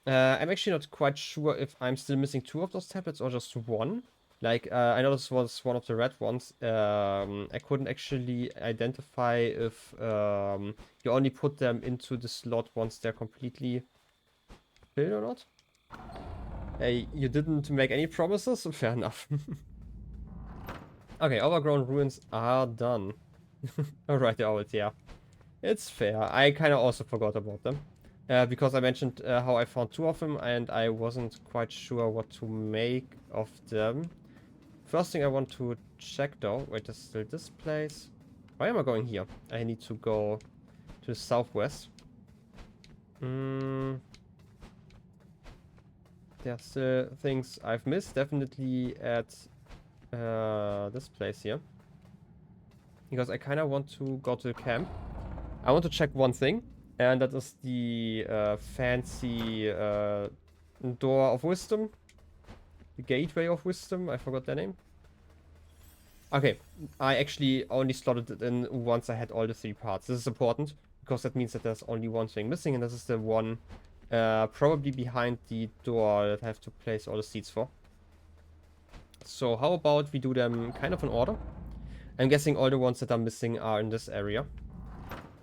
I'm actually not quite sure if I'm still missing 2 of those tablets or just 1. Like, I know this was one of the red ones. I couldn't actually identify if you only put them into the slot once they're completely filled or not. Hey, you didn't make any promises? Fair enough. Okay, overgrown ruins are done. Alright, the owls, yeah. It's fair. I kind of also forgot about them. Because I mentioned how I found 2 of them and I wasn't quite sure what to make of them. First thing I want to check though. Wait, there's still this place. Why am I going here? I need to go to the southwest. There's still things I've missed. Definitely at this place here. Because I kind of want to go to the camp. I want to check one thing. And that is the fancy door of wisdom. The gateway of wisdom. I forgot their name. Okay. I actually only slotted it in once I had all the 3 parts. This is important. Because that means that there's only one thing missing. And this is the one probably behind the door that I have to place all the seats for. So how about we do them kind of in order? I'm guessing all the ones that are missing are in this area.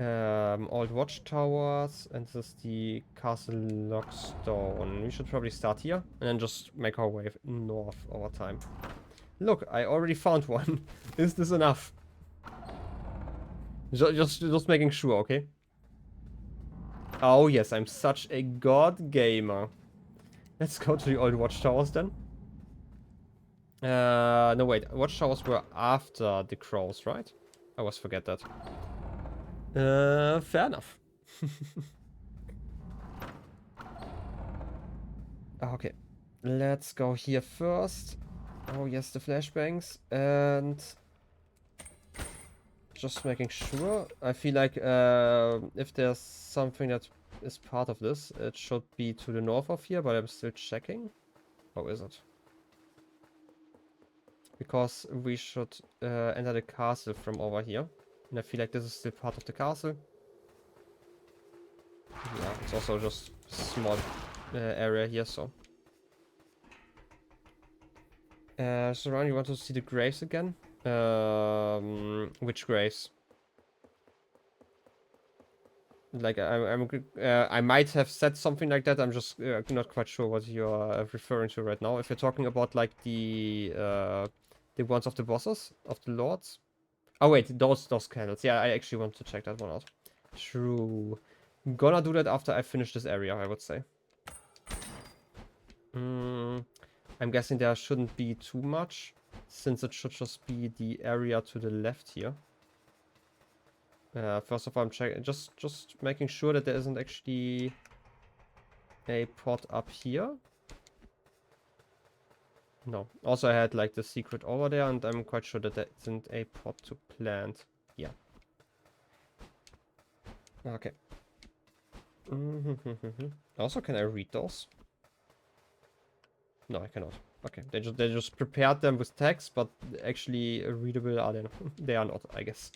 Old watchtowers, and this is the Castle Lockstone. We should probably start here, and then just make our way north over time. Look, I already found one. Is this enough? Just making sure, okay? Oh yes, I'm such a god gamer. Let's go to the old watchtowers then. No wait, watchtowers were after the crows, right? I always forget that. Fair enough. Okay, let's go here first. Oh yes, the flashbangs, and just making sure. I feel like if there's something that is part of this, it should be to the north of here, but I'm still checking. How is it? Because we should enter the castle from over here. And I feel like this is still part of the castle. Yeah, it's also just a small area here, so. So Ryan, you want to see the graves again? Which graves? Like, I might have said something like that. I'm just not quite sure what you're referring to right now. If you're talking about like the ones of the bosses, of the lords. Oh wait, those candles. Yeah, I actually want to check that one out. True. Gonna do that after I finish this area, I would say. I'm guessing there shouldn't be too much, since it should just be the area to the left here. First of all, I'm checking, just making sure that there isn't actually a pot up here. No. Also, I had like the secret over there, and I'm quite sure that there isn't a pot to plant. Yeah. Okay. Also, can I read those? No, I cannot. Okay, they just prepared them with text, but actually readable are they not? They are not, I guess.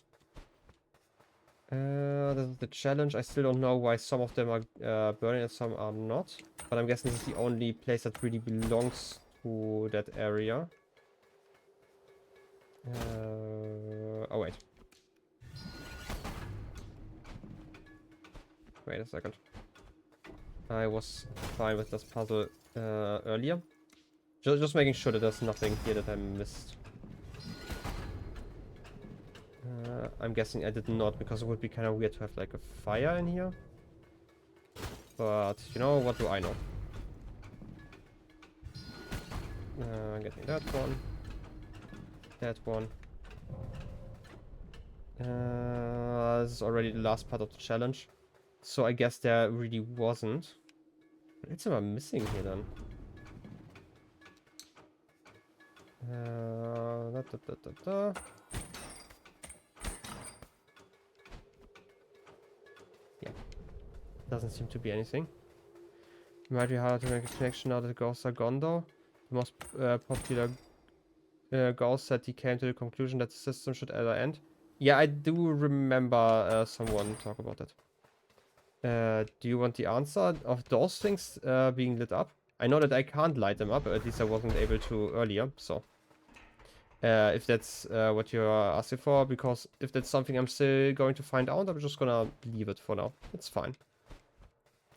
This is the challenge. I still don't know why some of them are burning and some are not. But I'm guessing this is the only place that really belongs to that area. Oh wait. Wait a second. I was fine with this puzzle earlier. Just making sure that there's nothing here that I missed. I'm guessing I did not, because it would be kind of weird to have like a fire in here. But, you know, what do I know? Getting that one. That one. This is already the last part of the challenge. So I guess there really wasn't. What am I missing here then? Yeah. Doesn't seem to be anything. It might be hard to make a connection now that the ghosts are gone though. The most popular ghost said he came to the conclusion that the system should either end. Yeah, I do remember someone talk about that. Do you want the answer of those things being lit up? I know that I can't light them up, at least I wasn't able to earlier, so. If that's what you're asking for, because if that's something I'm still going to find out, I'm just gonna leave it for now. It's fine.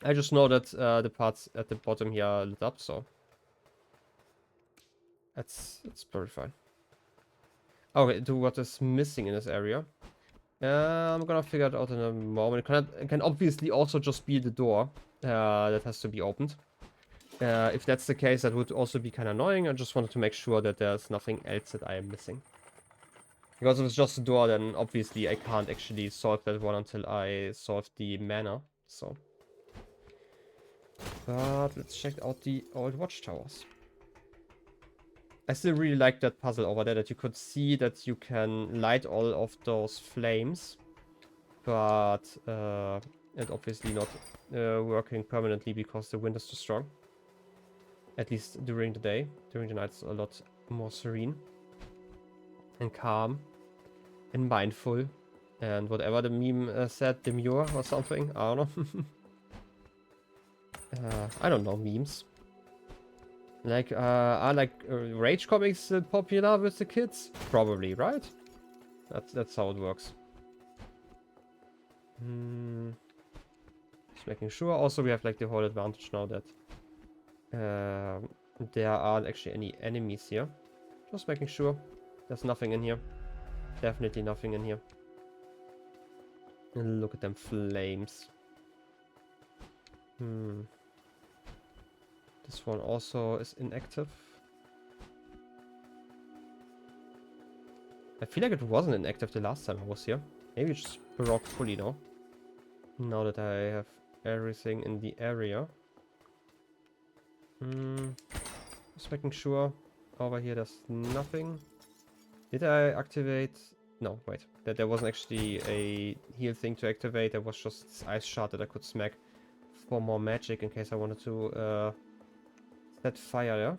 I just know that the parts at the bottom here are lit up, so. It's very fine. Okay, to what is missing in this area. I'm gonna figure it out in a moment. It can obviously also just be the door that has to be opened. If that's the case, that would also be kind of annoying. I just wanted to make sure that there's nothing else that I am missing. Because if it's just a door, then obviously I can't actually solve that one until I solve the manor. So. But let's check out the old watchtowers. I still really like that puzzle over there, that you could see that you can light all of those flames. But it's obviously not working permanently because the wind is too strong. At least during the day. During the night it's a lot more serene. And calm. And mindful. And whatever the meme said, demure or something. I don't know. I don't know memes. Like, are like Rage comics popular with the kids? Probably, right? That's how it works. Just making sure. Also, we have like the whole advantage now that there aren't actually any enemies here. Just making sure. There's nothing in here. Definitely nothing in here. And look at them flames. This one also is inactive. I feel like it wasn't inactive the last time I was here. Maybe it's just broke fully now. Now that I have everything in the area. Just making sure. Over here there's nothing. Did I activate? No, wait. There wasn't actually a heal thing to activate. There was just this ice shard that I could smack for more magic in case I wanted to set fire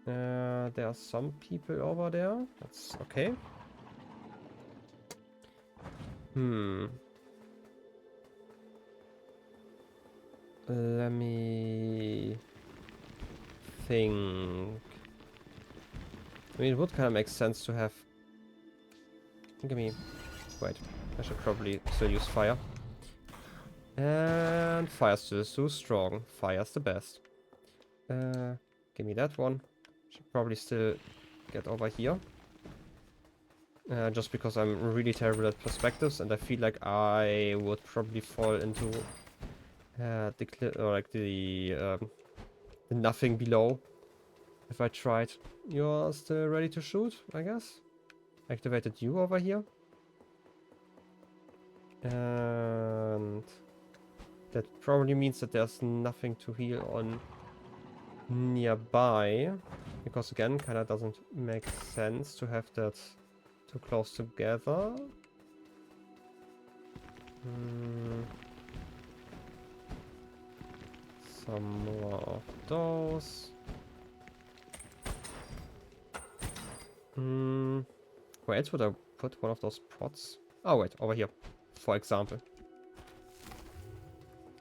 there. There are some people over there. That's okay. Let me think. I mean, it would kind of make sense to have... Give me... Wait, I should probably still use fire. And fire's still too strong. Fire's the best. Give me that one. Should probably still get over here. just because I'm really terrible at perspectives, and I feel like I would probably fall into the nothing below if I tried. You're still ready to shoot, I guess. Activated you over here. And that probably means that there's nothing to heal on nearby. Because again, kinda doesn't make sense to have that too close together. Some more of those. Where else would I put one of those pots? Oh wait, over here, for example.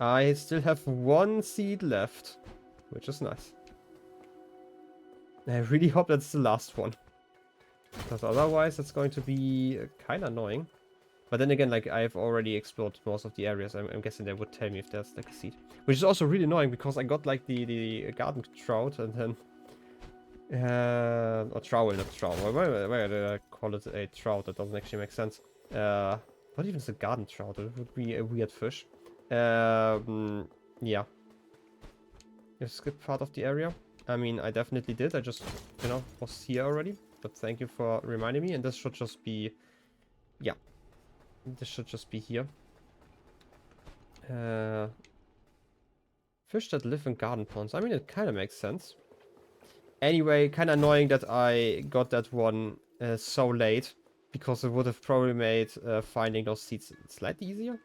I still have one seed left, which is nice. I really hope that's the last one. Because otherwise it's going to be kind of annoying. But then again, like, I've already explored most of the areas. I'm guessing they would tell me if there's like a seed. Which is also really annoying because I got like the garden trout and then... or trowel, not trowel. Why did I call it a trout? That doesn't actually make sense. What even is a garden trout? It would be a weird fish. Yeah. You skipped part of the area. I mean, I definitely did. I just, you know, was here already. But thank you for reminding me. And this should just be... Yeah. This should just be here. Fish that live in garden ponds. I mean, it kind of makes sense. Anyway, kind of annoying that I got that one so late. Because it would have probably made finding those seeds slightly easier.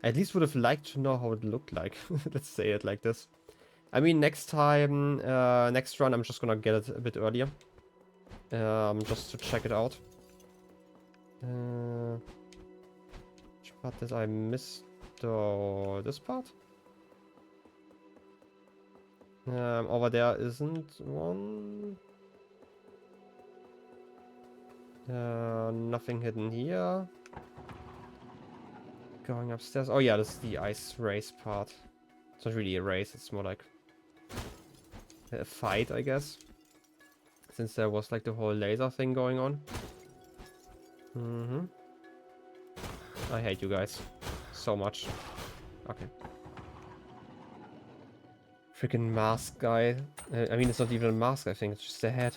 I at least would have liked to know how it looked like. Let's say it like this. I mean, next time, next run, I'm just gonna get it a bit earlier. Just to check it out. Which part did I miss? This part? Over there isn't one. Nothing hidden here. Going upstairs. Oh yeah, this is the ice race part. It's not really a race, it's more like a fight, I guess. Since there was like the whole laser thing going on. I hate you guys so much. Okay. Freaking mask guy. I mean, it's not even a mask, I think it's just a head.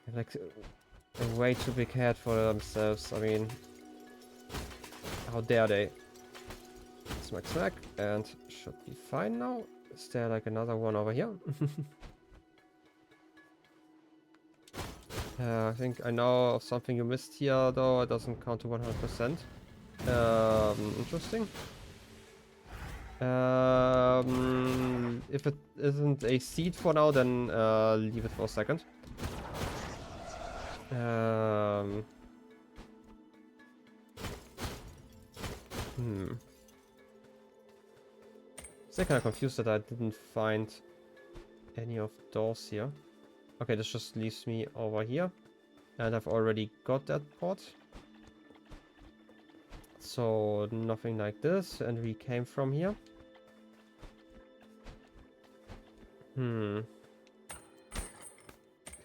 They have like a way too big head for themselves. I mean, how dare they? Smack, smack, and should be fine now. Is there like another one over here? I think I know of something you missed here, though it doesn't count to 100%. Interesting. If it isn't a seed for now, then leave it for a second. Still kind of confused that I didn't find any of those here. Okay, this just leaves me over here. And I've already got that pot. So nothing like this. And we came from here. Can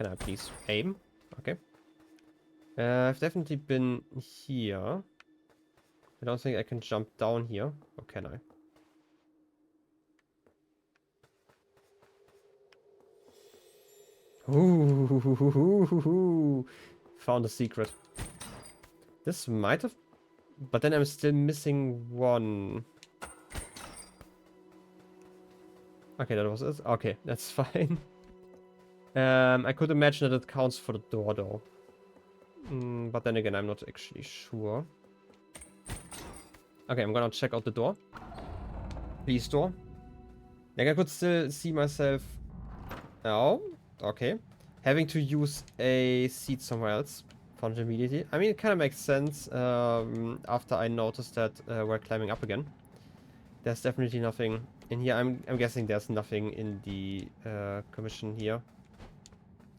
I please aim? Okay. I've definitely been here. I don't think I can jump down here. Or can I? Ooh, found a secret. This might have... But then I'm still missing one. Okay, that was it. Okay, that's fine. I could imagine that it counts for the door, though. But then again, I'm not actually sure. Okay, I'm gonna check out the door. Please, door. Like, I could still see myself... Oh, okay. Having to use a seat somewhere else. Found immediately. I mean, it kind of makes sense after I noticed that we're climbing up again. There's definitely nothing in here. I'm guessing there's nothing in the commission here.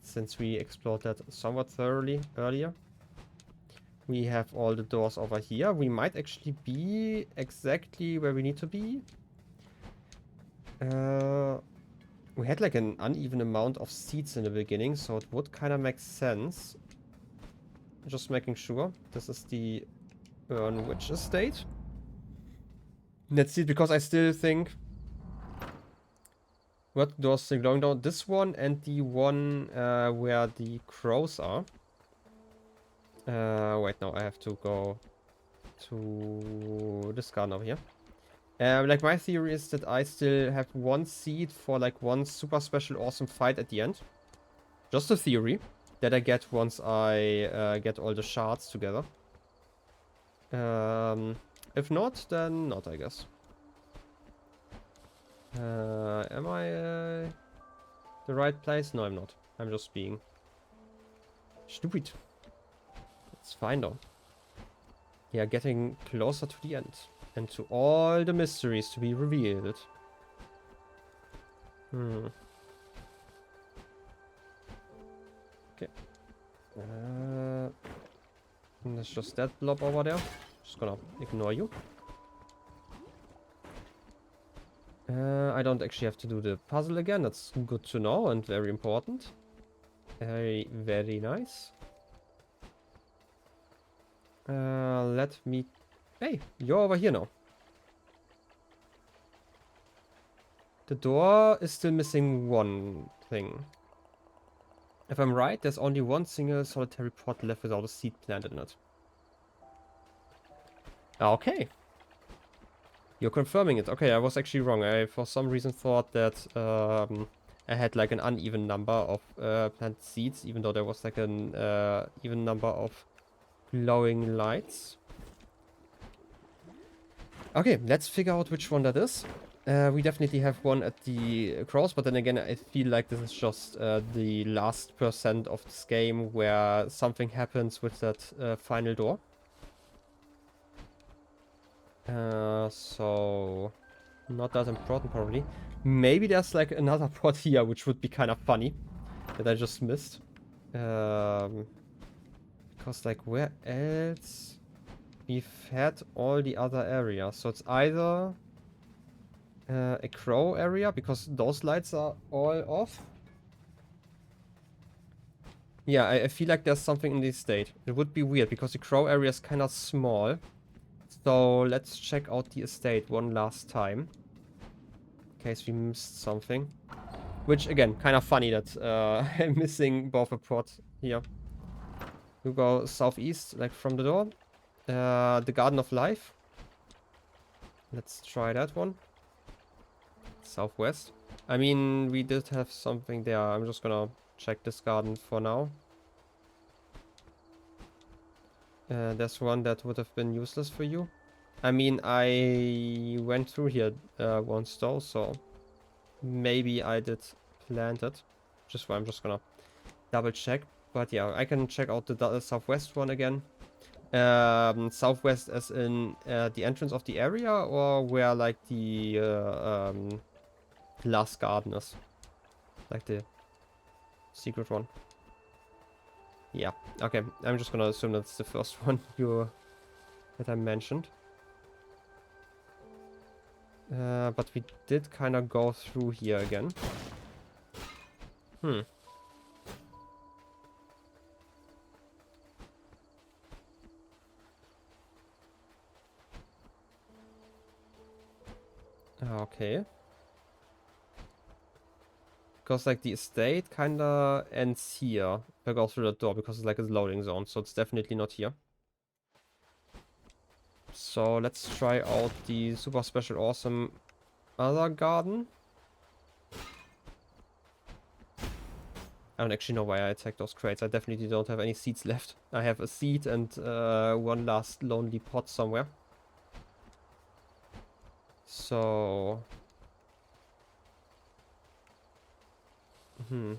Since we explored that somewhat thoroughly earlier. We have all the doors over here. We might actually be exactly where we need to be. We had like an uneven amount of seats in the beginning, so it would kind of make sense. Just making sure. This is the Witch estate. Let's see, because I still think... What doors still going down? This one and the one where the crows are. Wait, no, I have to go to this garden over here. Like, my theory is that I still have one seed for, like, one super special awesome fight at the end. Just a theory that I get once I get all the shards together. If not, then not, I guess. Am I the right place? No, I'm not. I'm just being stupid. It's fine though. Yeah, getting closer to the end. And to all the mysteries to be revealed. Okay. There's just that blob over there. Just gonna ignore you. I don't actually have to do the puzzle again. That's good to know and very important. Very, very nice. Let me... Hey, you're over here now. The door is still missing one thing. If I'm right, there's only one single solitary pot left without a seed planted in it. Okay. You're confirming it. Okay, I was actually wrong. I, for some reason, thought that I had like an uneven number of planted seeds, even though there was like an even number of glowing lights. Okay, let's figure out which one that is. We definitely have one at the cross, but then again, I feel like this is just the last % of this game where something happens with that final door. So not that important probably. Maybe there's like another pot here, which would be kind of funny that I just missed. Because like where else? We've had all the other areas, so it's either a crow area because those lights are all off. Yeah, I feel like there's something in this state. It would be weird because the crow area is kind of small. So let's check out the estate one last time. In case we missed something. Which, again, kind of funny that I'm missing both a pot here. You go southeast, like from the door. The Garden of Life. Let's try that one. Southwest. I mean, we did have something there. I'm just gonna check this garden for now. There's one that would have been useless for you. I mean, I went through here once though, so maybe I did plant it. Just why I'm just gonna double check. But yeah, I can check out the southwest one again. Southwest as in the entrance of the area, or where like the last garden is, like the secret one. Yeah, okay. I'm just gonna assume that's the first one that I mentioned. But we did kind of go through here again. Okay. Because like the estate kind of ends here. If I go through the door, because it's like a loading zone, so it's definitely not here. So let's try out the super special awesome other garden. I don't actually know why I attacked those crates. I definitely don't have any seeds left. I have a seed and one last lonely pot somewhere. So... We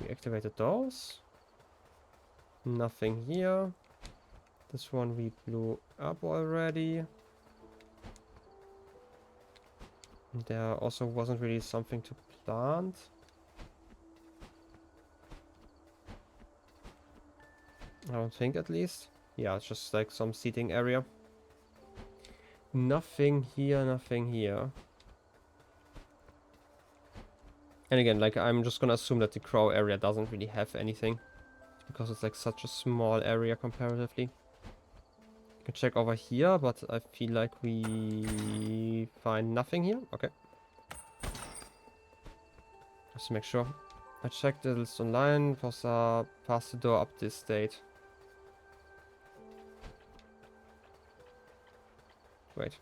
activated those. Nothing here. This one we blew up already. There also wasn't really something to plant. I don't think, at least. Yeah, it's just like some seating area. Nothing here, nothing here. And again, like, I'm just gonna assume that the crow area doesn't really have anything. because it's like such a small area comparatively. You can check over here, but I feel like we find nothing here. Okay. Just to make sure. I checked the list online. Pass the door up this state. Wait.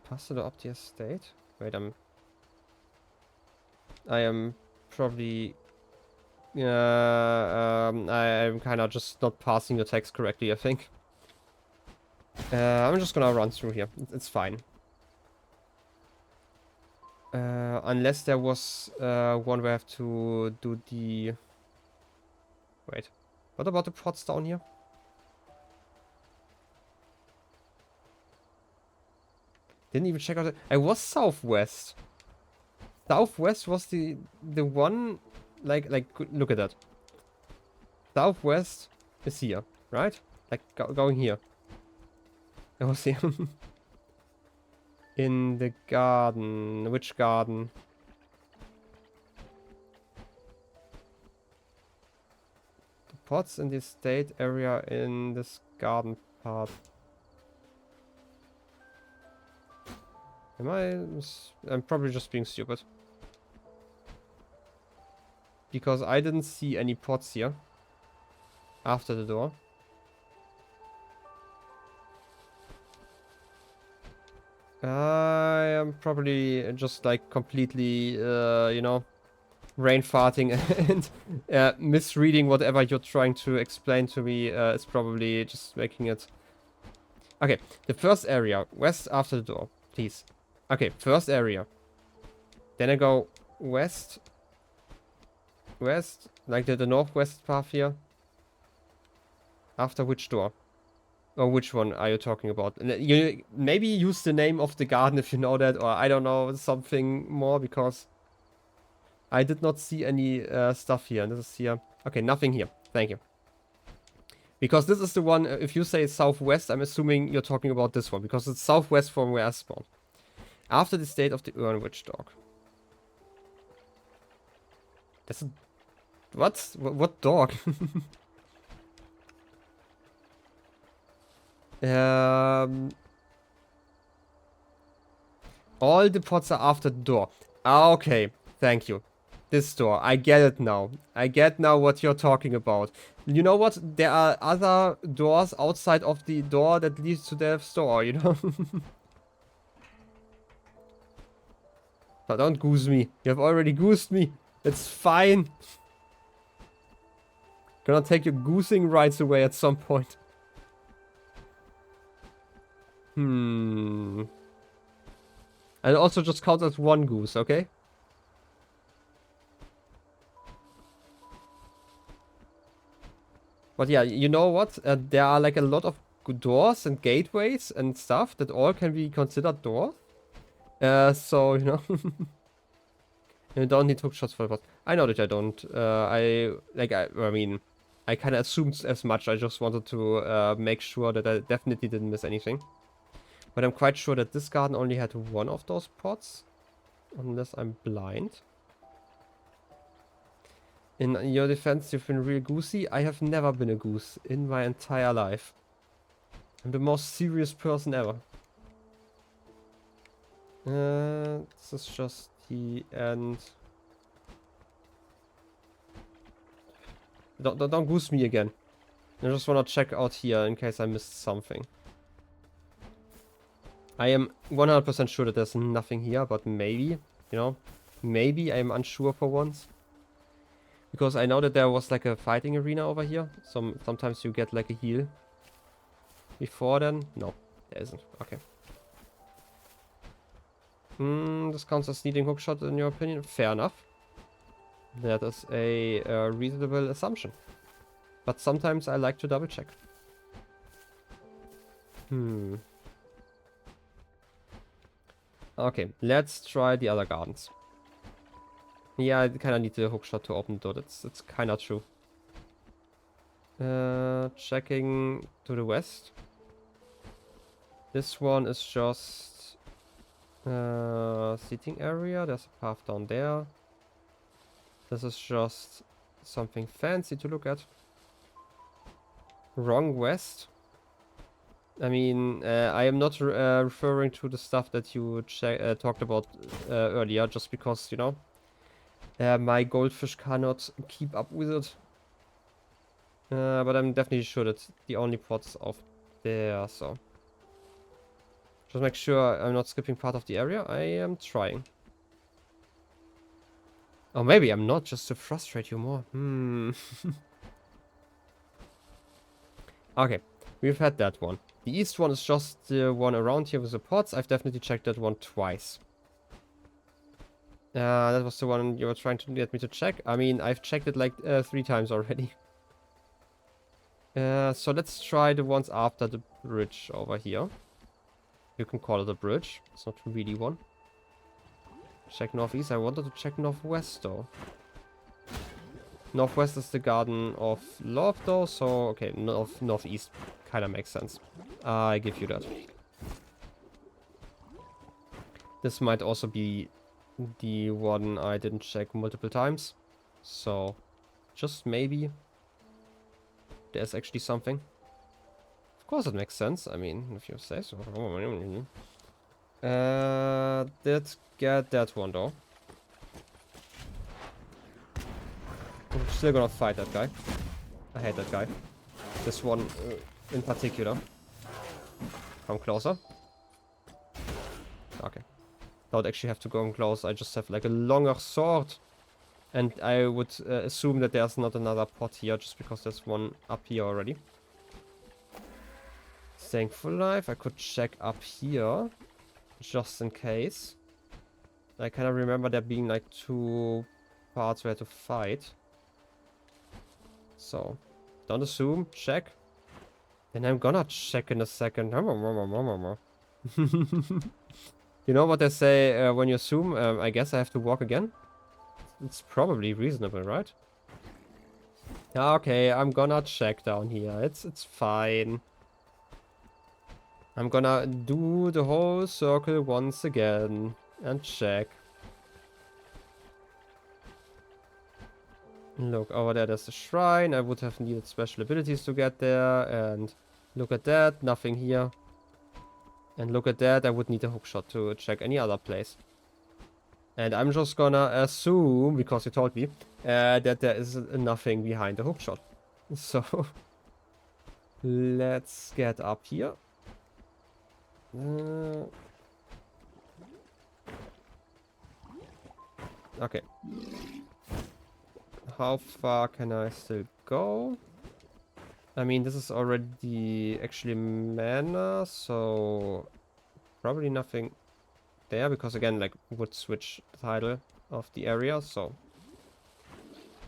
Pass the door up the estate? Wait, I am probably... I'm kind of just not passing the text correctly, I think. I'm just gonna run through here. It's fine. Unless there was one where I have to do the... Wait. What about the pots down here? Didn't even check out it. I was southwest. Southwest was the one... Like, look at that. Southwest is here, right? Like, going here. I was here. In the garden. Which garden? The pots in the estate area in this garden part. I'm probably just being stupid. Because I didn't see any pots here. After the door. I am probably just like completely, you know, brain farting and misreading whatever you're trying to explain to me. Is probably just making it... Okay, the first area, west after the door, please. Okay, first area. Then I go west. West, like the northwest path here. After which door? Or which one are you talking about? You maybe use the name of the garden if you know that, or I don't know, something more, because I did not see any stuff here. This is here. Okay, nothing here. Thank you. Because this is the one, if you say southwest, I'm assuming you're talking about this one, because it's southwest from where I spawned. After the state of the Urnwitch dog. That's a... What? What dog? All the pots are after the door. Okay, thank you. This door, I get it now. I get now what you're talking about. You know what? There are other doors outside of the door that leads to the store, you know? But don't goose me. You have already goosed me. It's fine. Gonna take your goosing rights away at some point. And also just count as one goose, okay? But yeah, you know what? There are like a lot of doors and gateways and stuff that all can be considered doors. So, you know. You don't need hook shots for the boss. I know that I don't. I mean, I kind of assumed as much. I just wanted to make sure that I definitely didn't miss anything. But I'm quite sure that this garden only had one of those pots. Unless I'm blind. In your defense, you've been real goosey. I have never been a goose in my entire life. I'm the most serious person ever. This is just the end. Don't goose me again. I just want to check out here in case I missed something. I am 100% sure that there's nothing here, but maybe, you know, maybe I'm unsure for once. Because I know that there was like a fighting arena over here. Sometimes you get like a heal. Before then? No, there isn't. Okay. This counts as needing hookshot in your opinion? Fair enough. That is a reasonable assumption. But sometimes I like to double check. Okay, let's try the other gardens. Yeah, I kind of need the hookshot to open the door. That's kind of true. Checking to the west. This one is just Seating area. There's a path down there. This is just something fancy to look at. Wrong west. I mean, I am not referring to the stuff that you talked about earlier, just because, you know, my goldfish cannot keep up with it. But I'm definitely sure that the only pot's off there, so. Just make sure I'm not skipping part of the area. I am trying. Or maybe I'm not, just to frustrate you more. Okay, we've had that one. The east one is just the one around here with the pots. I've definitely checked that one twice. That was the one you were trying to get me to check. I mean, I've checked it like 3 times already. So let's try the ones after the bridge over here. You can call it a bridge. It's not really one. Check northeast. I wanted to check northwest though. Northwest is the Garden of Love though, so okay, northeast kind of makes sense. I give you that. This might also be the one I didn't check multiple times. So, just maybe there's actually something. Of course it makes sense, I mean, if you say so. Did get that one though. I'm still gonna fight that guy. I hate that guy. This one in particular. Come closer. Okay. Don't actually have to go close. I just have like a longer sword. And I would assume that there's not another pot here just because there's one up here already. Staying full life. I could check up here. Just in case. I kind of remember there being like 2 parts where to fight. So, don't assume. Check. And I'm gonna check in a second. You know what they say when you assume? I guess I have to walk again? It's probably reasonable, right? Okay, I'm gonna check down here. It's fine. I'm gonna do the whole circle once again. And check. Look, over there, there's the shrine. I would have needed special abilities to get there. And look at that, nothing here. And look at that, I would need a hookshot to check any other place. And I'm just gonna assume, because you told me, that there is nothing behind the hookshot. So, let's get up here. Okay. How far can I still go? I mean, this is already actually mana, so probably nothing there, because again, like, would switch the title of the area, so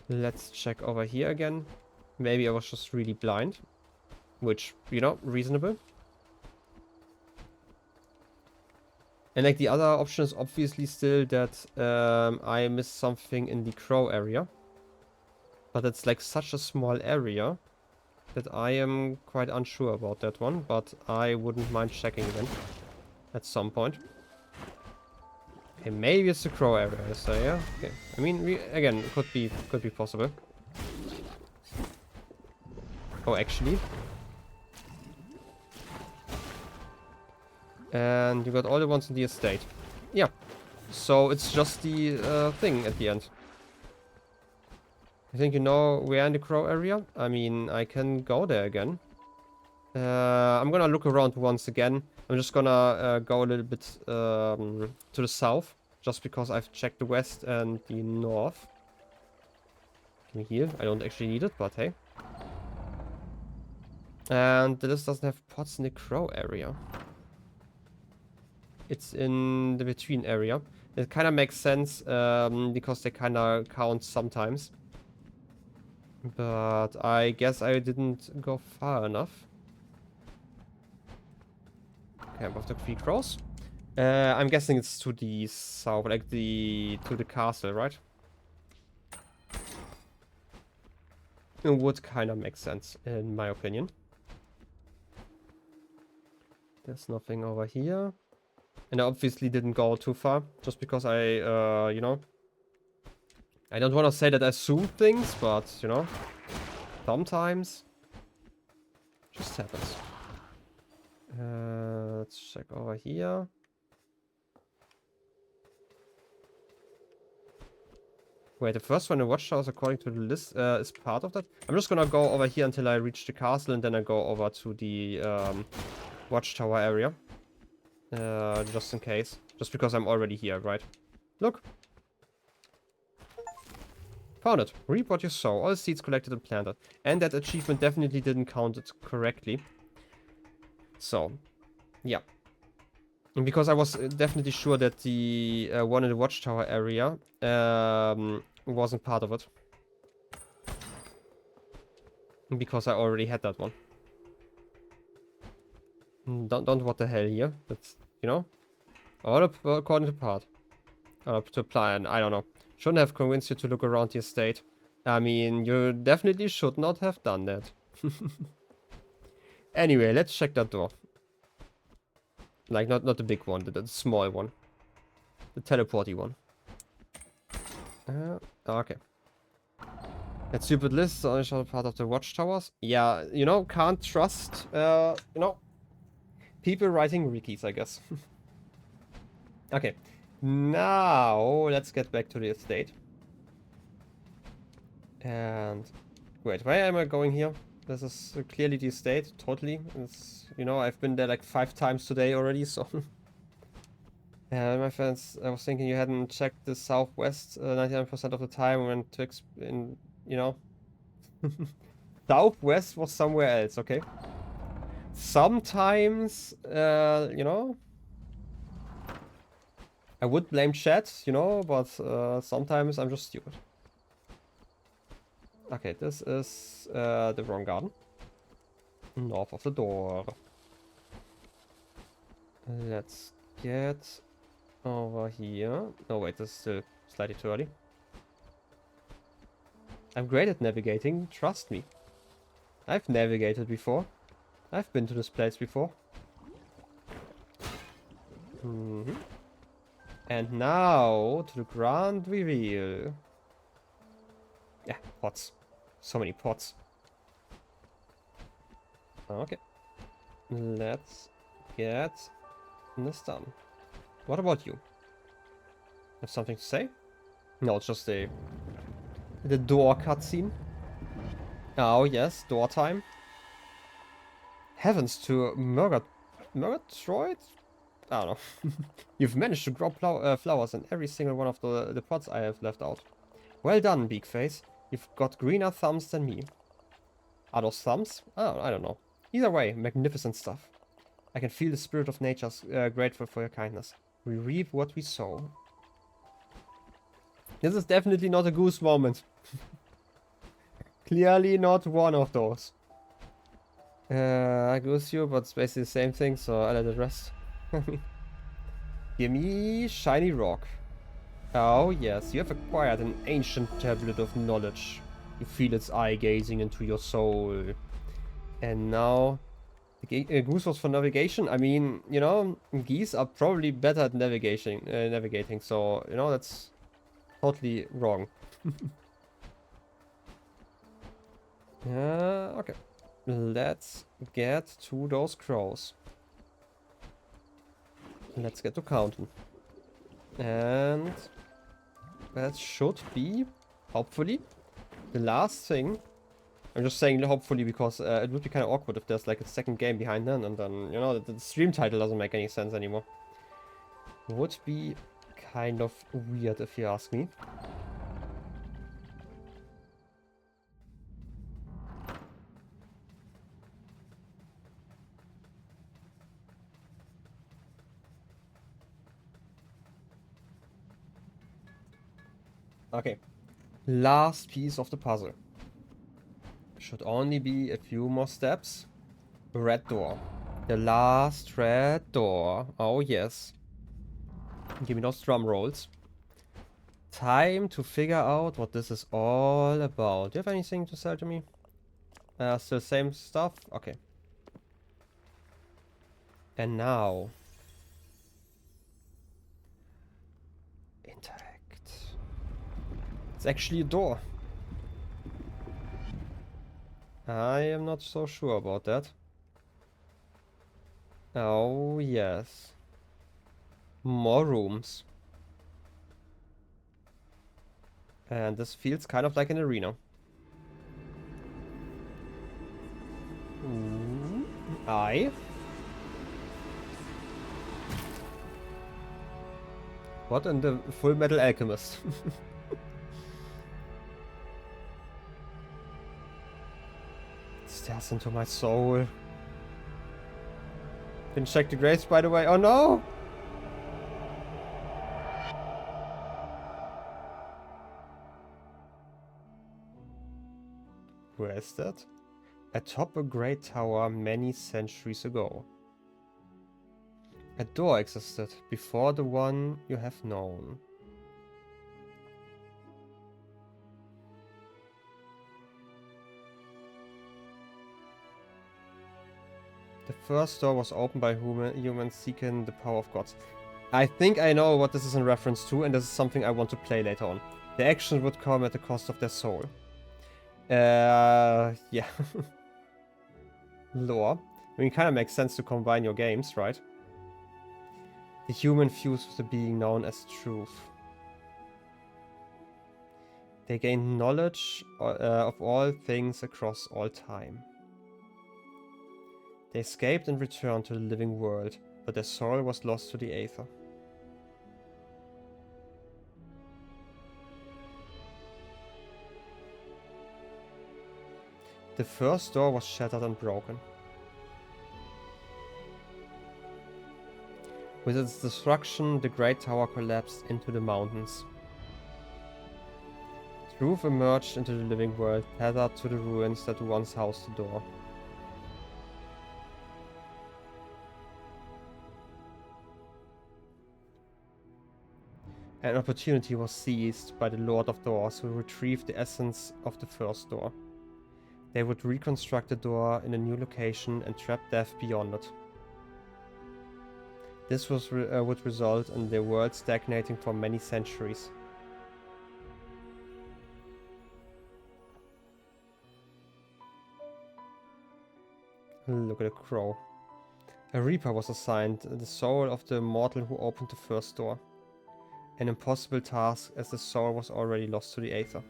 let's check over here again. Maybe I was just really blind, which, you know, reasonable. And like the other option is obviously still that I missed something in the crow area. But it's like such a small area that I am quite unsure about that one. But I wouldn't mind checking again at some point. Okay, maybe it's the crow area, I say, yeah. Okay. I mean, again, could be possible. Oh, actually. And you got all the ones in the estate. Yeah. So it's just the thing at the end. I think you know we're in the crow area. I mean, I can go there again. I'm gonna look around once again. I'm just gonna go a little bit to the south. Just because I've checked the west and the north. Can we heal? I don't actually need it, but hey. And this doesn't have pots in the crow area. It's in the between area. It kind of makes sense because they kind of count sometimes. But I guess I didn't go far enough. Okay, above the 3 crows. I'm guessing it's to the south, like to the castle, right? It would kind of make sense, in my opinion. There's nothing over here. And I obviously didn't go too far, just because I, you know... I don't want to say that I assume things, but, you know... Sometimes... Just happens. Let's check over here. Wait, the first one in Watchtowers, according to the list, is part of that? I'm just gonna go over here until I reach the castle, and then I go over to the Watchtower area. Just in case. Just because I'm already here, right? Look! Found it. Reap what you sow. All seeds collected and planted. And that achievement definitely didn't count it correctly. So, yeah. And because I was definitely sure that the one in the Watchtower area wasn't part of it. Because I already had that one. Don't what the hell here. That's, you know, all according to part. To plan, I don't know. Shouldn't have convinced you to look around the estate. I mean, you definitely should not have done that. Anyway, let's check that door. Like, not the big one, the small one. The teleporty one. Okay. That stupid list is also part of the Watchtowers. Yeah, you know, can't trust, you know, people writing wikis, I guess. Okay. Now, let's get back to the estate. And... Wait, where am I going here? This is clearly the estate, totally. It's, you know, I've been there like 5 times today already, so... My friends, I was thinking you hadn't checked the southwest 99% of the time when to you know... Southwest was somewhere else, okay? Sometimes, you know... I would blame chat, you know, but sometimes I'm just stupid. Okay, this is the wrong garden. North of the door. Let's get over here. Oh wait, this is still slightly too early. I'm great at navigating, trust me. I've navigated before. I've been to this place before. And now to the grand reveal. Yeah, pots. So many pots. Okay. Let's get this done. What about you? Have something to say? No, it's just the door cutscene. Oh yes, door time. Heavens to Murgatroyd? I don't know. You've managed to grow flowers in every single one of the pots I have left out. Well done, Beakface. You've got greener thumbs than me. Are those thumbs? Oh, I don't know. Either way, magnificent stuff. I can feel the spirit of nature's grateful for your kindness. We reap what we sow. This is definitely not a goose moment. Clearly not one of those. I goose you, but it's basically the same thing, so I let it rest. Give me shiny rock. Oh yes, you have acquired an ancient tablet of knowledge. You feel its eye gazing into your soul. And now... The goose was for navigation. I mean, you know, geese are probably better at navigating, so, you know, that's totally wrong. Okay. Let's get to those crows. Let's get to counting. And that should be, hopefully, the last thing. I'm just saying hopefully because it would be kind of awkward if there's like a second game behind then, and then, you know, the stream title doesn't make any sense anymore. Would be kind of weird if you ask me. Okay. Last piece of the puzzle. Should only be a few more steps. Red door. The last red door. Oh yes. Give me those drum rolls. Time to figure out what this is all about. Do you have anything to sell to me? Still same stuff? Okay. And now. It's actually a door. I am not so sure about that. Oh, yes. More rooms. And this feels kind of like an arena. Ooh. Aye. What in the Full Metal Alchemist? It stares into my soul. Didn't check the grades, by the way. Oh no! Where is that? Atop a great tower many centuries ago. A door existed before the one you have known. The first door was opened by humans seeking the power of gods. I think I know what this is in reference to, and this is something I want to play later on. The action would come at the cost of their soul. Yeah. Lore. I mean, it kind of makes sense to combine your games, right? The human fused with the being known as truth. They gained knowledge of all things across all time. They escaped and returned to the living world, but their soul was lost to the aether. The first door was shattered and broken. With its destruction, the great tower collapsed into the mountains. Truth emerged into the living world, tethered to the ruins that once housed the door. An opportunity was seized by the Lord of Doors, who retrieved the essence of the first door. They would reconstruct the door in a new location and trap death beyond it. This would result in the world stagnating for many centuries. Look at the crow. A Reaper was assigned, the soul of the mortal who opened the first door. An impossible task, as the soul was already lost to the aether.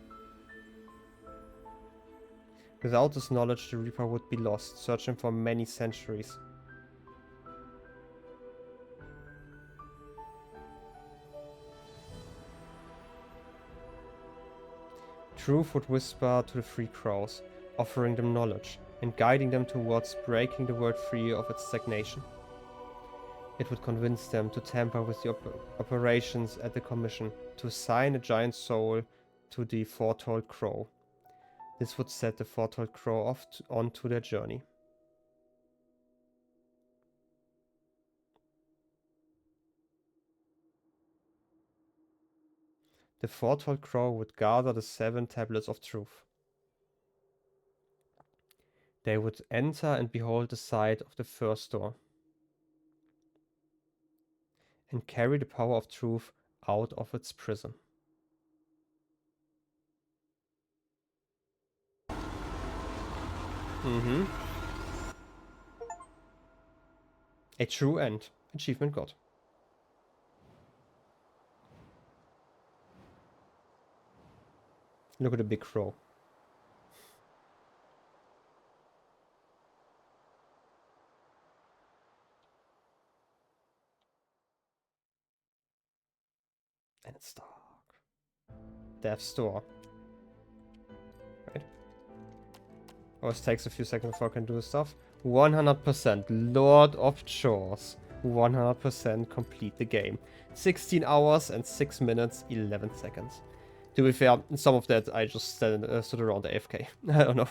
Without this knowledge, the Reaper would be lost, searching for many centuries. Truth would whisper to the three crows, offering them knowledge, and guiding them towards breaking the world free of its stagnation. It would convince them to tamper with the operations at the Commission, to assign a giant soul to the foretold crow. This would set the foretold crow off onto their journey. The foretold crow would gather the 7 tablets of truth. They would enter and behold the sight of the first door, and carry the power of truth out of its prison. A true end. Achievement got. Look at the big crow. And it's dark. Death's door. Right. Always takes a few seconds before I can do stuff. 100% Lord of Chores. 100% complete the game. 16 hours and 6 minutes, 11 seconds. To be fair, some of that I just stood around AFK. I don't know.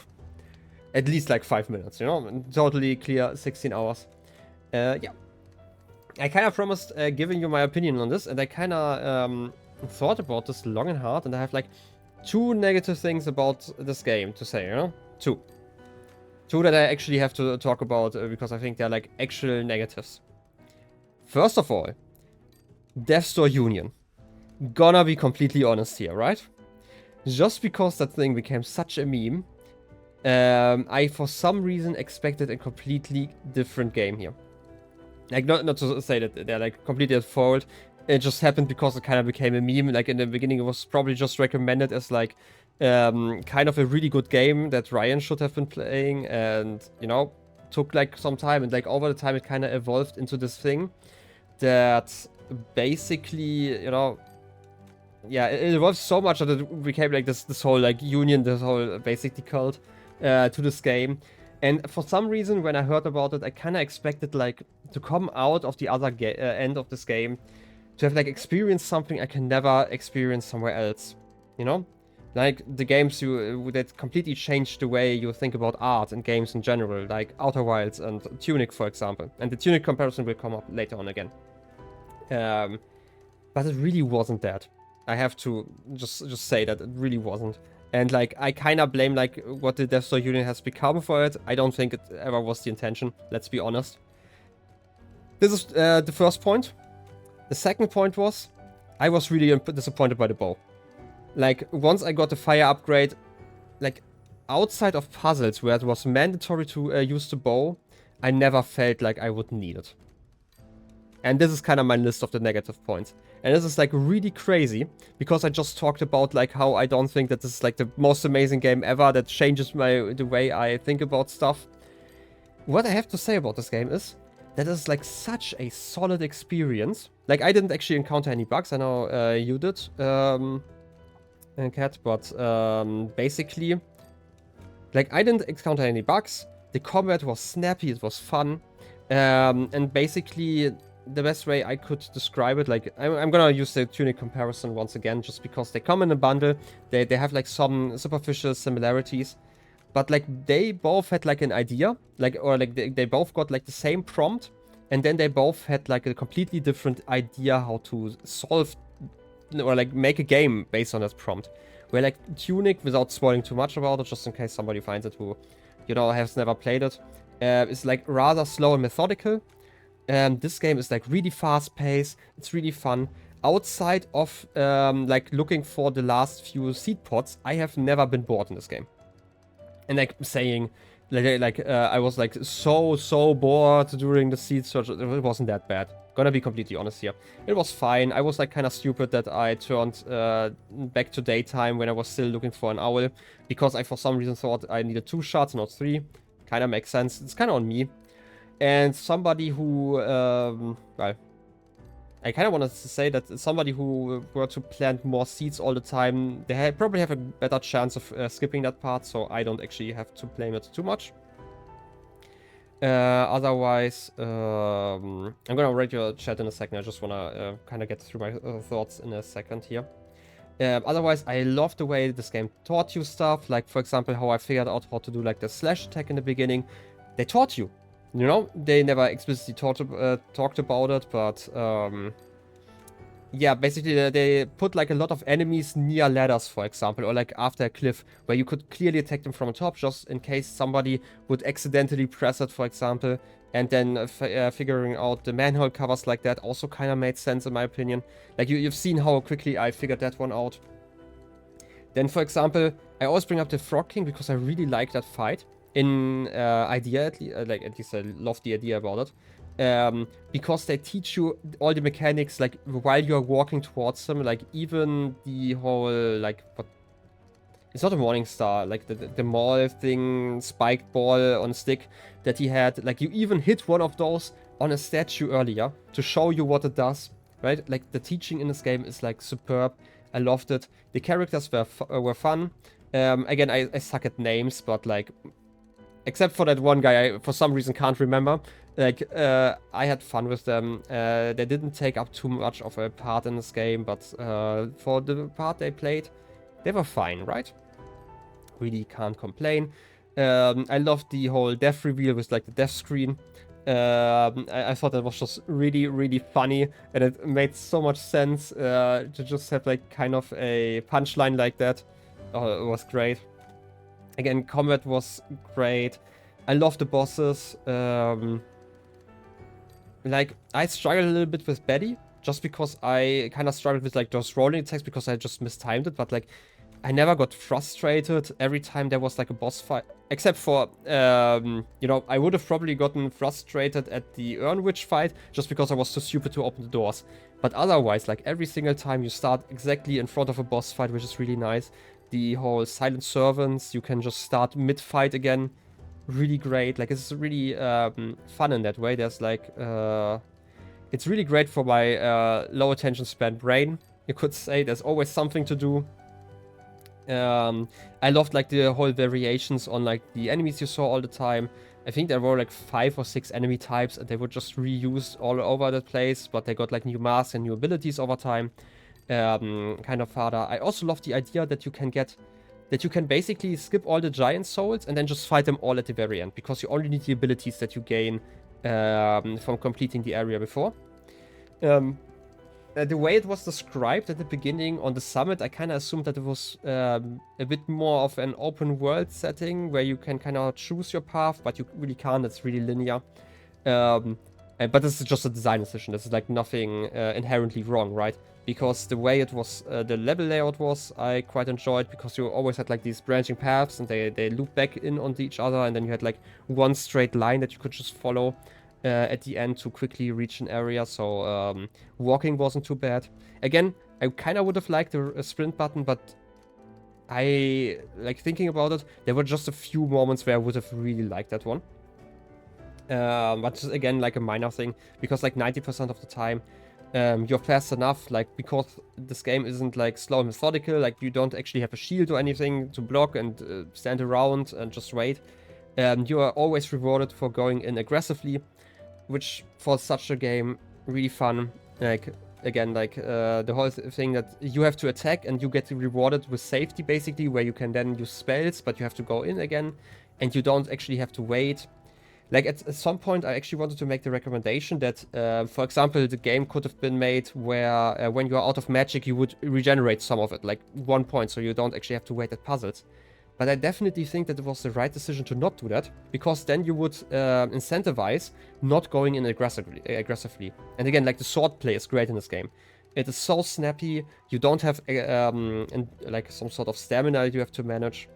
At least like 5 minutes, you know? Totally clear 16 hours. Yeah. I kind of promised giving you my opinion on this, and I kind of thought about this long and hard, and I have like 2 negative things about this game to say, you know? 2 that I actually have to talk about because I think they're like actual negatives. First of all, Death's Door Union. Gonna be completely honest here, right? just because that thing became such a meme, I for some reason expected a completely different game here. Like, not to say that they're like completely at fault. It just happened because it kind of became a meme. Like in the beginning, it was probably just recommended as like kind of a really good game that Ryan should have been playing, and you know, took like some time, and like over the time, it kind of evolved into this thing that basically, you know, yeah, it evolved so much that it became like this whole like union, this whole basically cult to this game. And for some reason, when I heard about it, I kind of expected like to come out of the other end of this game, to have like experienced something I can never experience somewhere else. You know, like the games that completely changed the way you think about art and games in general, like Outer Wilds and Tunic, for example. And the Tunic comparison will come up later on again. But it really wasn't that. I have to just say that it really wasn't. And like, I kind of blame like what the Death Star Union has become for it. I don't think it ever was the intention, let's be honest. This is the first point. The second point was, I was really disappointed by the bow. Like, once I got the fire upgrade, like, outside of puzzles where it was mandatory to use the bow, I never felt like I would need it. And this is kind of my list of the negative points. And this is like really crazy, because I just talked about like how I don't think that this is like the most amazing game ever that changes the way I think about stuff. What I have to say about this game is that it's like such a solid experience. Like, I didn't actually encounter any bugs. I know you did, Kat, but basically, like, I didn't encounter any bugs. The combat was snappy, it was fun, and basically, the best way I could describe it, like, I'm gonna use the Tunic comparison once again, just because they come in a bundle. They have like some superficial similarities, but like they both had like an idea, like, or like they both got like the same prompt, and then they both had like a completely different idea how to solve or like make a game based on that prompt. Where like Tunic, without spoiling too much about it, just in case somebody finds it who, you know, has never played it, is like rather slow and methodical. This game is like really fast paced, it's really fun. Outside of like looking for the last few seed pods, I have never been bored in this game. And like saying, I was like so bored during the seed search, it wasn't that bad. Gonna be completely honest here. It was fine. I was like kind of stupid that I turned back to daytime when I was still looking for an owl, because I for some reason thought I needed 2 shots, not 3. Kind of makes sense. It's kind of on me. And somebody who, well, I kind of wanted to say that somebody who were to plant more seeds all the time, they probably have a better chance of skipping that part, so I don't actually have to blame it too much. Otherwise, I'm gonna read your chat in a second. I just wanna kind of get through my thoughts in a second here. Otherwise, I love the way this game taught you stuff. Like, for example, how I figured out how to do like the slash attack in the beginning. They taught you. You know, they never explicitly talked about it, but yeah, basically they put like a lot of enemies near ladders, for example, or like after a cliff, where you could clearly attack them from the top, just in case somebody would accidentally press it, for example. And then figuring out the manhole covers like that also kind of made sense, in my opinion. Like, you've seen how quickly I figured that one out. Then, for example, I always bring up the Frog King because I really like that fight. In idea, at least I love the idea about it. Because they teach you all the mechanics, like, while you're walking towards them, like, even the whole, like, what... It's not a Morning Star, like, the Maul thing, spiked ball on stick that he had. Like, you even hit one of those on a statue earlier to show you what it does, right? Like, the teaching in this game is, like, superb. I loved it. The characters were fun. Again, I suck at names, but, like... Except for that one guy, I for some reason can't remember. Like, I had fun with them. They didn't take up too much of a part in this game, but for the part they played, they were fine, right? Really can't complain. I loved the whole death reveal with like the death screen. I thought that was just really funny, and it made so much sense to just have like kind of a punchline like that. Oh, it was great. Again, combat was great. I love the bosses. Like, I struggled a little bit with Betty, just because I kind of struggled with like those rolling attacks because I just mistimed it. But like, I never got frustrated every time there was like a boss fight, except for, you know, I would have probably gotten frustrated at the Urnwitch fight just because I was too stupid to open the doors. But otherwise, like every single time you start exactly in front of a boss fight, which is really nice. The whole Silent Servants, you can just start mid-fight again. Really great. Like, it's really fun in that way. There's like, it's really great for my low attention span brain, you could say. There's always something to do. I loved like the whole variations on like the enemies you saw all the time. I think there were like 5 or 6 enemy types and they were just reused all over the place, but they got like new masks and new abilities over time. Kind of harder. I also love the idea that you can basically skip all the giant souls and then just fight them all at the very end, because you only need the abilities that you gain from completing the area before. The way it was described at the beginning on the summit, I kind of assumed that it was a bit more of an open world setting where you can kind of choose your path, but you really can't. It's really linear. But this is just a design decision. This is like nothing inherently wrong, right? Because the way it was, the level layout was, I quite enjoyed, because you always had like these branching paths and they loop back in onto each other, and then you had like one straight line that you could just follow at the end to quickly reach an area. So walking wasn't too bad. Again, I kind of would have liked a sprint button, but I, like, thinking about it, there were just a few moments where I would have really liked that one. But again, like a minor thing, because like 90% of the time you're fast enough, like, because this game isn't like slow and methodical, like you don't actually have a shield or anything to block and stand around and just wait. You are always rewarded for going in aggressively, which for such a game, really fun. Like, again, like the whole thing that you have to attack and you get rewarded with safety, basically, where you can then use spells, but you have to go in again and you don't actually have to wait. Like, at some point, I actually wanted to make the recommendation that, for example, the game could have been made where when you are out of magic, you would regenerate some of it, like 1 point, so you don't actually have to wait at puzzles. But I definitely think that it was the right decision to not do that, because then you would incentivize not going in aggressively. And again, like, the sword play is great in this game. It is so snappy. You don't have like some sort of stamina you have to manage,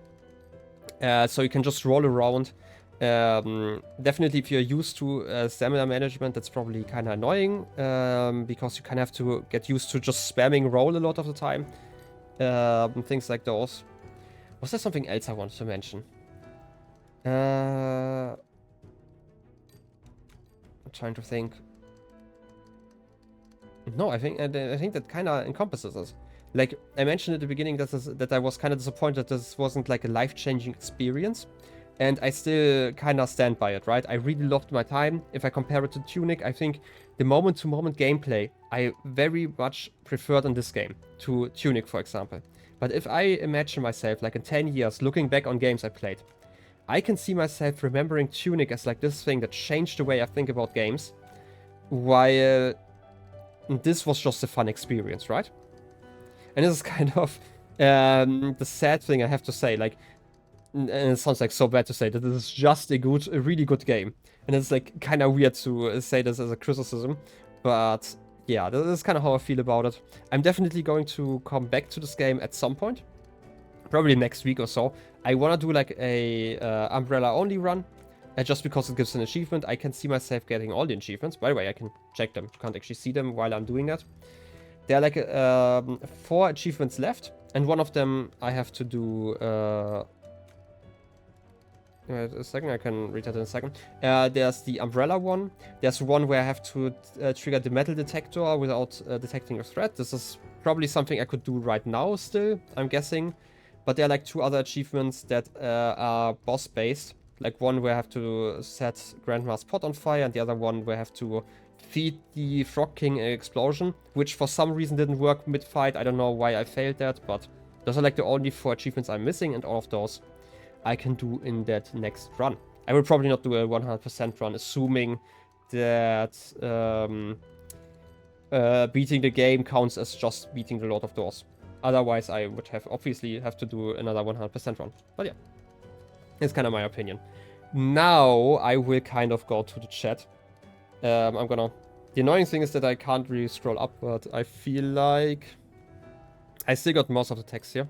so you can just roll around. Definitely, if you're used to stamina management, that's probably kind of annoying, because you kind of have to get used to just spamming roll a lot of the time, things like those. Was there something else I wanted to mention? I'm trying to think. No, I think that kind of encompasses it. Like, I mentioned at the beginning that I was kind of disappointed that this wasn't like a life-changing experience. And I still kind of stand by it, right? I really loved my time. If I compare it to Tunic, I think the moment-to-moment gameplay I very much preferred in this game to Tunic, for example. But if I imagine myself, like, in 10 years, looking back on games I played, I can see myself remembering Tunic as like this thing that changed the way I think about games, while this was just a fun experience, right? And this is kind of the sad thing I have to say, like, and it sounds like so bad to say that this is just a really good game. And it's like kind of weird to say this as a criticism, but yeah, this is kind of how I feel about it. I'm definitely going to come back to this game at some point, probably next week or so. I want to do like a Umbrella only run, just because it gives an achievement. I can see myself getting all the achievements. By the way, I can check them. You can't actually see them while I'm doing that. There are like 4 achievements left, and one of them I have to do. Wait a second, I can read that in a second. There's the umbrella one. There's one where I have to trigger the metal detector without detecting a threat. This is probably something I could do right now still, I'm guessing. But there are like 2 other achievements that are boss-based. Like one where I have to set Grandma's pot on fire, and the other one where I have to feed the Frog King an explosion, which for some reason didn't work mid-fight. I don't know why I failed that, but those are like the only 4 achievements I'm missing, and all of those I can do in that next run. I will probably not do a 100% run, assuming that beating the game counts as just beating the Lord of Doors. Otherwise, I would obviously have to do another 100% run. But yeah, it's kind of my opinion. Now I will kind of go to the chat. The annoying thing is that I can't really scroll up, but I feel like I still got most of the text here.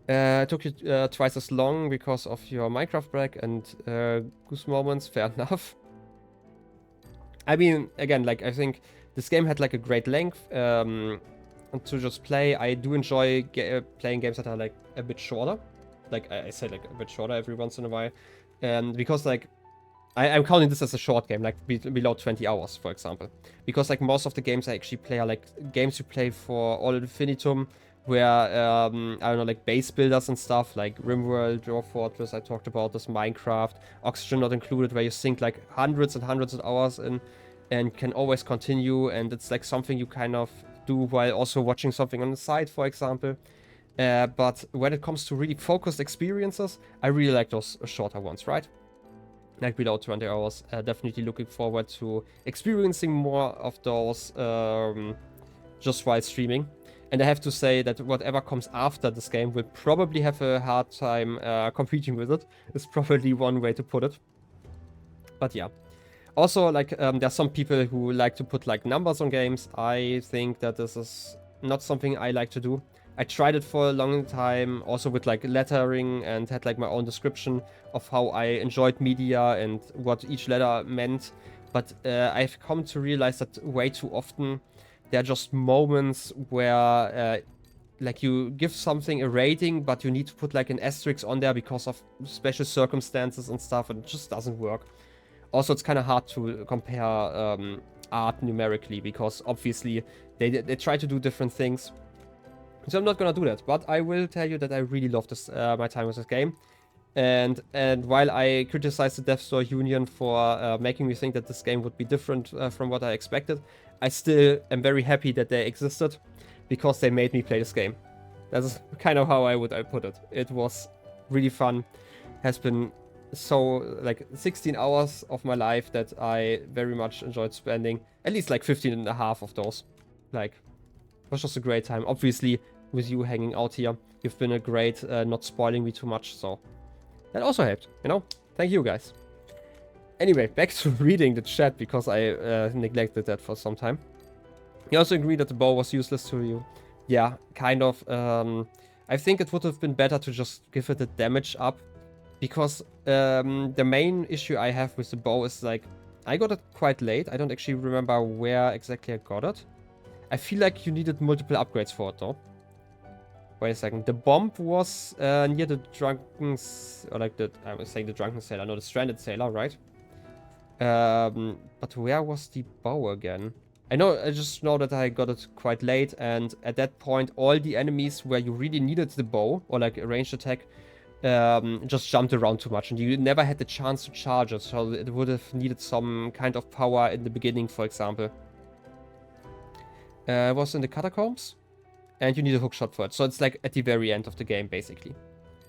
It took you twice as long because of your Minecraft break and goose moments. Fair enough. I mean, again, like, I think this game had like a great length to just play. I do enjoy playing games that are like a bit shorter. Like, I say like a bit shorter every once in a while. Because like, I'm counting this as a short game, like below 20 hours, for example. Because like most of the games I actually play are like games you play for all infinitum, where, I don't know, like base builders and stuff, like RimWorld, Dwarf Fortress, I talked about this, Minecraft, Oxygen not included, where you sink like hundreds and hundreds of hours in and can always continue, and it's like something you kind of do while also watching something on the side, for example. But when it comes to really focused experiences, I really like those shorter ones, right? Like below 20 hours. Definitely looking forward to experiencing more of those just while streaming. And I have to say that whatever comes after this game will probably have a hard time competing with it. Is probably one way to put it. But yeah. Also, like, there's some people who like to put like numbers on games. I think that this is not something I like to do. I tried it for a long time, also with like lettering, and had like my own description of how I enjoyed media and what each letter meant. But I've come to realize that way too often there are just moments where like you give something a rating, but you need to put like an asterisk on there because of special circumstances and stuff, and it just doesn't work. Also, it's kind of hard to compare art numerically, because obviously they try to do different things. So I'm not gonna do that, but I will tell you that I really love this my time with this game. And while I criticize the Death Store Union for making me think that this game would be different from what I expected, I still am very happy that they existed, because they made me play this game. That's kind of how I would put it. It was really fun. Has been so like 16 hours of my life that I very much enjoyed spending. At least like 15 and a half of those. Like, it was just a great time. Obviously, with you hanging out here, you've been a great not spoiling me too much, so that also helped, you know? Thank you, guys. Anyway, back to reading the chat, because I neglected that for some time. You also agree that the bow was useless to you. Yeah, kind of. I think it would have been better to just give it a damage up, because the main issue I have with the bow is like, I got it quite late. I don't actually remember where exactly I got it. I feel like you needed multiple upgrades for it, though. Wait a second. The bomb was near the drunken... Or like the... I was saying the drunken sailor. No, the stranded sailor, right? But where was the bow again? I just know that I got it quite late. And at that point, all the enemies where you really needed the bow, or like a ranged attack, just jumped around too much. And you never had the chance to charge it. So it would have needed some kind of power in the beginning, for example. It was in the catacombs. And you need a hookshot for it. So it's like at the very end of the game, basically.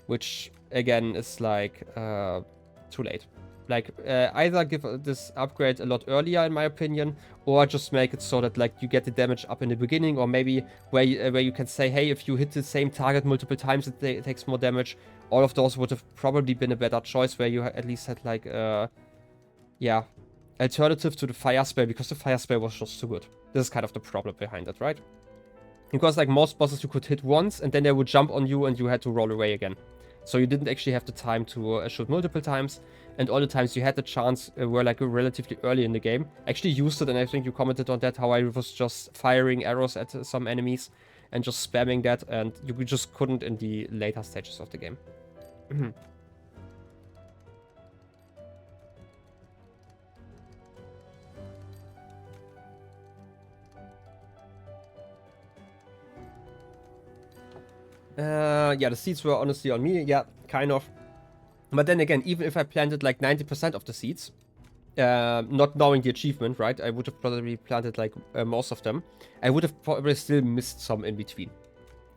Which, again, is like too late. Like, either give this upgrade a lot earlier, in my opinion, or just make it so that like you get the damage up in the beginning, or maybe where you can say, hey, if you hit the same target multiple times, it takes more damage. All of those would have probably been a better choice, where you at least had like, yeah, alternative to the fire spell, because the fire spell was just too good. This is kind of the problem behind it, right? Because like most bosses you could hit once, and then they would jump on you and you had to roll away again. So you didn't actually have the time to shoot multiple times. And all the times you had the chance were like relatively early in the game. I actually used it, and I think you commented on that, how I was just firing arrows at some enemies and just spamming that, and you just couldn't in the later stages of the game. Yeah, the seeds were honestly on me. Yeah, kind of. But then again, even if I planted like 90% of the seeds, not knowing the achievement, right, I would have probably planted like most of them. I would have probably still missed some in between,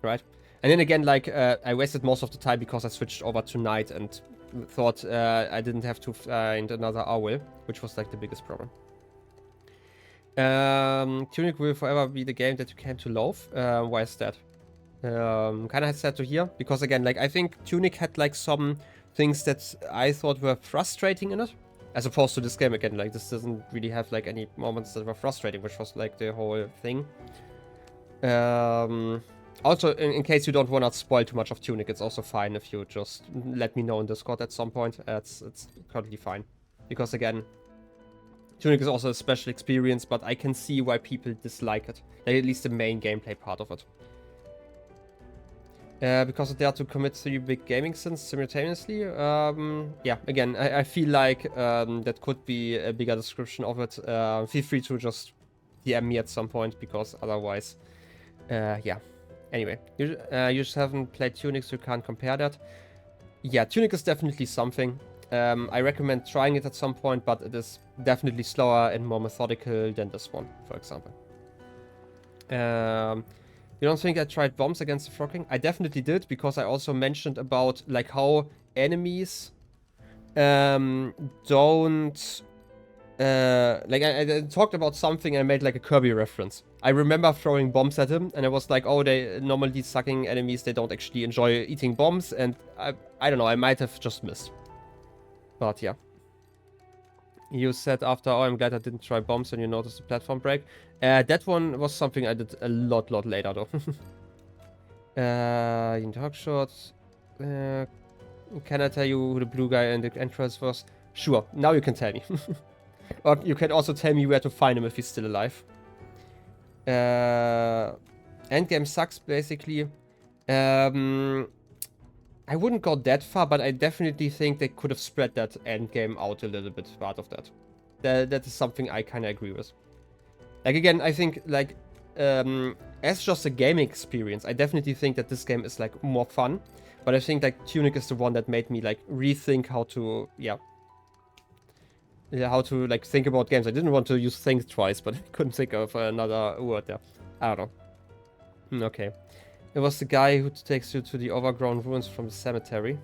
right? And then again, like, I wasted most of the time because I switched over to night and thought I didn't have to find another owl, which was like the biggest problem. Tunic will forever be the game that you came to love. Why is that? Kind of sad to hear, because again, like, I think Tunic had like some things that I thought were frustrating in it, as opposed to this game. Again, like, this doesn't really have like any moments that were frustrating, which was like the whole thing. Also, in case you don't want to spoil too much of Tunic, it's also fine if you just let me know in Discord at some point. It's totally fine. Because again, Tunic is also a special experience, but I can see why people dislike it. Like, at least the main gameplay part of it. Because it dared to commit 3 big gaming sins simultaneously. Yeah, again, I feel like that could be a bigger description of it. Feel free to just DM me at some point, because otherwise, yeah. Anyway, you just haven't played Tunic, so you can't compare that. Yeah, Tunic is definitely something. I recommend trying it at some point, but it is definitely slower and more methodical than this one, for example. You don't think I tried bombs against the Frog King? I definitely did, because I also mentioned about like how enemies don't like I talked about something and I made like a Kirby reference. I remember throwing bombs at him and I was like, oh, they normally sucking enemies, they don't actually enjoy eating bombs, and I don't know, I might have just missed. But yeah. You said after, oh, I'm glad I didn't try bombs and you noticed the platform break. That one was something I did a lot later though. In talk shots. Can I tell you who the blue guy in the entrance was? Sure, now you can tell me. Or you can also tell me where to find him if he's still alive. Endgame sucks, basically. I wouldn't go that far, but I definitely think they could have spread that endgame out a little bit, part of that. That is something I kind of agree with. Like, again, I think, like, as just a gaming experience, I definitely think that this game is, like, more fun. But I think, like, Tunic is the one that made me, like, rethink how to, how to, like, think about games. I didn't want to use think twice, but I couldn't think of another word there. I don't know. Okay. It was the guy who takes you to the overgrown ruins from the cemetery.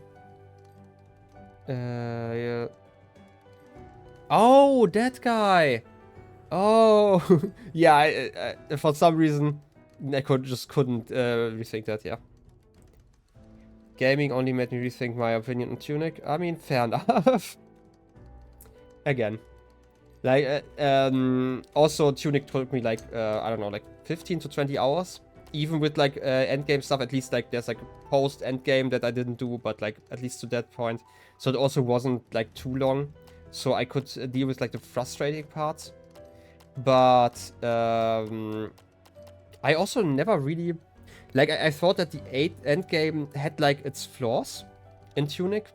Yeah. Oh, that guy! Oh! Yeah, for some reason, I couldn't rethink that, yeah. Gaming only made me rethink my opinion on Tunic. I mean, fair enough. Again. Like, also, Tunic took me, like, I don't know, like 15 to 20 hours. Even with, like, endgame stuff, at least, like, there's, like, a post-endgame that I didn't do, but, like, at least to that point. So it also wasn't, like, too long. So I could deal with, like, the frustrating parts. But, I also never really... Like, I thought that the 8th endgame had, like, its flaws in Tunic.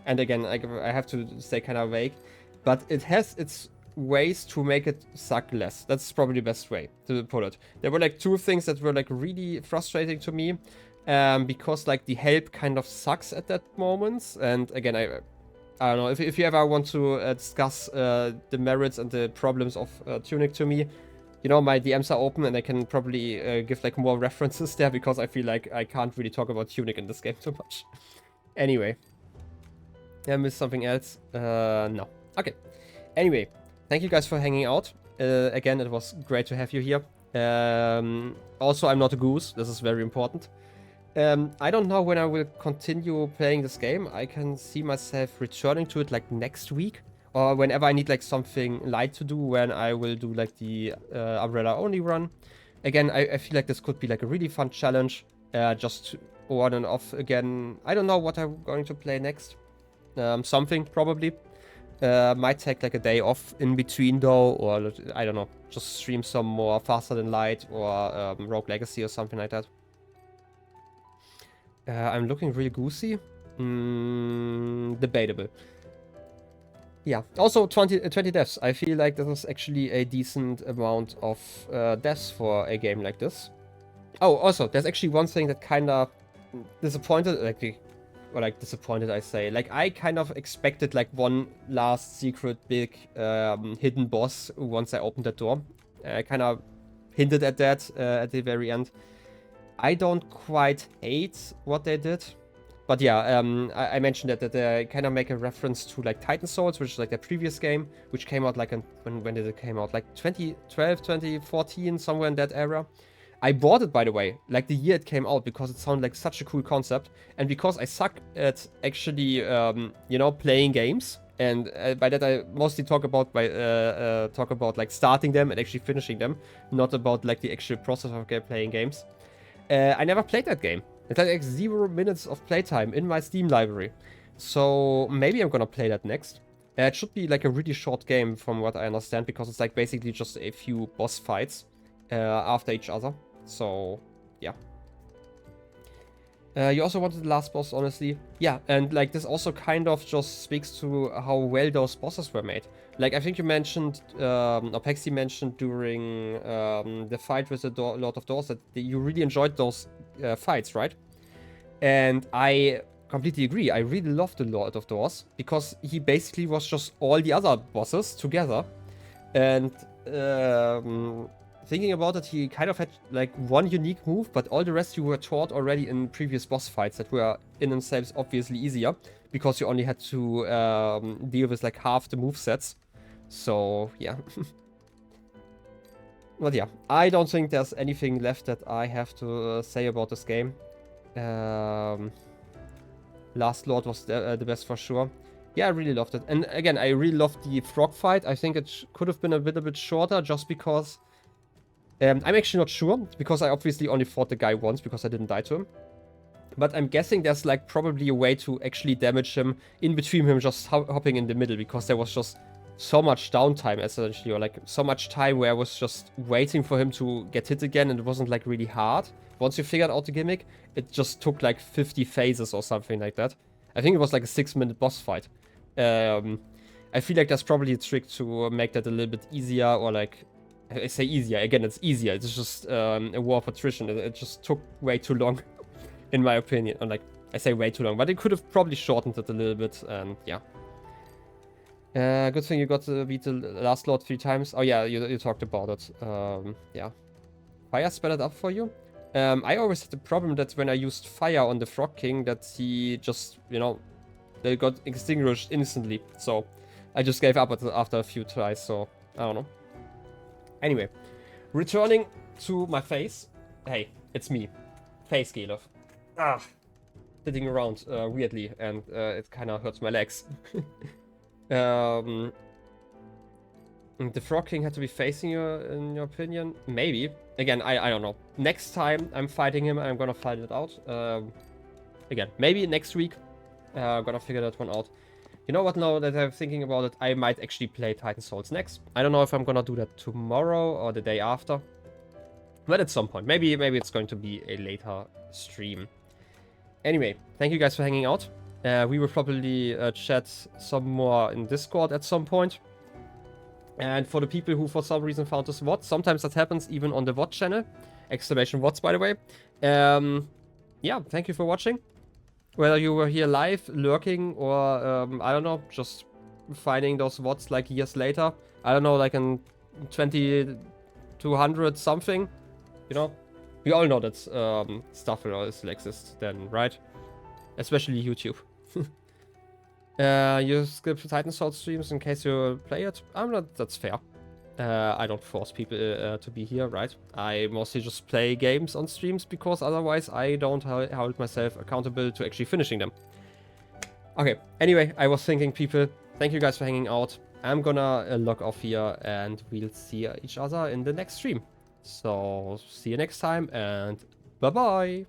And again, I have to stay kind of vague. But it has its ways to make it suck less. That's probably the best way to put it. There were like 2 things that were like really frustrating to me, because like the help kind of sucks at that moment. And again, I don't know, if you ever want to discuss the merits and the problems of Tunic to me, you know, my DMs are open and I can probably give like more references there, because I feel like I can't really talk about Tunic in this game too much. Anyway. I missed something else? No. Okay. Anyway, thank you guys for hanging out. Again, it was great to have you here. Also, I'm not a goose. This is very important. I don't know when I will continue playing this game. I can see myself returning to it like next week. Or whenever I need like something light to do, when I will do like the umbrella only run. Again, I feel like this could be like a really fun challenge. Just on and off again. I don't know what I'm going to play next. Something probably. Might take like a day off in between though, or I don't know, just stream some more Faster Than Light or Rogue Legacy or something like that. I'm looking really goosey. Debatable. Yeah, also 20 deaths. I feel like this is actually a decent amount of deaths for a game like this. Oh, also, there's actually one thing that kind of disappointed, disappointed, I say. Like, I kind of expected, like, one last secret big hidden boss once I opened that door. I kind of hinted at that at the very end. I don't quite hate what they did. But yeah, I mentioned that they kind of make a reference to, like, Titan Souls, which is, like, their previous game, which came out, like, when did it came out? Like, 2012, 2014, somewhere in that era. I bought it, by the way, like the year it came out, because it sounded like such a cool concept. And because I suck at actually, you know, playing games. And by that I mostly talk about like starting them and actually finishing them. Not about like the actual process of playing games. I never played that game. It had like 0 minutes of playtime in my Steam library. So maybe I'm gonna play that next. It should be like a really short game from what I understand, because it's like basically just a few boss fights after each other. So, yeah. You also wanted the last boss, honestly. Yeah, and like this also kind of just speaks to how well those bosses were made. Like I think you mentioned, or Pexi mentioned during the fight with the Lord of Doors that you really enjoyed those fights, right? And I completely agree. I really loved the Lord of Doors because he basically was just all the other bosses together. And thinking about it, he kind of had like one unique move, but all the rest you were taught already in previous boss fights that were in themselves obviously easier because you only had to deal with like half the movesets. So, yeah. But yeah, I don't think there's anything left that I have to say about this game. Last Lord was the best for sure. Yeah, I really loved it. And again, I really loved the frog fight. I think it could have been a little bit shorter just because... I'm actually not sure, because I obviously only fought the guy once because I didn't die to him. But I'm guessing there's like probably a way to actually damage him in between him just hopping in the middle, because there was just so much downtime essentially, or like so much time where I was just waiting for him to get hit again, and it wasn't like really hard. Once you figured out the gimmick, it just took like 50 phases or something like that. I think it was like a 6-minute boss fight. I feel like there's probably a trick to make that a little bit easier, or like, I say easier, again, it's easier. It's just a war of attrition. It just took way too long, in my opinion. And like, I say way too long, but it could have probably shortened it a little bit, and yeah. Good thing you got to beat the last Lord 3 times. Oh yeah, you talked about it. Yeah. Fire sped it up for you? I always had the problem that when I used fire on the Frog King, that he just, you know, they got extinguished instantly. So I just gave up after a few tries, so I don't know. Anyway, returning to my face. Hey, it's me. Face Galov. Sitting around weirdly, and it kind of hurts my legs. The Frog King had to be facing you, in your opinion? Maybe. Again, I don't know. Next time I'm fighting him, I'm gonna fight it out. Again, maybe next week. I'm gonna figure that one out. You know what, now that I'm thinking about it, I might actually play Titan Souls next. I don't know if I'm gonna do that tomorrow or the day after. But at some point. Maybe it's going to be a later stream. Anyway, thank you guys for hanging out. We will probably chat some more in Discord at some point. And for the people who for some reason found this VOD, sometimes that happens even on the VOD channel. Exclamation VODs, by the way. Yeah, thank you for watching. Whether you were here live, lurking, or, I don't know, just finding those VODs like years later. I don't know, like in 2200 something. You know? We all know that stuff will still exist then, right? Especially YouTube. You skip Titan Souls streams in case you play it? I'm not, that's fair. I don't force people to be here, right? I mostly just play games on streams because otherwise I don't hold myself accountable to actually finishing them. Okay, anyway, I was thinking, people, thank you guys for hanging out. I'm gonna log off here and we'll see each other in the next stream. So, see you next time and bye-bye!